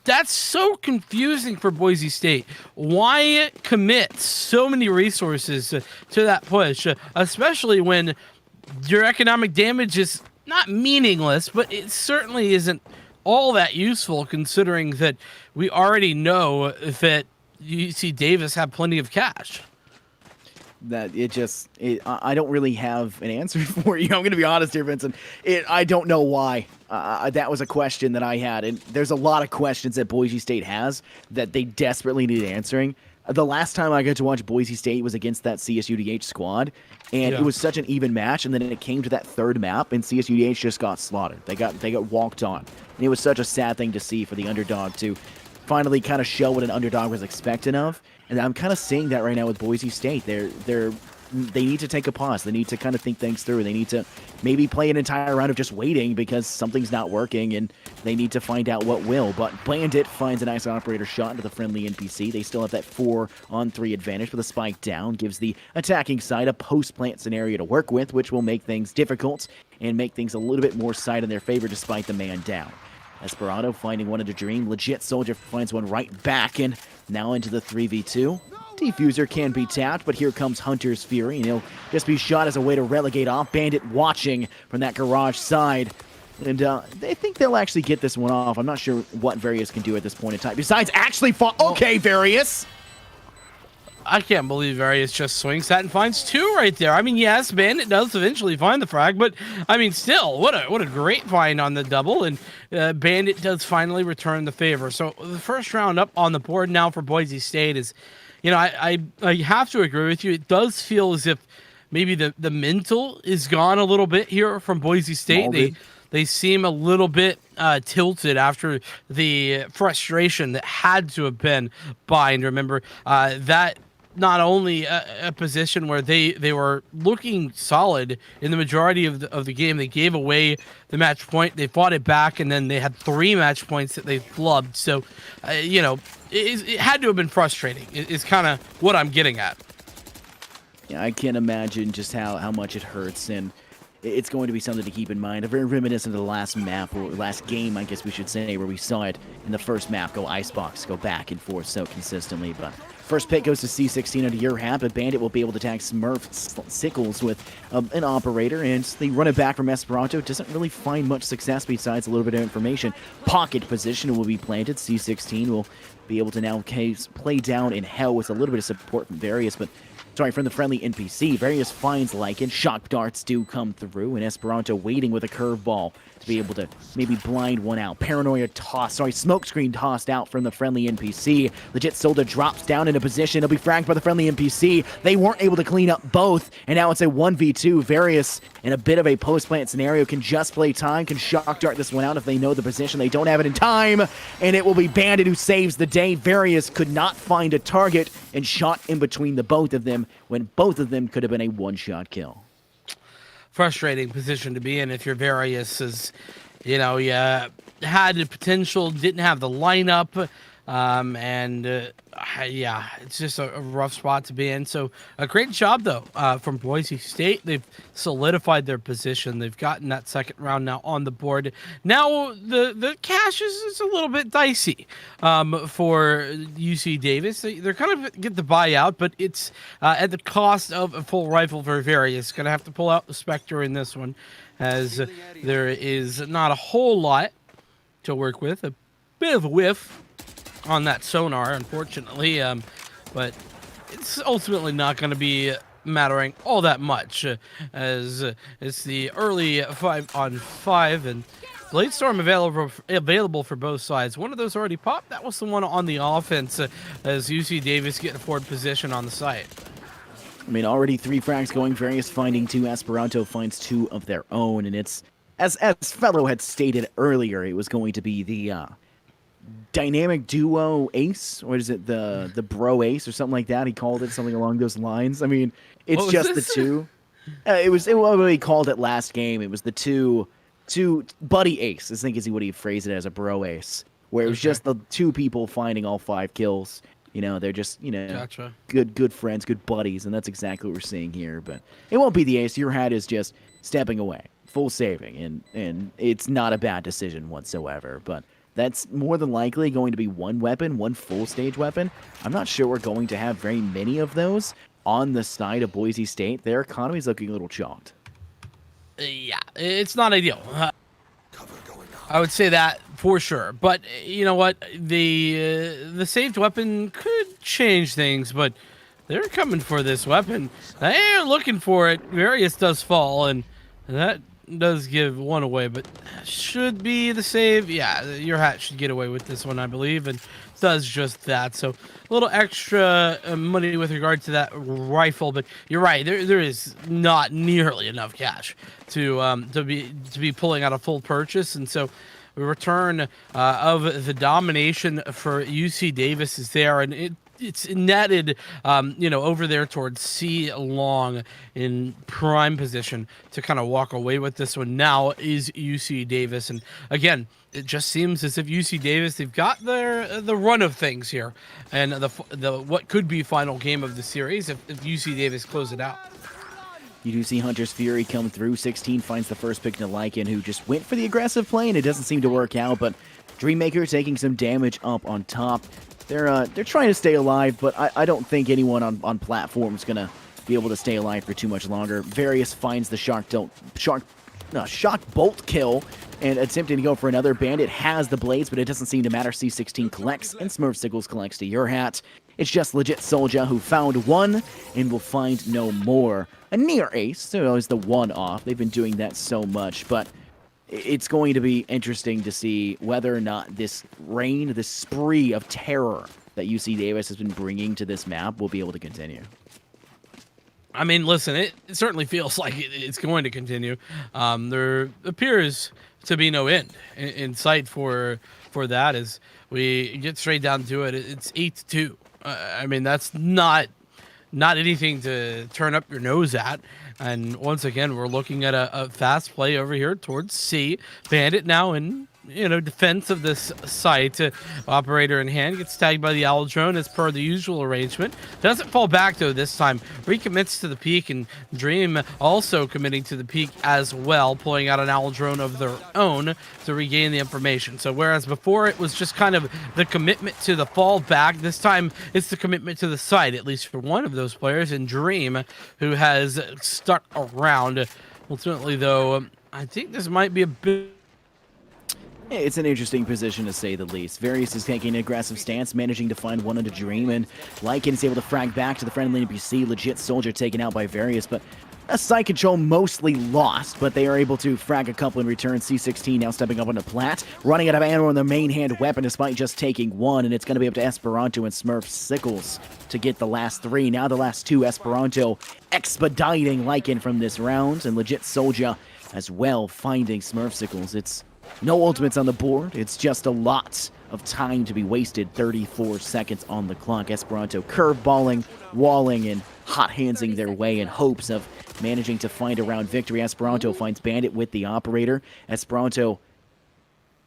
That's so confusing for Boise State. Why commit so many resources to that push, especially when your economic damage is not meaningless, but it certainly isn't all that useful considering that we already know that UC Davis have plenty of cash. That I don't really have an answer for you. I'm going to be honest here, Vincent. I don't know why. That was a question that I had, and there's a lot of questions that Boise State has that they desperately need answering. The last time I got to watch Boise State was against that CSUDH squad, and it was such an even match. And then it came to that third map, and CSUDH just got slaughtered. They got walked on, and it was such a sad thing to see for the underdog to finally kind of show what an underdog was expecting of. And I'm kind of seeing that right now with Boise State. They need to take a pause. They need to kind of think things through. They need to maybe play an entire round of just waiting because something's not working, and they need to find out what will. But Bandit finds a nice operator shot into the friendly NPC. They still have that 4-on-3 advantage, with a spike down gives the attacking side a post-plant scenario to work with, which will make things difficult and make things a little bit more side in their favor despite the man down. Esperanto finding one into Dream. Legit Soldier finds one right back, and now into the 3v2. Defuser can be tapped, but here comes Hunter's Fury, and he'll just be shot as a way to relegate off. Bandit watching from that garage side, and they think they'll actually get this one off. I'm not sure what Various can do at this point in time, besides actually fall. Okay, Various! I can't believe Various just swings that and finds two right there. I mean, yes, Bandit does eventually find the frag, but I mean, still, what a great find on the double, and Bandit does finally return the favor. So the first round up on the board now for Boise State is, you know, I have to agree with you. It does feel as if maybe the mental is gone a little bit here from Boise State. They seem a little bit tilted after the frustration that had to have been bind. Remember that not only a position where they were looking solid in the majority of the game. They gave away the match point. They fought it back, and then they had 3 match points that they flubbed. So, you know, it had to have been frustrating is kind of what I'm getting at. Yeah, I can't imagine just how much it hurts, and it's going to be something to keep in mind. Very reminiscent of the last map, or last game, I guess we should say, where we saw it in the first map go Icebox, go back and forth so consistently. But first pick goes to C16 under your hat, but Bandit will be able to tag Smurf Sickles with an operator, and they run it back from Esperanto. Doesn't really find much success besides a little bit of information. Pocket position will be planted. C16 will be able to now play down in hell with a little bit of support from Various, but from the friendly NPC. Various finds Lycan. Shock darts do come through, and Esperanto waiting with a curveball to be able to maybe blind one out. Smokescreen tossed out from the friendly NPC. Legit Solda drops down into position. He'll be fragged by the friendly NPC. They weren't able to clean up both, and now it's a 1v2. Various, in a bit of a post-plant scenario, can just play time, can shock dart this one out if they know the position. They don't have it in time, and it will be Bandit who saves the day. Various could not find a target and shot in between the both of them when both of them could have been a one-shot kill. Frustrating position to be in if you're Various, as you know, you had the potential, didn't have the lineup, yeah, it's just a rough spot to be in. So a great job though from Boise State. They've solidified their position. They've gotten that second round now on the board. Now the cash is a little bit dicey for UC Davis. They're kind of get the buyout, but it's at the cost of a full rifle for Various. Gonna have to pull out the Spectre in this one, as there is not a whole lot to work with. A bit of a whiff on that sonar, unfortunately, but it's ultimately not going to be mattering all that much, as it's the early 5-on-5, and Blade Storm available for both sides. One of those already popped. That was the one on the offense as UC Davis getting forward position on the site. I mean, already 3 frags going, Various finding 2, Esperanto finds 2 of their own, and it's, as Fellow had stated earlier, it was going to be the dynamic duo ace. What is it, the bro ace or something like that? He called it something along those lines. I mean, it's just the 2. It was what he called it last game. It was the two buddy ace, I think is what he phrased it as, a bro ace, where it was just the 2 people finding all 5 kills. You know, they're just, you know, Gotcha. good friends, good buddies, and that's exactly what we're seeing here. But it won't be the ace. Your hat is just stepping away, full saving, and it's not a bad decision whatsoever. But that's more than likely going to be one weapon, one full stage weapon. I'm not sure we're going to have very many of those on the side of Boise State. Their economy's looking a little chalked. Yeah, it's not ideal. I would say that for sure. But you know what? The saved weapon could change things, but they're coming for this weapon. They're looking for it. Various does fall, and that does give one away, but should be the save. Yeah, your hat should get away with this one, I believe, and does just that. So a little extra money with regard to that rifle, but you're right. There is not nearly enough cash to be pulling out a full purchase, and so the return of the domination for UC Davis is there, and it's netted, over there towards C Long in prime position to kind of walk away with this one. Now is UC Davis, and again, it just seems as if UC Davis, they've got the run of things here, and the what could be final game of the series if UC Davis close it out. You do see Hunter's Fury come through. 16 finds the first pick to Lycan, who just went for the aggressive play, and it doesn't seem to work out, but Dreammaker taking some damage up on top. They're trying to stay alive, but I don't think anyone on platform is going to be able to stay alive for too much longer. Various finds the shock bolt kill and attempting to go for another. Bandit has the blades, but it doesn't seem to matter. C16 collects, and Smurf Sickles collects to your hat. It's just Legit Soldier who found one and will find no more. A near ace, so is the one off. They've been doing that so much, but it's going to be interesting to see whether or not this reign, this spree of terror that UC Davis has been bringing to this map will be able to continue. I mean, listen, it certainly feels like it's going to continue. There appears to be no end in sight for that as we get straight down to it. It's 8-2. I mean, that's not anything to turn up your nose at. And once again, we're looking at a fast play over here towards C. Bandit now in defense of this site. Operator in hand gets tagged by the Owl Drone as per the usual arrangement. Doesn't fall back though this time. Recommits to the peak, and Dream also committing to the peak as well, pulling out an Owl Drone of their own to regain the information. So whereas before it was just kind of the commitment to the fall back, this time it's the commitment to the site, at least for one of those players, and Dream, who has stuck around. Ultimately though, I think this might be a bit. It's an interesting position to say the least. Various is taking an aggressive stance, managing to find one under Dream, and Lycan is able to frag back to the friendly NPC. Legit Soldier taken out by Various, but a side control mostly lost, but they are able to frag a couple in return. C16 now stepping up onto Platt, running out of ammo on their main hand weapon despite just taking one, and it's going to be up to Esperanto and Smurf Sickles to get the last 3. Now the last 2, Esperanto expediting Lycan from this round, and Legit Soldier as well finding Smurf Sickles. It's no ultimates on the board. It's just a lot of time to be wasted. 34 seconds on the clock. Esperanto curveballing, walling, and hot-handsing their way in hopes of managing to find a round victory. Esperanto finds Bandit with the operator. Esperanto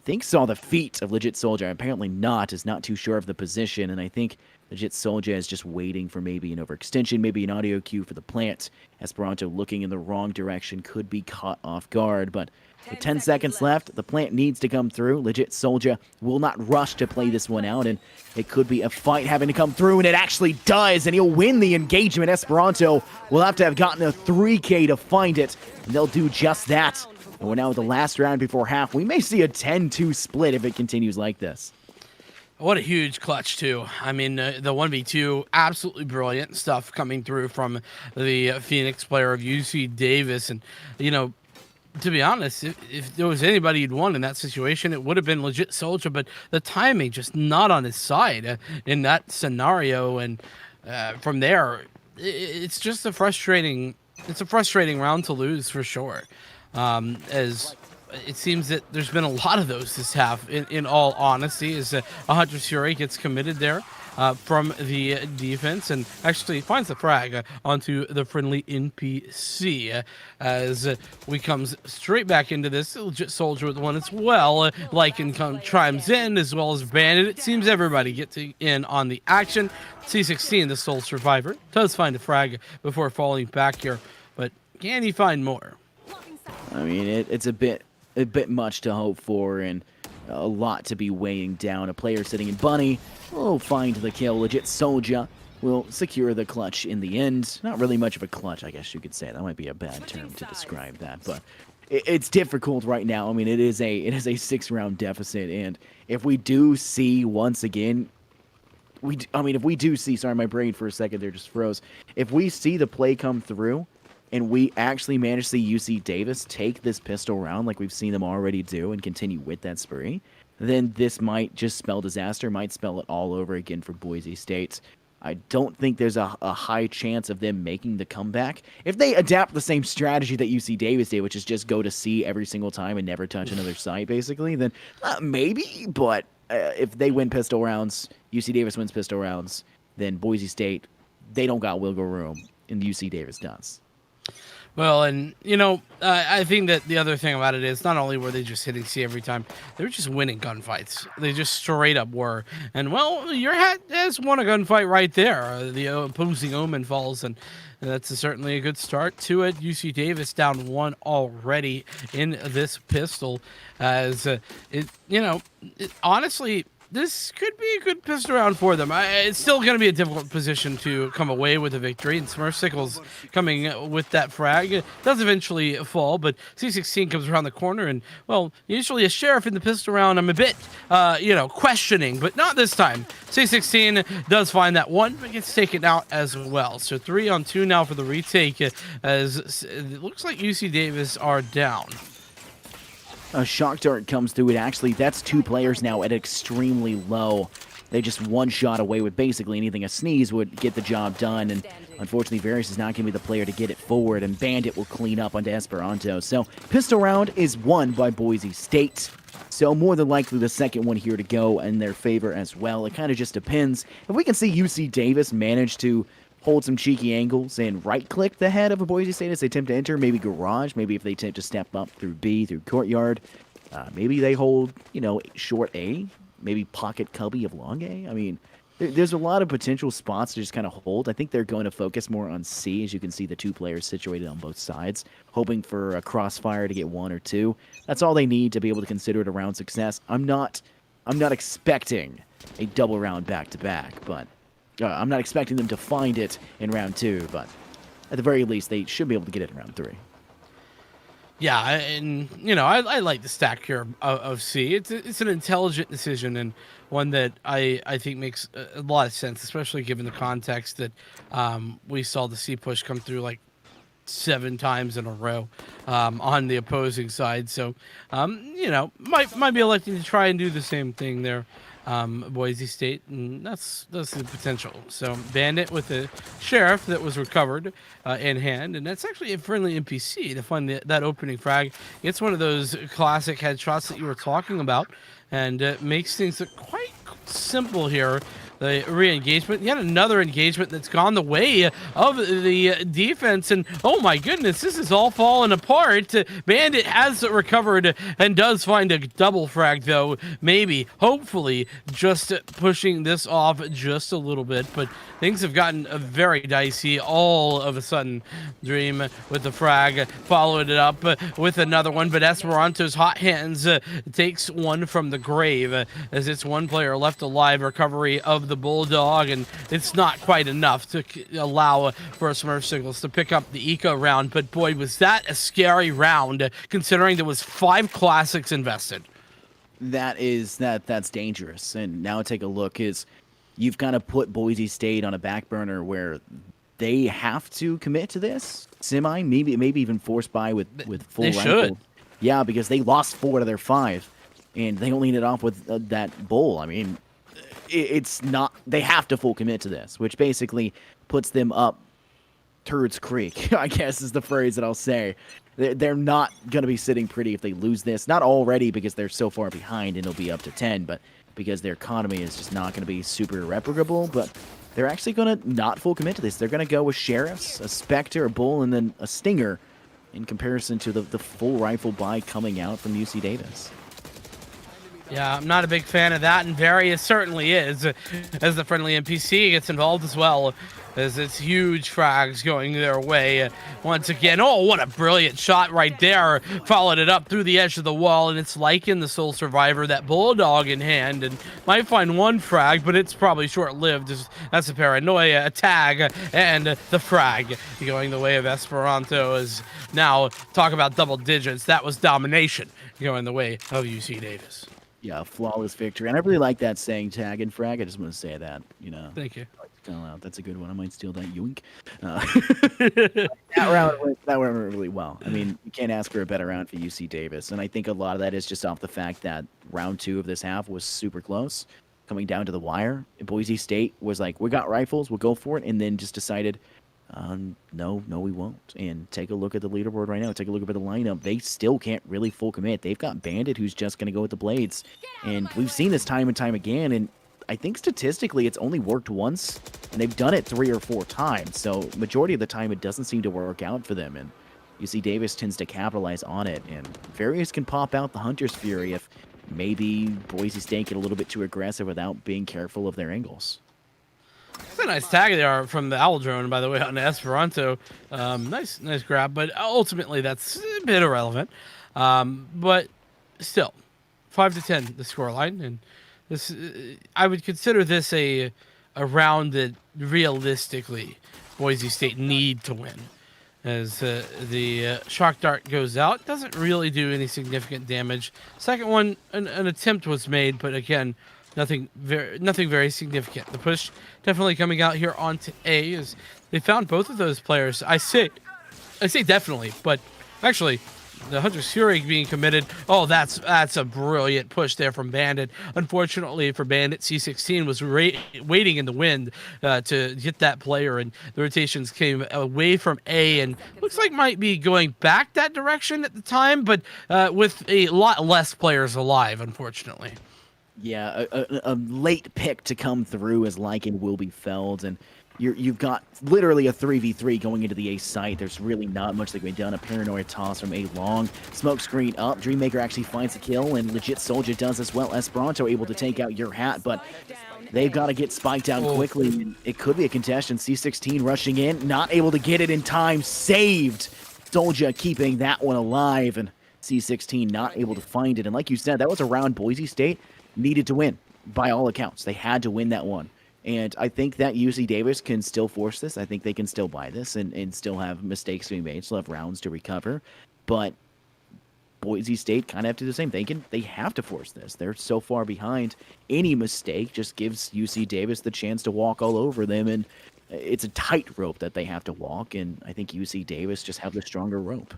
thinks saw the feet of Legit Soldier. Apparently not, is not too sure of the position, and I think Legit Soldier is just waiting for maybe an overextension, maybe an audio cue for the plant. Esperanto looking in the wrong direction, could be caught off guard, but with 10 seconds left, the plant needs to come through. Legit Soldier will not rush to play this one out, and it could be a fight having to come through, and it actually does, and he'll win the engagement. Esperanto will have to have gotten a 3K to find it, and they'll do just that. And we're now at the last round before half. We may see a 10-2 split if it continues like this. What a huge clutch, too. I mean, the 1v2, absolutely brilliant stuff coming through from the Phoenix player of UC Davis. And, to be honest, if there was anybody you'd want in that situation, it would have been legit Soldier, but the timing just not on his side in that scenario. And from there, it's just a frustrating. It's a frustrating round to lose for sure. As it seems that there's been a lot of those this half. In all honesty, as a Hunter's Fury gets committed there. From the defense and actually finds the frag onto the friendly NPC as we comes straight back into this. Legit Soldier with one as well. Lycan chimes in as well as Bandit. It seems everybody gets in on the action. C16, the sole survivor, does find a frag before falling back here, but can he find more? I mean, it's a bit much to hope for, and a lot to be weighing down. A player sitting in Bunny will find the kill. Legit Soldier will secure the clutch in the end. Not really much of a clutch, I guess you could say. That might be a bad term to describe that, but it's difficult right now. I mean, it is a 6-round deficit, and if we do see once again, if we do see, sorry, my brain for a second there just froze. If we see the play come through, and we actually manage to see UC Davis take this pistol round like we've seen them already do and continue with that spree, then this might just spell disaster, might spell it all over again for Boise State. I don't think there's a high chance of them making the comeback. If they adapt the same strategy that UC Davis did, which is just go to C every single time and never touch another site, basically, then maybe. But if they win pistol rounds, UC Davis wins pistol rounds, then Boise State, they don't got wiggle room, and UC Davis does. Well, and, I think that the other thing about it is not only were they just hitting C every time, they were just winning gunfights. They just straight up were. And, well, your hat has won a gunfight right there. The opposing Omen falls, and that's certainly a good start to it. UC Davis down 1 already in this pistol. As, honestly, this could be a good pistol round for them. It's still going to be a difficult position to come away with a victory, and Smurfsickles coming with that frag does eventually fall, but C16 comes around the corner, and, well, usually a Sheriff in the pistol round, I'm a bit, questioning, but not this time. C16 does find that one, but gets taken out as well. So 3-on-2 now for the retake, as it looks like UC Davis are down. A shock dart comes through it. Actually, that's 2 players now at extremely low. They just one shot away with basically anything. A sneeze would get the job done, and unfortunately, Varys is not going to be the player to get it forward, and Bandit will clean up onto Esperanto. So, pistol round is won by Boise State. So, more than likely, the second one here to go in their favor as well. It kind of just depends. If we can see UC Davis manage to hold some cheeky angles and right-click the head of a Boise State as they attempt to enter, maybe garage, maybe if they attempt to step up through B, through courtyard, maybe they hold, short A, maybe pocket cubby of long A. I mean, there's a lot of potential spots to just kind of hold. I think they're going to focus more on C, as you can see the 2 players situated on both sides, hoping for a crossfire to get 1 or 2. That's all they need to be able to consider it a round success. I'm not expecting a double round back-to-back, but I'm not expecting them to find it in round 2, but at the very least, they should be able to get it in round 3. Yeah, and, I like the stack here of C. It's an intelligent decision, and one that I think makes a lot of sense, especially given the context that we saw the C push come through like 7 times in a row on the opposing side. So, might be electing to try and do the same thing there. Boise State, and that's the potential. So Bandit with the Sheriff that was recovered in hand, and that's actually a friendly NPC to find that opening frag. It's one of those classic headshots that you were talking about, and makes things look quite simple here. The re-engagement, yet another engagement that's gone the way of the defense, and oh my goodness, this is all falling apart. Bandit has recovered and does find a double frag, though, maybe, hopefully, just pushing this off just a little bit, but things have gotten very dicey all of a sudden. Dream with the frag, followed it up with another one, but Esperanto's hot hands takes one from the grave, as it's 1 player left alive. Recovery of the Bulldog, and it's not quite enough to allow for Smurfsickles to pick up the eco round, but boy, was that a scary round, considering there was 5 classics invested. That's dangerous. And now take a look, is you've kind of put Boise State on a back burner where they have to commit to this semi, maybe even force buy with full They rifle. should. Yeah, because they lost 4 out of their 5, and they only ended off with that bull. I mean, it's not. They have to full commit to this, which basically puts them up Turds Creek, I guess is the phrase that I'll say. They're not going to be sitting pretty if they lose this. Not already because they're so far behind and it'll be up to 10, but because their economy is just not going to be super irreparable. But they're actually going to not full commit to this. They're going to go with Sheriffs, a Spectre, a Bull, and then a Stinger in comparison to the full rifle buy coming out from UC Davis. Yeah, I'm not a big fan of that, and Various certainly is, as the friendly NPC gets involved as well, as it's huge frags going their way once again. Oh, what a brilliant shot right there. Followed it up through the edge of the wall, and it's Lycan, the sole survivor, that Bulldog in hand, and might find 1 frag, but it's probably short-lived. That's a paranoia, a tag, and the frag going the way of Esperanto is now, talk about double digits. That was domination going the way of UC Davis. Yeah, flawless victory. And I really like that saying, tag and frag. I just want to say that, Thank you. Call out. That's a good one. I might steal that, yoink. That went really well. I mean, you can't ask for a better round for UC Davis. And I think a lot of that is just off the fact that round 2 of this half was super close, coming down to the wire. Boise State was like, we got rifles, we'll go for it, and then just decided, no, we won't. And take a look at the leaderboard right now. Take a look at the lineup. They still can't really full commit. They've got Bandit, who's just going to go with the blades. And we've seen this time and time again, and I think statistically it's only worked once, and they've done it 3 or 4 times. So majority of the time it doesn't seem to work out for them, and UC Davis tends to capitalize on it. And Various can pop out the Hunter's Fury if maybe Boise State get a little bit too aggressive without being careful of their angles. It's a nice tag there from the Owl Drone, by the way, on Esperanto. Nice grab, but ultimately that's a bit irrelevant. But still, 5-10 the scoreline, and this I would consider this a round that realistically Boise State need to win, as the shock dart goes out. Doesn't really do any significant damage. Second one, an attempt was made, but again, nothing very significant. The push definitely coming out here onto A, as they found both of those players. I say definitely, but actually the Hunter's Fury being committed. Oh, that's a brilliant push there from Bandit. Unfortunately for Bandit, C16 was waiting in the wind to hit that player, and the rotations came away from A, and looks like might be going back that direction at the time, but with a lot less players alive, unfortunately. Yeah, a late pick to come through as Lycan will be felled, and you've got literally a 3v3 going into the A site. There's really not much that can be done. A paranoid toss from A long. Smoke screen up. Dreammaker actually finds a kill, and Legit Soldier does as well. Esperanto able to take out your hat, but they've got to get spiked down quickly. And it could be a contestant. C16 rushing in, not able to get it in time. Saved. Soldier keeping that one alive, and C16 not able to find it. And like you said, that was a round Boise State needed to win by all accounts. They had to win that one. And I think that UC Davis can still force this. I think they can still buy this and still have mistakes to be made, still have rounds to recover. But Boise State kind of have to do the same. They have to force this. They're so far behind. Any mistake just gives UC Davis the chance to walk all over them, and it's a tightrope that they have to walk. And I think UC Davis just have the stronger rope.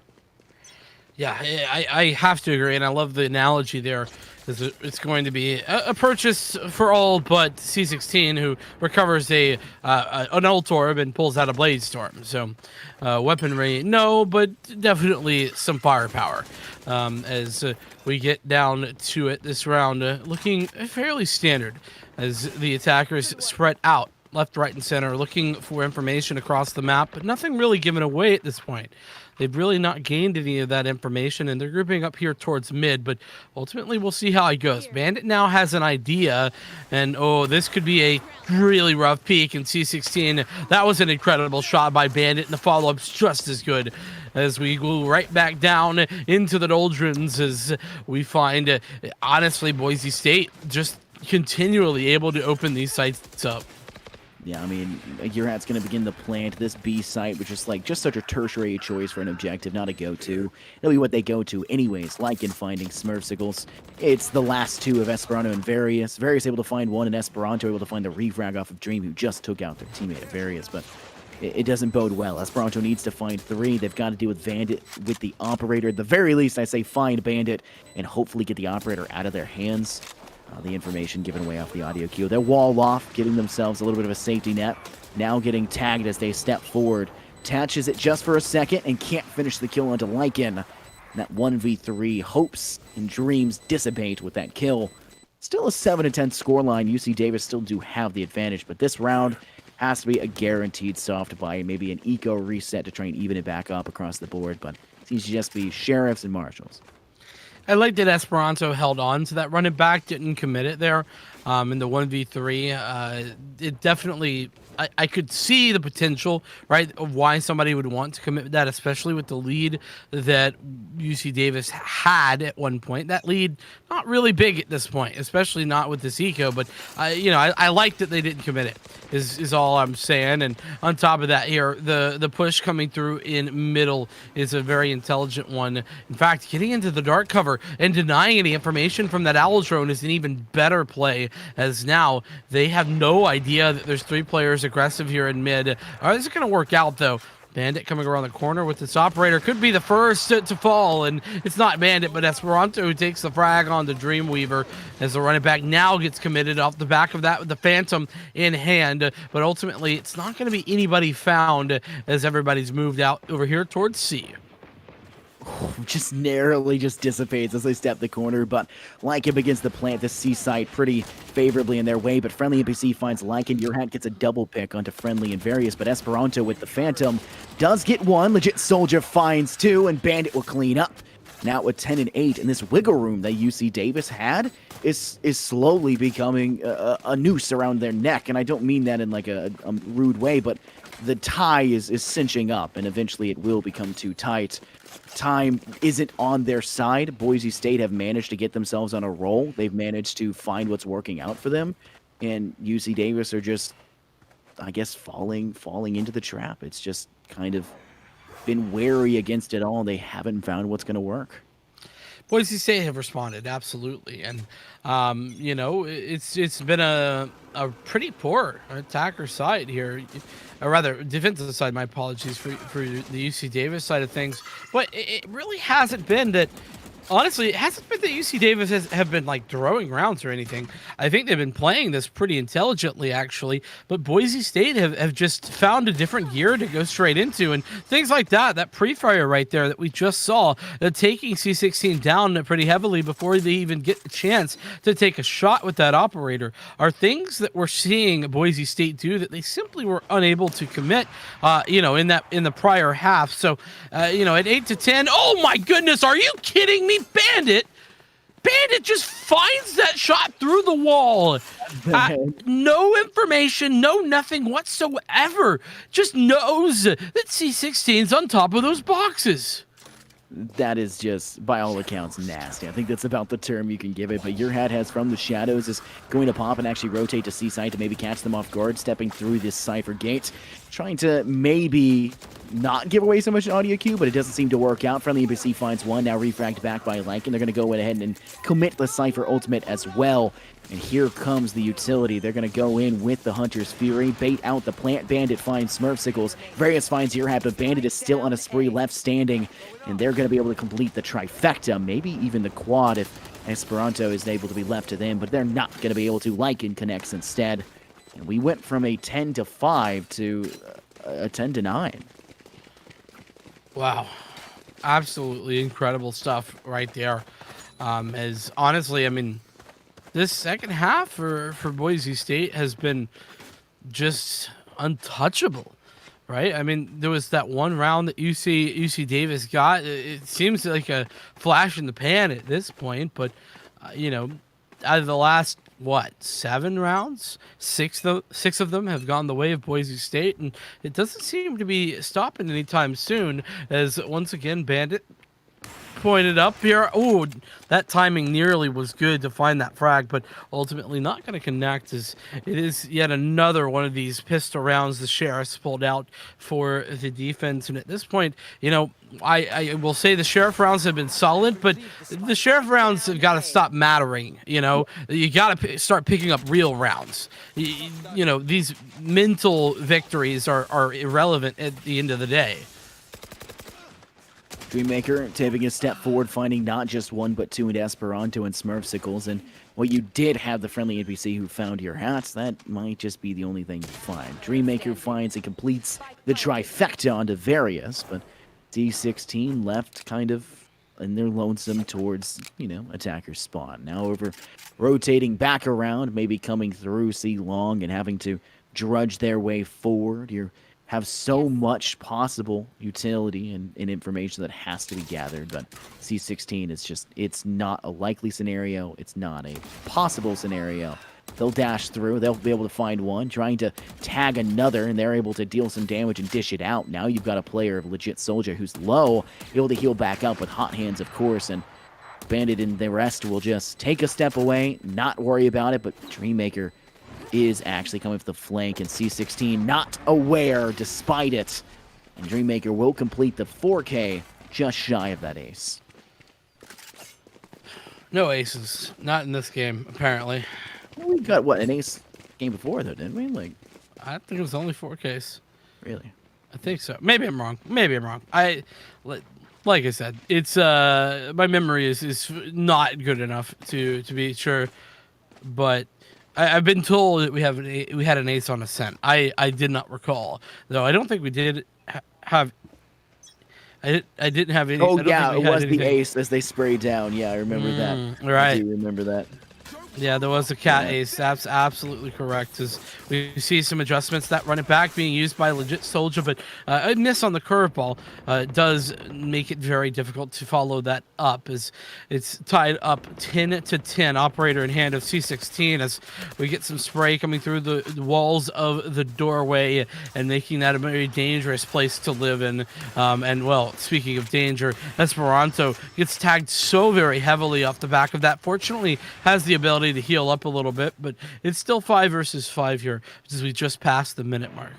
Yeah, I have to agree, and I love the analogy there. It's going to be a purchase for all but C16, who recovers an Ult Orb and pulls out a Blade Storm. So weaponry, no, but definitely some firepower. As we get down to it this round, looking fairly standard, as the attackers spread out left, right, and center, looking for information across the map, but nothing really given away at this point. They've really not gained any of that information, and they're grouping up here towards mid, but ultimately we'll see how it goes. Bandit now has an idea, and this could be a really rough peak in C16. That was an incredible shot by Bandit, and the follow-up's just as good, as we go right back down into the doldrums, as we find, honestly, Boise State just continually able to open these sites up. Yeah, I mean, your hat's going to begin to plant this B site, which is like just such a tertiary choice for an objective, not a go-to. It'll be what they go to anyways, like in finding Smurfsicles. It's the last 2 of Esperanto and Various. Various able to find one, and Esperanto able to find the refrag off of Dream, who just took out their teammate of Various. But it doesn't bode well. Esperanto needs to find 3. They've got to deal with Bandit with the operator. At the very least, I say find Bandit and hopefully get the operator out of their hands. The information given away off the audio cue. They're wall off, giving themselves a little bit of a safety net. Now getting tagged as they step forward. Attaches it just for a second and can't finish the kill onto Lycan. That 1v3 hopes and dreams dissipate with that kill. Still a 7-10 scoreline. UC Davis still do have the advantage, but this round has to be a guaranteed soft buy, maybe an eco reset to try and even it back up across the board, but it seems to just be Sheriffs and Marshals. I like that Esperanto held on to that running back, didn't commit it there in the 1v3. It definitely, I could see the potential, right, of why somebody would want to commit that, especially with the lead that UC Davis had at one point. That lead, not really big at this point, especially not with this eco, but, I like that they didn't commit it, is all I'm saying. And on top of that here, the push coming through in middle is a very intelligent one. In fact, getting into the dark cover and denying any information from that owl drone is an even better play, as now they have no idea that there's 3 players aggressive here in mid. All right, this is going to work out, though. Bandit coming around the corner with this operator could be the first to fall, and it's not Bandit, but Esperanto who takes the frag on the Dreamweaver as the running back now gets committed off the back of that with the Phantom in hand. But ultimately, it's not going to be anybody found as everybody's moved out over here towards C. Just narrowly just dissipates as they step the corner, but Lycan begins to plant the C site pretty favorably in their way, but Friendly NPC finds Lycan. Your Hat gets a double pick onto Friendly and Various, but Esperanto with the Phantom does get 1. Legit Soldier finds 2, and Bandit will clean up. Now with 10 and 8, and this wiggle room that UC Davis had is slowly becoming a noose around their neck, and I don't mean that in like a rude way, but the tie is cinching up, and eventually it will become too tight. Time isn't on their side. Boise State have managed to get themselves on a roll. They've managed to find what's working out for them, and UC Davis are just, I guess, falling into the trap. It's just kind of been wary against it all. They haven't found what's going to work. Boise State have responded, absolutely, and it's been a pretty poor attacker side here, or rather defensive side. My apologies for the UC Davis side of things, but it really hasn't been that. Honestly, it hasn't been that UC Davis have been like throwing rounds or anything. I think they've been playing this pretty intelligently, actually. But Boise State have just found a different gear to go straight into, and things like that. That pre-fire right there that we just saw, taking C16 down pretty heavily before they even get the chance to take a shot with that operator, are things that we're seeing Boise State do that they simply were unable to commit. In the prior half. So, at 8-10. Oh my goodness, are you kidding me? Bandit just finds that shot through the wall. No information, no nothing whatsoever. Just knows that C16's on top of those boxes. That is just, by all accounts, nasty. I think that's about the term you can give it. But Your Hat has from the shadows is going to pop and actually rotate to C site to maybe catch them off guard, stepping through this cipher gate, trying to maybe not give away so much an audio cue, but it doesn't seem to work out. Friendly NPC finds 1, now refragged back by Lycan. They're going to go ahead and commit the cipher ultimate as well. And here comes the utility. They're going to go in with the Hunter's Fury, bait out the plant. Bandit finds Smurfsicles. Various finds Your Hat, but Bandit is still on a spree left standing, and they're going to be able to complete the trifecta, maybe even the quad if Esperanto is able to be left to them, but they're not going to be able to. Lycan connects instead. And we went from a 10-5 to a 10-9. Wow. Absolutely incredible stuff right there. As honestly, I mean, this second half for Boise State has been just untouchable, right? I mean, there was that one round that UC Davis got. It seems like a flash in the pan at this point, but out of the last 7 rounds, six of them have gone the way of Boise State, and it doesn't seem to be stopping anytime soon. As once again, Bandit pointed up here. Oh, that timing nearly was good to find that frag, but ultimately not going to connect, as it is yet another one of these pistol rounds the Sheriff's pulled out for the defense. And at this point, you know, I will say the Sheriff rounds have been solid, but the Sheriff rounds have got to stop mattering. You know, you got to start picking up real rounds. You know, these mental victories are irrelevant at the end of the day. Dreammaker taking a step forward, finding not just one but two in Esperanto and Smurfsicles. And well, you did have the friendly NPC who found your hats. That might just be the only thing you find. Dreammaker finds and completes the trifecta onto Various, but D16 left kind of in their lonesome towards, you know, attacker's spawn. Now over rotating back around, maybe coming through C long and having to drudge their way forward. You have so much possible utility and information that has to be gathered, but C16 is just, it's not a likely scenario. It's not a possible scenario. They'll dash through. They'll be able to find one, trying to tag another, and they're able to deal some damage and dish it out. Now you've got a player of legit soldier who's low, able to heal back up with hot hands, of course, and Bandit and the rest will just take a step away, not worry about it, but Dreammaker is actually coming for the flank, and C16 not aware despite it. And Dreammaker will complete the 4K just shy of that ace. No aces. Not in this game, apparently. We got, what, an ace game before, though, didn't we? Like, I think it was only 4Ks. really? I think so. Maybe I'm wrong. Maybe I'm wrong. Like I said, it's my memory is not good enough to be sure, but I've been told that we had an ace on Ascent. I did not recall, though. I don't think we did have. I didn't have any. Oh yeah, it was the ace as they sprayed down. Yeah, I remember that. Right. I do remember that. Yeah, there was a cat ace. That's absolutely correct. As we see some adjustments, that run it back being used by a legit soldier, but a miss on the curveball does make it very difficult to follow that up, as it's tied up 10-10. Operator in hand of C16 as we get some spray coming through the walls of the doorway and making that a very dangerous place to live in. And well, speaking of danger, Esperanto gets tagged so very heavily off the back of that. Fortunately, has the ability to heal up a little bit, but it's still 5 versus 5 here because we just passed the minute mark.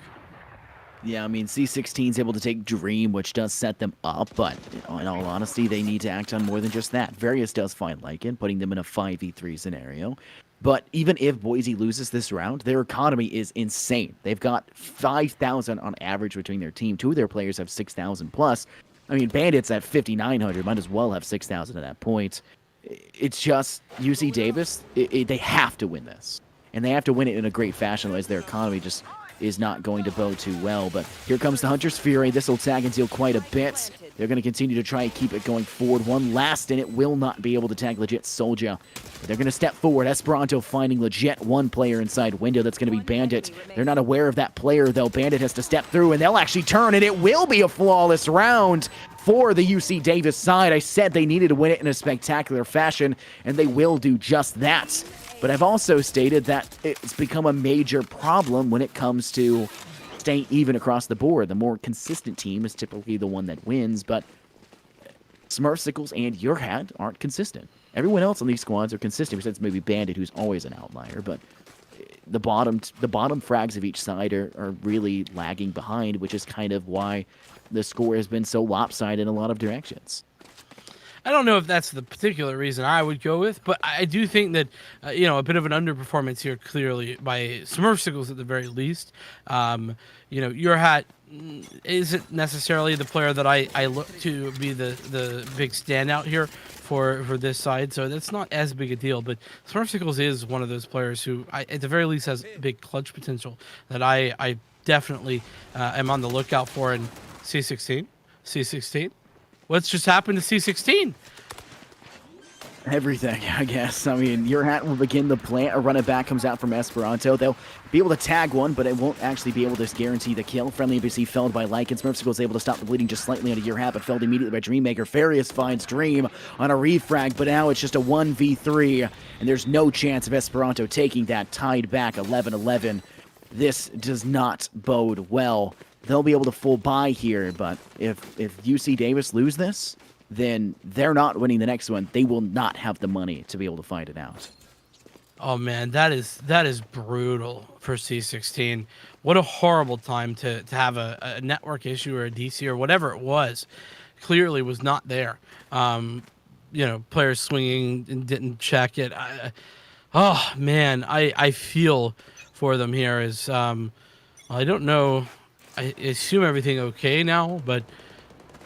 Yeah, I mean, C16 is able to take Dream, which does set them up, but you know, in all honesty, they need to act on more than just that. Various does find Lycan, putting them in a 5v3 scenario. But even if Boise loses this round, their economy is insane. They've got 5,000 on average between their team. 2 of their players have 6,000 plus. I mean, Bandits at 5,900 might as well have 6,000 at that point. It's just UC Davis, they have to win this. And they have to win it in a great fashion, otherwise their economy just is not going to bode too well. But here comes the Hunter's Fury. This will tag and deal quite a bit. They're going to continue to try and keep it going forward. One last, and it will not be able to tag legit Soldier. But they're going to step forward. Esperanto finding legit one player inside window. That's going to be Bandit. They're not aware of that player, though. Bandit has to step through, and they'll actually turn, and it will be a flawless round for the UC Davis side. I said they needed to win it in a spectacular fashion, and they will do just that. But I've also stated that it's become a major problem when it comes to staying even across the board. The more consistent team is typically the one that wins, but Smurfsicles and Your Hat aren't consistent. Everyone else on these squads are consistent, besides maybe Bandit, who's always an outlier, but the bottom frags of each side are really lagging behind, which is kind of why the score has been so lopsided in a lot of directions. I don't know if that's the particular reason I would go with, but I do think that, a bit of an underperformance here, clearly, by Smurfsicles at the very least. Your Hat isn't necessarily the player that I look to be the big standout here for this side, so that's not as big a deal. But Smurfsicles is one of those players who, at the very least, has big clutch potential that I definitely am on the lookout for in C16. What's just happened to C16? Everything, I guess. I mean, Your Hat will begin the plant. A run it back comes out from Esperanto. They'll be able to tag one, but it won't actually be able to guarantee the kill. Friendly NPC felled by Lycan. Smurfsicle is able to stop the bleeding just slightly onto Your Hat, but felled immediately by Dreammaker. Farius finds Dream on a refrag, but now it's just a 1v3, and there's no chance of Esperanto taking that. Tied back 11-11. This does not bode well. They'll be able to full buy here, but if UC Davis lose this, then they're not winning the next one. They will not have the money to be able to fight it out. Oh man, that is brutal for C16. What a horrible time to have a network issue or a DC or whatever it was. Clearly was not there. Players swinging and didn't check it. Oh man, I feel for them here. I don't know. I assume everything okay now, but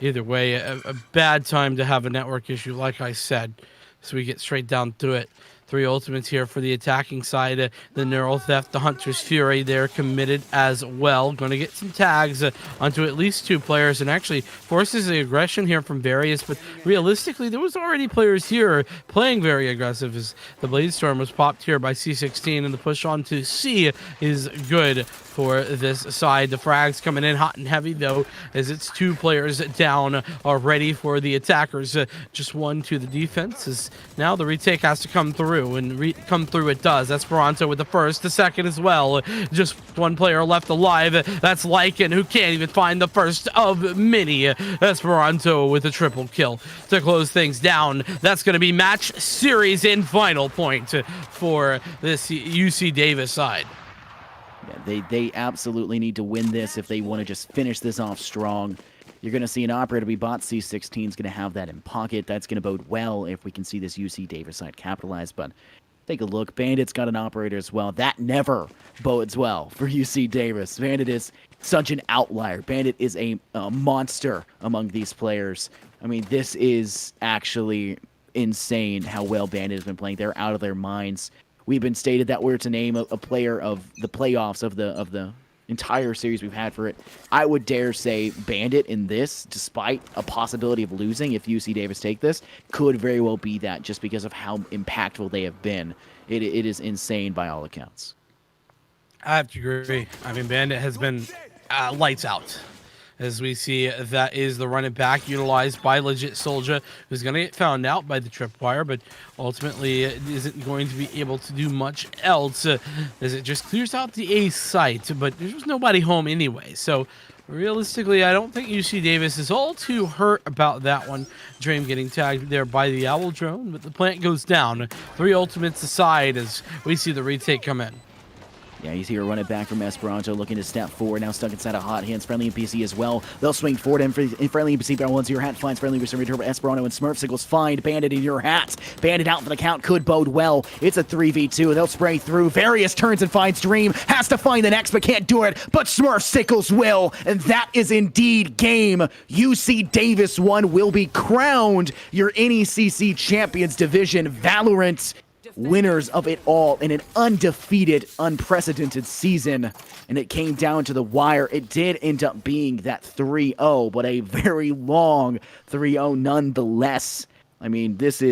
either way, a bad time to have a network issue, like I said. So we get straight down to it. 3 ultimates here for the attacking side. The Neural Theft, the Hunter's Fury, they're committed as well. Going to get some tags onto at least 2 players, and actually forces the aggression here from Various. But realistically, there was already players here playing very aggressive as the Bladestorm was popped here by C16, and the push on to C is good for this side. The frags coming in hot and heavy, though, as it's 2 players down already for the attackers. Just 1 to the defense, as now the retake has to come through, and come through it does. Esperanto with the first, the second as well. Just 1 player left alive. That's Lycan, who can't even find the first of many. Esperanto with a triple kill to close things down. That's going to be match, series, and final point for this UC Davis side. Yeah, they absolutely need to win this if they want to just finish this off strong. You're going to see an operator we bought. C16 is going to have that in pocket. That's going to bode well if we can see this UC Davis side capitalize. But take a look. Bandit's got an operator as well. That never bodes well for UC Davis. Bandit is such an outlier. Bandit is a monster among these players. I mean, this is actually insane how well Bandit has been playing. They're out of their minds. We've been stated that we're to name a player of the playoffs of the entire series we've had for it. I would dare say Bandit in this, despite a possibility of losing if UC Davis take this, could very well be that just because of how impactful they have been. It is insane by all accounts. I have to agree. I mean, Bandit has been lights out. As we see, that is the running back utilized by Legit Soldier, who's going to get found out by the tripwire, but ultimately isn't going to be able to do much else as it just clears out the A site, but there's nobody home anyway. So realistically, I don't think UC Davis is all too hurt about that one. Dream getting tagged there by the Owl drone, but the plant goes down. 3 ultimates aside as we see the retake come in. Yeah, he's here running back from Esperanto, looking to step forward. Now stuck inside a hot hands. Friendly NPC as well. They'll swing forward. And friendly NPC by 1 to your hat. Finds friendly return by Esperanto and Smurf Sickles. Find Bandit in your hat. Bandit out for the count. Could bode well. It's a 3v2. They'll spray through. Various turns and finds Dream. Has to find the next, but can't do it. But Smurf Sickles will. And that is indeed game. UC Davis 1 will be crowned your NECC Champions Division Valorant winners of it all in an undefeated, unprecedented season. And it came down to the wire. It did end up being that 3-0, but a very long 3-0 nonetheless. I mean, this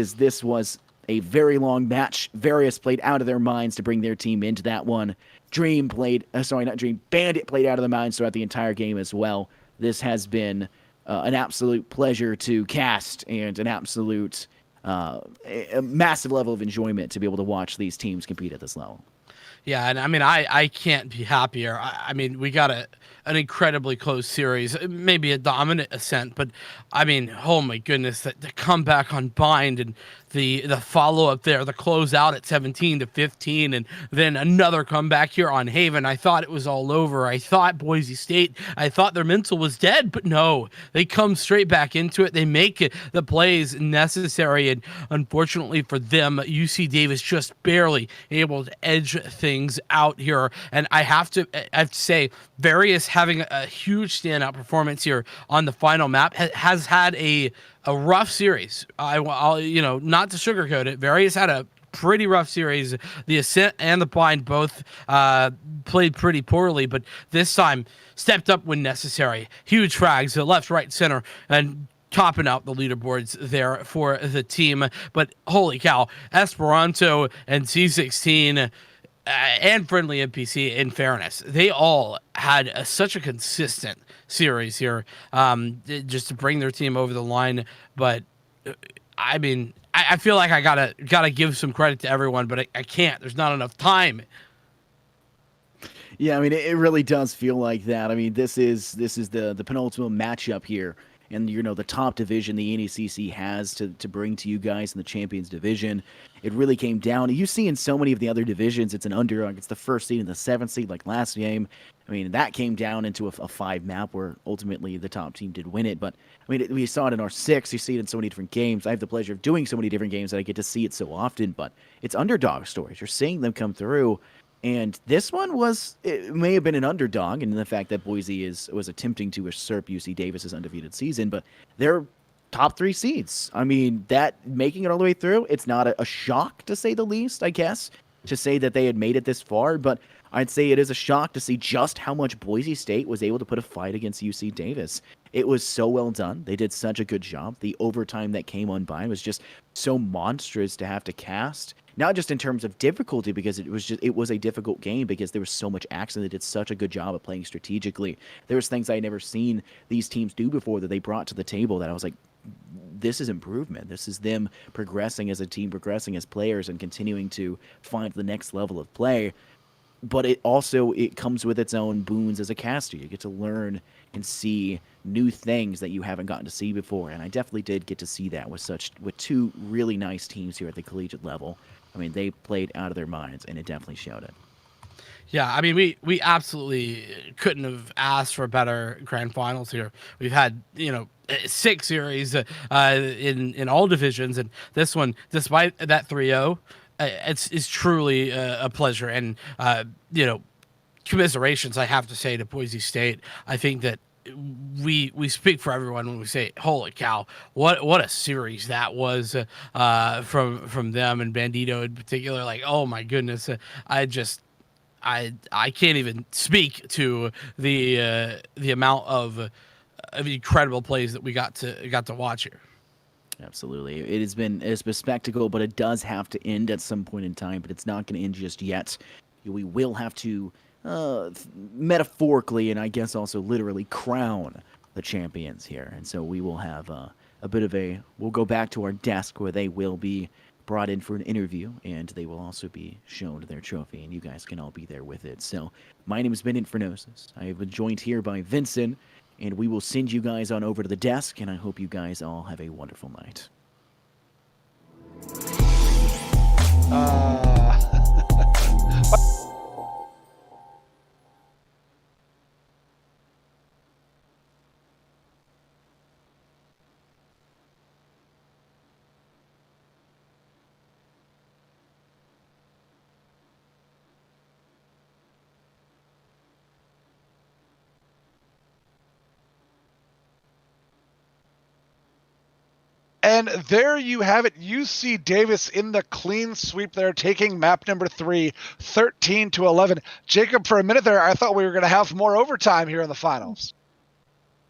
was a very long match. Various played out of their minds to bring their team into that one. Bandit played out of the minds throughout the entire game as well. This has been an absolute pleasure to cast and an absolute a massive level of enjoyment to be able to watch these teams compete at this level. Yeah, and I mean, I can't be happier. I mean, we got an incredibly close series, maybe a dominant ascent, but I mean, oh my goodness, the comeback on Bind and the follow-up there, the closeout at 17-15, and then another comeback here on Haven. I thought it was all over. I thought Boise State, I thought their mental was dead, but no, they come straight back into it. They make it the plays necessary, and unfortunately for them, UC Davis just barely able to edge things out here. And I have to say, Various having a huge standout performance here on the final map has had a rough series. I'll not to sugarcoat it. Various had a pretty rough series. The Ascent and the Bind both played pretty poorly, but this time stepped up when necessary. Huge frags, left, right, center, and topping out the leaderboards there for the team. But holy cow, Esperanto and C16 and Friendly NPC, in fairness, they all had such a consistent series here just to bring their team over the line. But I mean, I feel like I gotta give some credit to everyone, but I can't. There's not enough time. Yeah, I mean, it really does feel like that. I mean, this is the penultimate matchup here. and the top division the NECC has to bring to you guys in the Champions Division. It really came down. You see in so many of the other divisions, it's an underdog. It's the first seed and the seventh seed, like last game. I mean, that came down into a 5 map where ultimately the top team did win it. But I mean, we saw it in our 6. You see it in so many different games. I have the pleasure of doing so many different games that I get to see it so often. But it's underdog stories. You're seeing them come through. And this one it may have been an underdog in the fact that Boise was attempting to usurp UC Davis's undefeated season, but they're top 3 seeds. I mean, that making it all the way through, it's not a shock to say the least, I guess, to say that they had made it this far, but I'd say it is a shock to see just how much Boise State was able to put a fight against UC Davis. It was so well done. They did such a good job. The overtime that came on by was just so monstrous to have to cast. Not just in terms of difficulty, because it was a difficult game because there was so much action. They did such a good job of playing strategically. There was things I had never seen these teams do before that they brought to the table that I was like, this is improvement. This is them progressing as a team, progressing as players, and continuing to find the next level of play. But it comes with its own boons as a caster. You get to learn and see new things that you haven't gotten to see before, and I definitely did get to see that with 2 really nice teams here at the collegiate level. I mean, they played out of their minds, and it definitely showed it. Yeah, I mean, we absolutely couldn't have asked for better grand finals here. We've had 6 series in all divisions, and this one, despite that 3-0, it's truly a pleasure. And commiserations, I have to say, to Boise State. I think that we speak for everyone when we say, holy cow, what a series that was from them and Bandito in particular. Like, oh my goodness, I can't even speak to the amount of incredible plays that we got to watch here. Absolutely. It's been a spectacle, but it does have to end at some point in time, but it's not going to end just yet. We will have to metaphorically and I guess also literally crown the champions here. And so we will have a bit of we'll go back to our desk where they will be brought in for an interview, and they will also be shown their trophy, and you guys can all be there with it. So my name has been Infernosis. I have been joined here by Vincent, and we will send you guys on over to the desk, and I hope you guys all have a wonderful night. And there you have it. UC Davis in the clean sweep there, taking map number 3, 13-11. Jacob, for a minute there, I thought we were going to have more overtime here in the finals.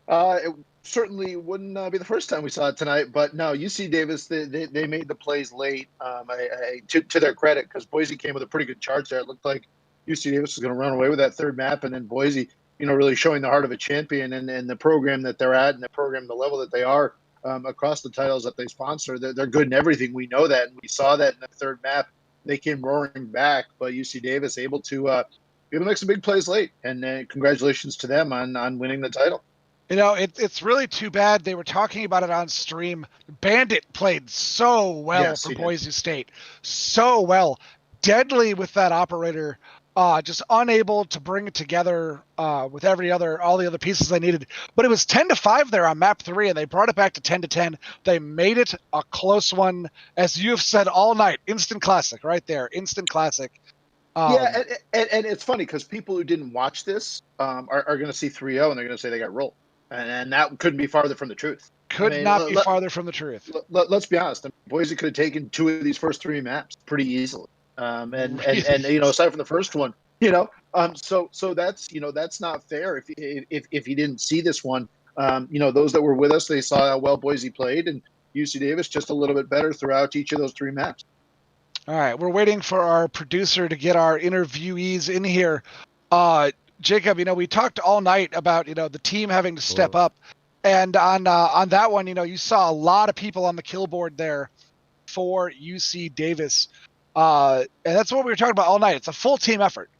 It certainly wouldn't be the first time we saw it tonight, but no, UC Davis, they made the plays late, to their credit, because Boise came with a pretty good charge there. It looked like UC Davis was going to run away with that third map, and then Boise, really showing the heart of a champion and the program that they're at and the program, the level that they are. Across the titles that they sponsor, they're good in everything. We know that, and we saw that in the third map. They came roaring back, but UC Davis able to make some big plays late, and congratulations to them on winning the title. It's really too bad. They were talking about it on stream. Bandit played so well for Boise State, so well, deadly with that operator. Just unable to bring it together with all the other pieces they needed. But it was 10-5 there on map 3, and they brought it back to 10-10. They made it a close one, as you have said all night. Instant classic right there. Instant classic. And it's funny because people who didn't watch this are going to see 3-0, and they're going to say they got rolled. And that couldn't be farther from the truth. Could not be farther from the truth. Let's be honest. Boise could have taken 2 of these first 3 maps pretty easily. And aside from the first one, so that's not fair. If you didn't see this one, those that were with us, they saw how well Boise played, and UC Davis just a little bit better throughout each of those 3 maps. All right, we're waiting for our producer to get our interviewees in here. Jacob, we talked all night about the team having to step up, and on that one, you saw a lot of people on the kill board there for UC Davis. And that's what we were talking about all night. It's a full team effort.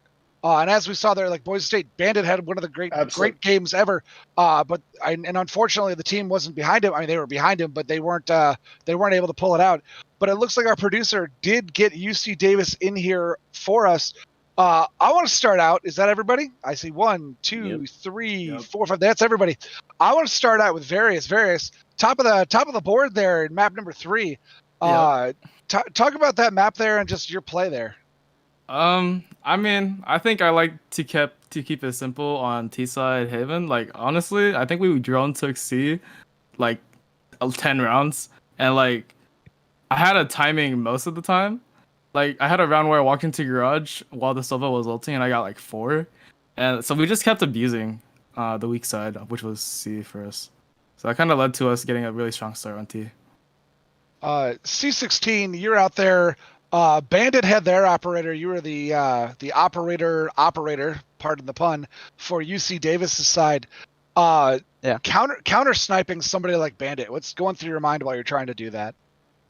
And as we saw there, like Boise State, Bandit had one of the great Absolutely. games ever. And unfortunately, the team wasn't behind him. I mean, they were behind him, but they weren't able to pull it out. But it looks like our producer did get UC Davis in here for us. I want to start out. Is that everybody? I see 1, 2, 3, 4, 5. That's everybody. I want to start out with Various. Top of the board there in map number 3. Talk about that map there and just your play there. I mean, I think I like to keep it simple on T side Haven. Like honestly, I think we drone took C like 10 rounds, and like I had a timing most of the time. Like I had a round where I walked into garage while the Sova was ulting, and I got like 4, and so we just kept abusing the weak side, which was C for us. So that kind of led to us getting a really strong start on T. C16, you're out there. Bandit had their operator. You were the operator, pardon the pun, for UC Davis's side. Counter sniping somebody like Bandit. What's going through your mind while you're trying to do that?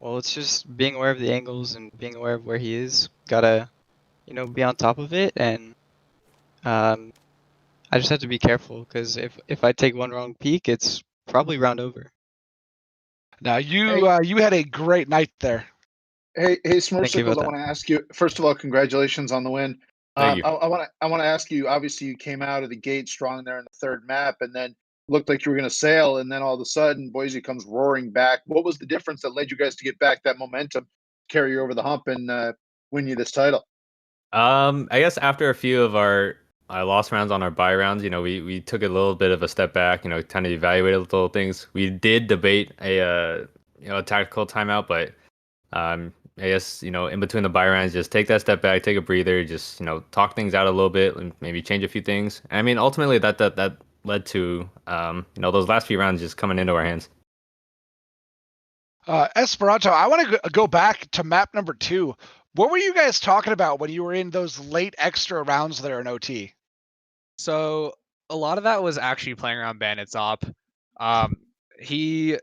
Well, it's just being aware of the angles and being aware of where he is. Gotta, be on top of it, and I just have to be careful because if I take one wrong peek, it's probably round over. Now you had a great night there. Hey, Smurfsicles, about I want to ask you, first of all, congratulations on the win. Thank you. I want to ask you, obviously you came out of the gate strong there in the third map and then looked like you were going to sail, and then all of a sudden Boise comes roaring back. What was the difference that led you guys to get back that momentum, carry you over the hump, and win you this title? I guess after a few of our lost rounds on our buy rounds, we took a little bit of a step back, kind of evaluated little things. We did debate a tactical timeout, but I guess, in between the buy rounds, just take that step back, take a breather, just, talk things out a little bit and maybe change a few things. I mean, ultimately that led to, those last few rounds just coming into our hands. Esperanto, I want to go back to map number 2. What were you guys talking about when you were in those late extra rounds there in OT? So a lot of that was actually playing around Bandit's op. He,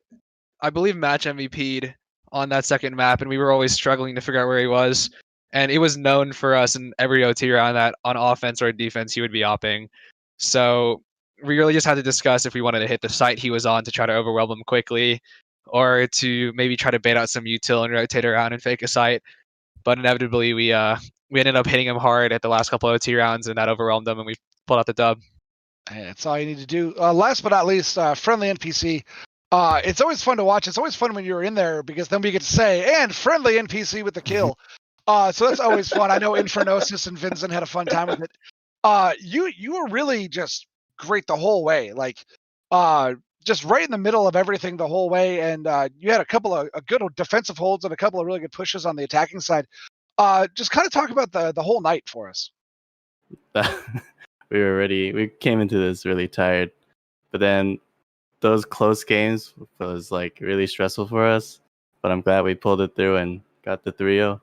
I believe, match MVP'd on that second map, and we were always struggling to figure out where he was. And it was known for us in every OT round that on offense or defense he would be opping. So we really just had to discuss if we wanted to hit the site he was on to try to overwhelm him quickly, or to maybe try to bait out some util and rotate around and fake a site. But inevitably we ended up hitting him hard at the last couple of OT rounds, and that overwhelmed him, and we pulled out the dub. Hey, that's all you need to do. Last but not least, friendly NPC. It's always fun to watch. It's always fun when you're in there because then we get to say, and friendly NPC with the kill. So that's always fun. I know Infernosis and Vincent had a fun time with it. You were really just great the whole way. Like, just right in the middle of everything the whole way. And you had a couple of good defensive holds and a couple of really good pushes on the attacking side. Just kind of talk about the whole night for us. We came into this really tired, but then those close games was like really stressful for us, but I'm glad we pulled it through and got the 3-0.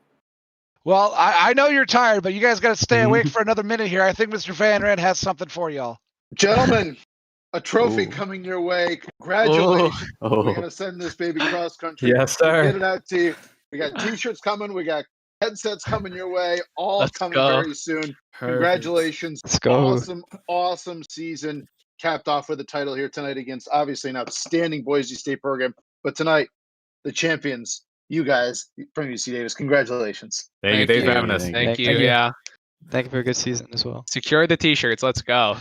Well, I know you're tired, but you guys got to stay awake for another minute here. I think Mr. Van Rand has something for y'all. Gentlemen, a trophy Ooh. coming your way. Congratulations. Oh. We're going to send this baby cross country. Yes, sir. Get it out to you. We got t-shirts coming. We got headsets coming your way. All Let's coming go. very soon. Congratulations. Let's go. Awesome season. Capped off with the title here tonight against obviously an outstanding Boise State program. But tonight, the champions, you guys from UC Davis, congratulations. Thank you. Thanks for having us. Thank you. Thank you. Yeah. Thank you for a good season as well. Secure the t-shirts. Let's go.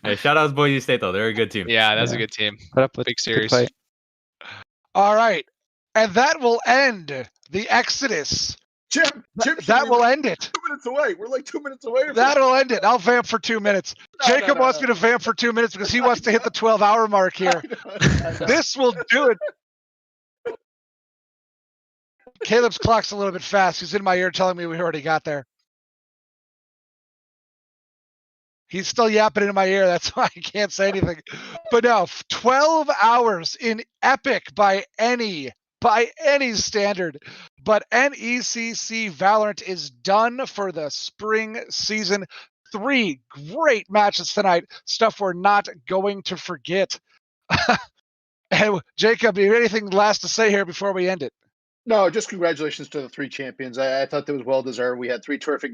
Hey, shout out to Boise State though. They're a good team. Yeah, that's a good team. Put up with Big good series. fight. All right. And that will end the Exodus. Jim, That will end it. 2 minutes away. We're like 2 minutes away. That'll end it. I'll vamp for 2 minutes. Jacob no, wants me to vamp for 2 minutes because he wants to hit the 12-hour mark here. This will do it. Caleb's clock's a little bit fast. He's in my ear telling me we already got there. He's still yapping in my ear. That's why I can't say anything. But no, 12 hours in epic by any standard. But NECC Valorant is done for the spring season. 3 great matches tonight. Stuff we're not going to forget. And Jacob, do you have anything last to say here before we end it? No, just congratulations to the 3 champions. I thought that was well deserved. We had 3 terrific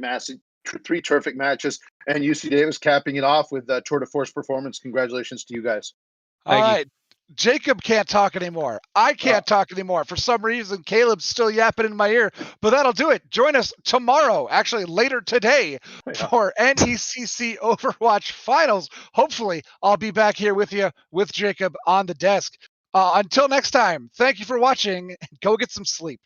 three terrific matches, and UC Davis capping it off with a tour de force performance. Congratulations to you guys. All Thank you. right. Jacob can't talk anymore. I can't talk anymore. For some reason, Caleb's still yapping in my ear, but that'll do it. Join us tomorrow, actually later today, for NECC Overwatch Finals. Hopefully, I'll be back here with you, with Jacob on the desk. Until next time, thank you for watching. Go get some sleep.